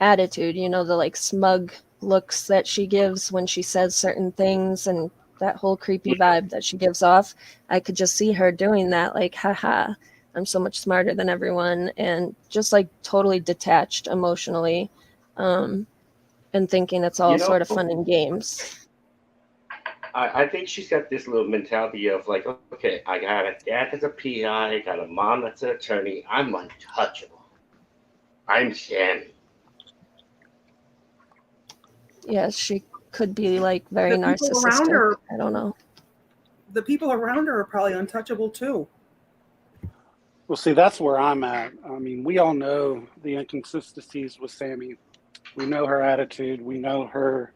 attitude. You know, the like smug looks that she gives when she says certain things, and that whole creepy vibe that she gives off. I could just see her doing that, like, haha, I'm so much smarter than everyone, and just like totally detached emotionally, and thinking it's all sort of fun and games. I think she's got this little mentality of like, okay, I got a dad that's a PI, I got a mom that's an attorney, I'm untouchable. I'm Sammy. Yes, she could be like very The people around narcissistic. her- I don't know. The people around her are probably untouchable too. Well, see, that's where I'm at. I mean, we all know the inconsistencies with Sammy. We know her attitude. We know her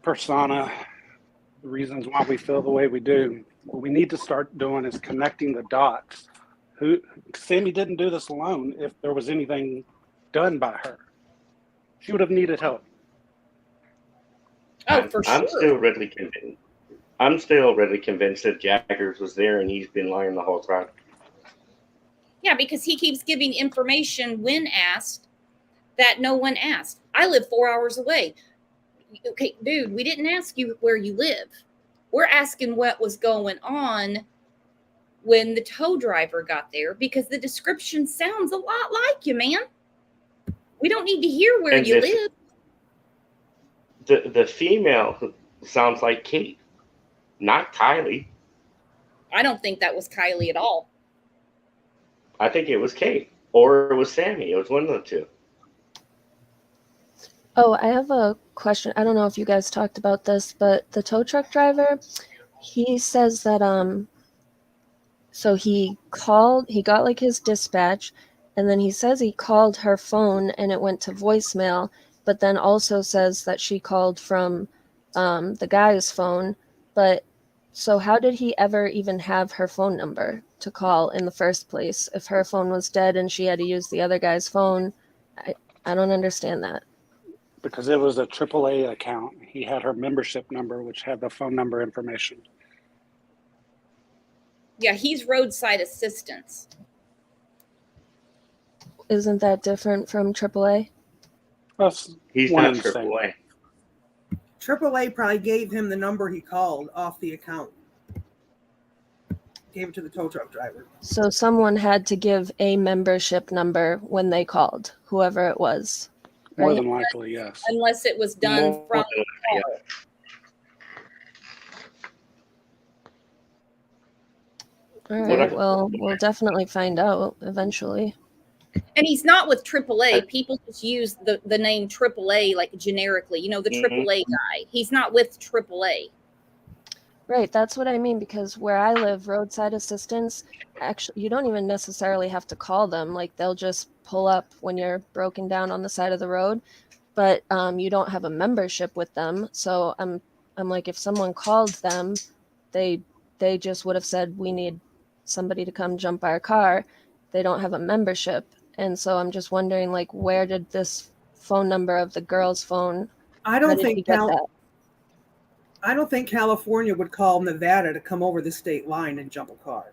persona, the reasons why we feel the way we do. What we need to start doing is connecting the dots. Sammy didn't do this alone. If there was anything done by her, she would have needed help. Oh, for sure. I'm still really convinced that Jaggers was there and he's been lying the whole time. Yeah, because he keeps giving information when asked that no one asked. I live 4 hours away. Okay, dude, we didn't ask you where you live. We're asking what was going on when the tow driver got there, because the description sounds a lot like you, man. We don't need to hear where And you this- live. The female sounds like Kate, not Kylie. I don't think that was Kylie at all. I think it was Kate, or it was Sammy. It was one of the two. Oh, I have a question. I don't know if you guys talked about this, but the tow truck driver, he says that so he got like his dispatch, and then he says he called her phone and it went to voicemail, but then also says that she called from the guy's phone. But so how did he ever even have her phone number to call in the first place if her phone was dead and she had to use the other guy's phone? I don't understand that. Because it was a AAA account. He had her membership number, which had the phone number information. Yeah, he's roadside assistance. Isn't that different from AAA? That's He's one not and the same. AAA. AAA probably gave him the number he called off the account. Gave it to the tow truck driver. So someone had to give a membership number when they called, whoever it was. More Right? than likely, yes. Unless it was done More from than the likely, All What right. I- Well, we'll definitely find out eventually. And he's not with AAA. People just use the name AAA like generically. You know, the Mhm. AAA guy. He's not with AAA. Right. That's what I mean, because where I live, roadside assistance, actually, you don't even necessarily have to call them. Like they'll just pull up when you're broken down on the side of the road, but you don't have a membership with them. So I'm like, if someone called them, they just would have said, we need somebody to come jump our car. They don't have a membership. And so I'm just wondering, like, where did this phone number of the girl's phone, I how don't did he think get that? I don't think California would call Nevada to come over the state line and jump a car.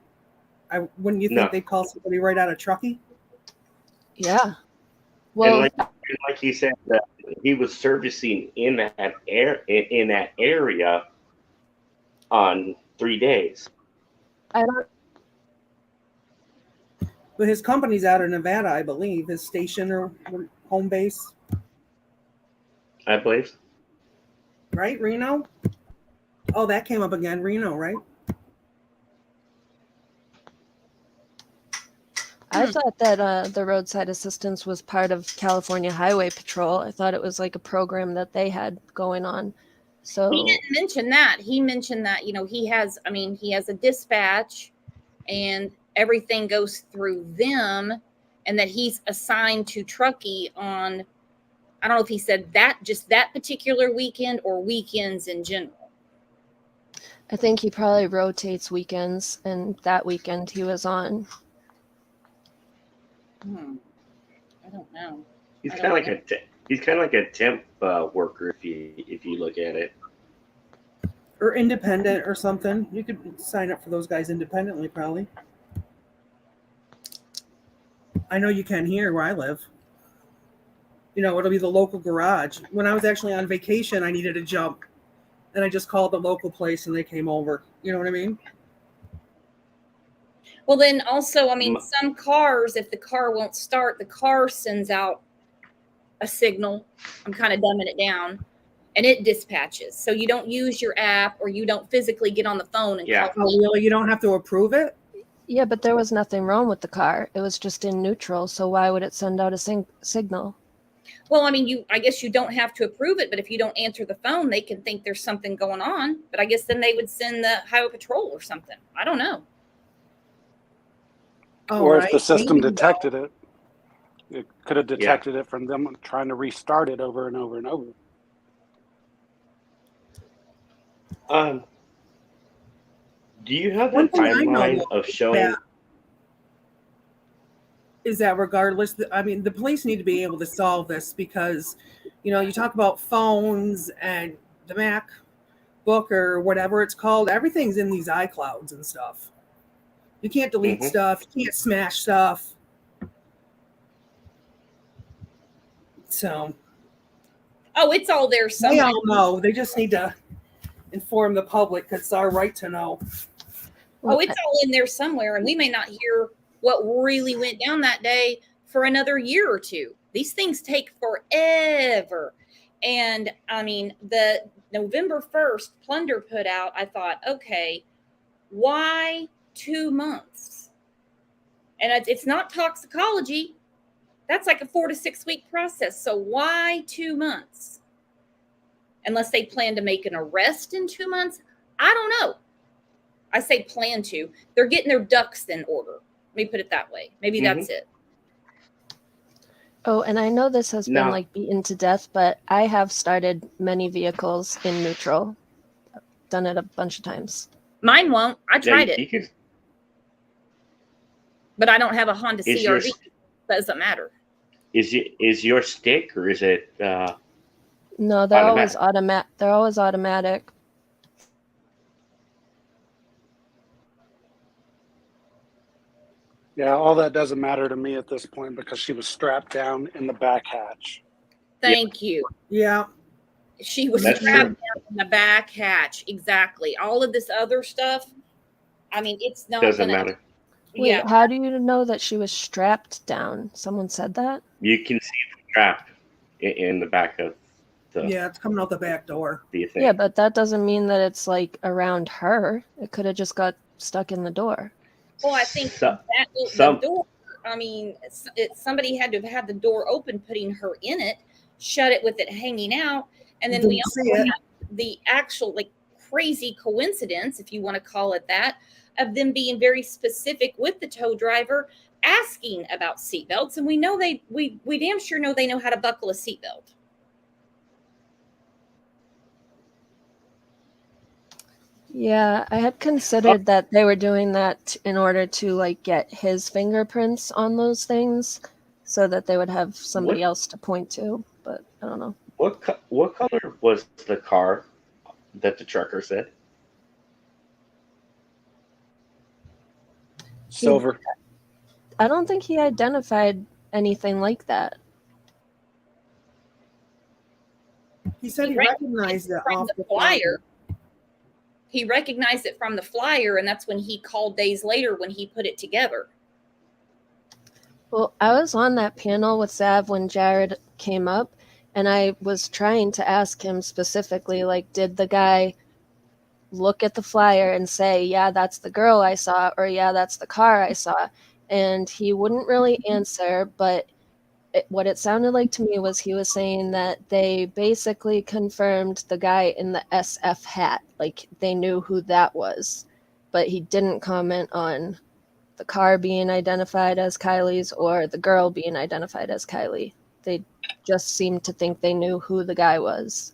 Wouldn't you think No. they'd call somebody right out of Truckee? Yeah. Well, and like he said, that he was servicing in that area on 3 days. I don't. But his company's out of Nevada, I believe, his station or home base, I believe. right? Reno? Oh, that came up again. Reno, right? I thought that the roadside assistance was part of California Highway Patrol. I thought it was like a program that they had going on. So He didn't mention that. He mentioned that, you know, he has a dispatch and everything goes through them, and that he's assigned to Truckee on, I don't know if he said that just that particular weekend or weekends in general. I think he probably rotates weekends, and that weekend he was on. I don't know. He's I kind of don't like a temp worker if you look at it. Or independent or something. You could sign up for those guys independently, probably. I know you can here where I live. You know, it'll be the local garage. When I was actually on vacation, I needed a jump. And I just called the local place and they came over. You know what I mean? Well, then also, I mean, some cars, if the car won't start, the car sends out a signal. I'm kind of dumbing it down, and it dispatches. So you don't use your app, or you don't physically get on the phone and Yeah. call. Oh, really? You don't have to approve it? Yeah, but there was nothing wrong with the car. It was just in neutral. So why would it send out a signal? Well, I mean, I guess you don't have to approve it, but if you don't answer the phone, they can think there's something going on. But I guess then they would send the highway patrol or something. I don't know. Or if the system Maybe. detected it, it could have detected it from them trying to restart it over and over and over. Do you have the One thing I know timeline of showing? that is that regardless, I mean, the police need to be able to solve this because, you know, you talk about phones and the MacBook or whatever it's called, everything's in these iClouds and stuff. You can't delete stuff, you can't smash stuff. So Oh, it's all there they somewhere. all know. They just need to inform the public because it's our right to know. Oh, it's all in there somewhere, and we may not hear what really went down that day for another year or two. These things take forever. And I mean, the November 1st Plunder put out, I thought, okay, why 2 months? And it's not toxicology. That's like a 4 to 6 week process. So why 2 months? Unless they plan to make an arrest in 2 months. I don't know. I say plan to. They're getting their ducks in order. Let me put it that way. Maybe that's it. Oh, and I know this has been Now- like beaten to death, but I have started many vehicles in neutral. I've done it a bunch of times. Mine won't. I tried you it, could- but I don't have a Honda Is your- CRV. Doesn't matter. Is your stick or is it? No, they're always Automatic. They're always automatic. Yeah, all that doesn't matter to me at this point because she was strapped down in the back hatch. Thank you. Yeah. She was That's strapped true. down in the back hatch. Exactly. All of this other stuff, I mean, it's not Doesn't gonna matter. Wait, Yeah. how do you know that she was strapped down? Someone said that? You can see the strap in the back of the Yeah, it's coming out the back door. thing. Yeah, but that doesn't mean that it's like around her. It could have just got stuck in the door. Well, I think So- that some- the door, I mean, somebody had to have had the door open, putting her in it, shut it with it hanging out. And then we Didn't also see it. have the actual, like, crazy coincidence, if you want to call it that, of them being very specific with the tow driver asking about seatbelts. And we know we damn sure know they know how to buckle a seatbelt. Yeah, I had considered that they were doing that in order to like get his fingerprints on those things so that they would have somebody What- else to point to, but I don't know. What color was the car that the trucker said? Silver. I don't think he identified anything like that. He said he He recognized it From off the flyer. He recognized it from the flyer, and that's when he called days later when he put it together. Well, I was on that panel with Sav when Jared came up, and I was trying to ask him specifically, like, did the guy look at the flyer and say, yeah, that's the girl I saw, or yeah, that's the car I saw? And he wouldn't really answer, but what it sounded like to me was he was saying that they basically confirmed the guy in the SF hat, like they knew who that was, but he didn't comment on the car being identified as Kylie's or the girl being identified as Kylie. They just seemed to think they knew who the guy was.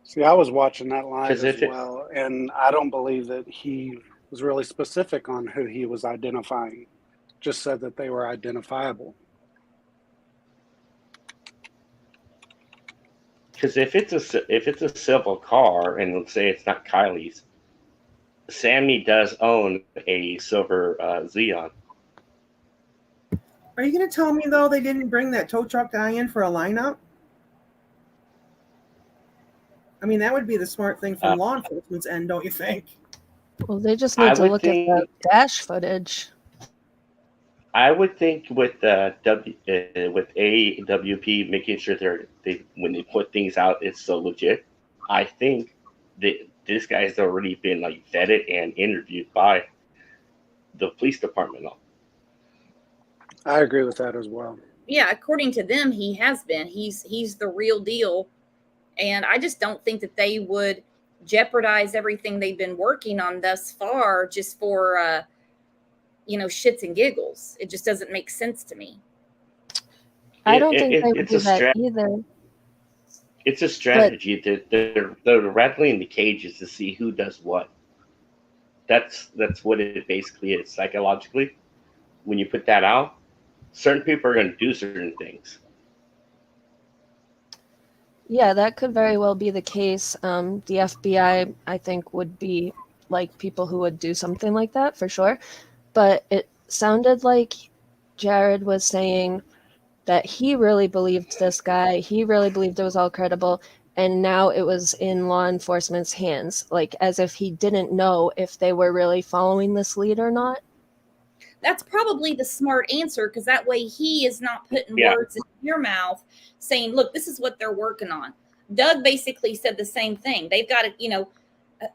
See, I was watching that live 'Cause as if it- well, and I don't believe that he was really specific on who he was identifying. Just said that they were identifiable. Because if it's a civil car, and let's say it's not Kylie's, Sammy does own a silver Xeon. Are you going to tell me, though, they didn't bring that tow truck guy in for a lineup? I mean, that would be the smart thing from law enforcement's end, don't you think? Well, they just I need to would look think- at the dash footage. I would think with with AWP making sure they when they put things out, it's so legit. I think that this guy's already been like vetted and interviewed by the police department. I agree with that as well. Yeah, according to them, he has been. He's the real deal. And I just don't think that they would jeopardize everything they've been working on thus far just for shits and giggles. It just doesn't make sense to me. I don't think they would it's do a that strat- either. It's a strategy that they're rattling the cages to see who does what. That's what it basically is psychologically. When you put that out, certain people are going to do certain things. Yeah, that could very well be the case. The FBI, I think, would be like people who would do something like that for sure. But it sounded like Jared was saying that he really believed this guy. He really believed it was all credible. and now it was in law enforcement's hands, like as if he didn't know if they were really following this lead or not. That's probably the smart answer, because that way he is not putting Yeah. words in your mouth saying, look, this is what they're working on. Doug basically said the same thing. They've got to,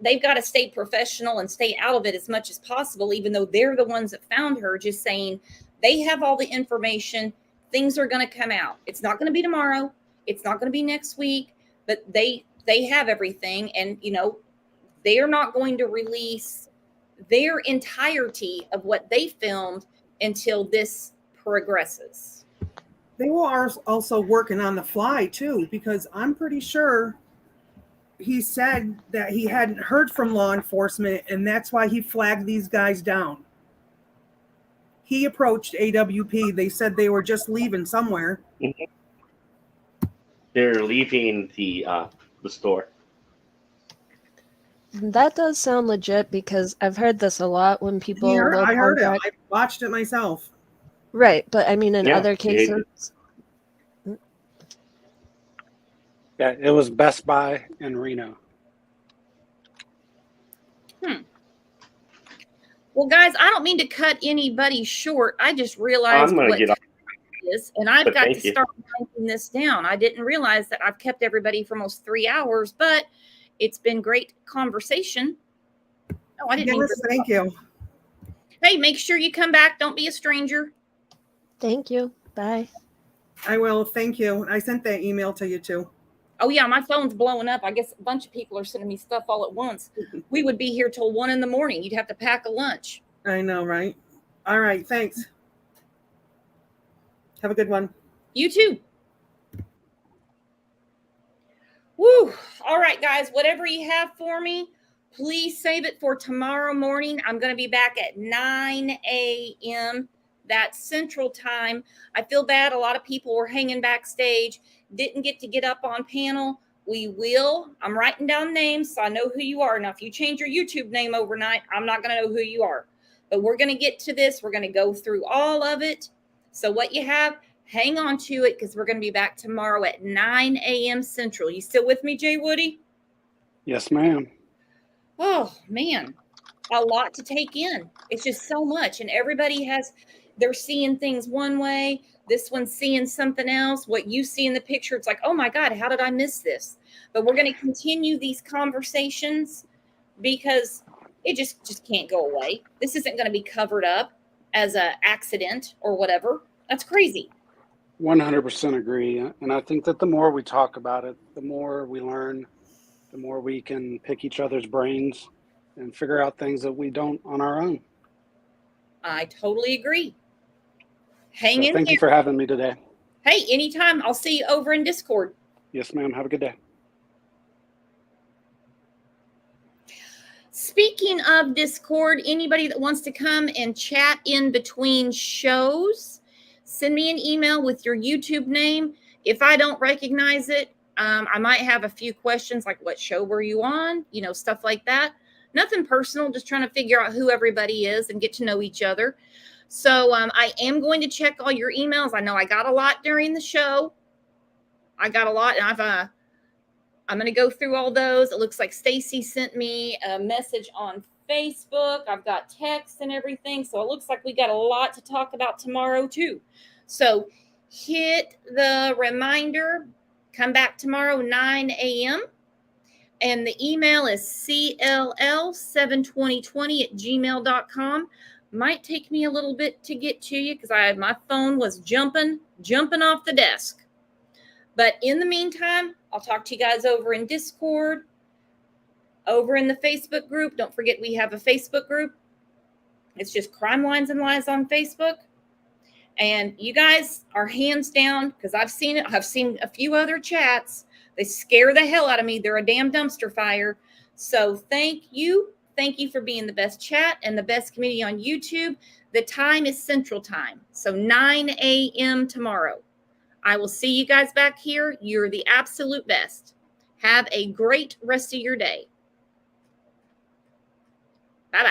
they've got to stay professional and stay out of it as much as possible, even though they're the ones that found her, just saying they have all the information. Things are going to come out. It's not going to be tomorrow. It's not going to be next week, but they have everything. And, they are not going to release their entirety of what they filmed until this progresses. They were also working on the fly too, because I'm pretty sure he said that he hadn't heard from law enforcement, and that's why he flagged these guys down. He approached AWP. They said they were just leaving somewhere. They're leaving the store. That does sound legit, because I've heard this a lot when people will I heard it. contact- I watched it myself. Right, but I mean, in Yeah, other yeah. cases, Yeah, it was Best Buy in Reno. Well, guys, I don't mean to cut anybody short. I just realized I'm gonna what get off. time it is, and I've But got thank to you. start writing this down. I didn't realize that I've kept everybody for almost 3 hours, but it's been great conversation. Oh, I didn't mean Yes, to- thank you. Hey, make sure you come back. Don't be a stranger. thank you. Bye. I will. Thank you. I sent that email to you too. Oh, yeah, my phone's blowing up. I guess a bunch of people are sending me stuff all at once. We would be here till 1 a.m. You'd have to pack a lunch. I know, right? All right. Thanks. Have a good one. You too. Woo. All right, guys, whatever you have for me, please save it for tomorrow morning. I'm going to be back at 9 a.m. That's Central Time. I feel bad. A lot of people were hanging backstage, didn't get to get up on panel. We will. I'm writing down names so I know who you are. Now, if you change your YouTube name overnight, I'm not going to know who you are. But we're going to get to this. We're going to go through all of it. So what you have, hang on to it, because we're going to be back tomorrow at 9 a.m. Central. You still with me, Jay Woody? Yes, ma'am. Oh, man. A lot to take in. It's just so much. And everybody they're seeing things one way. This one's seeing something else. What you see in the picture, it's like, oh my God, how did I miss this? But we're going to continue these conversations because it just can't go away. This isn't going to be covered up as an accident or whatever. That's crazy. 100% agree. And I think that the more we talk about it, the more we learn, the more we can pick each other's brains and figure out things that we don't on our own. I totally agree. Hang So in thank here. you for having me today. Hey, anytime. I'll see you over in Discord. Yes, ma'am. Have a good day. Speaking of Discord, anybody that wants to come and chat in between shows, send me an email with your YouTube name. If I don't recognize it, I might have a few questions like what show were you on? Stuff like that. Nothing personal, just trying to figure out who everybody is and get to know each other. So I am going to check all your emails. I know I got a lot during the show. I got a lot, and I'm going to go through all those. It looks like Stacy sent me a message on Facebook. I've got text and everything. So it looks like we got a lot to talk about tomorrow too. So hit the reminder. Come back tomorrow, 9 a.m. And the email is cll72020@gmail.com. Might take me a little bit to get to you because my phone was jumping off the desk. But in the meantime, I'll talk to you guys over in Discord, over in the Facebook group. Don't forget we have a Facebook group. It's just Crime Lines and Lies on Facebook. And you guys are hands down, because I've seen it. I've seen a few other chats. They scare the hell out of me. They're a damn dumpster fire. So thank you. Thank you for being the best chat and the best community on YouTube. The time is Central Time. So 9 a.m. tomorrow. I will see you guys back here. You're the absolute best. Have a great rest of your day. Bye-bye.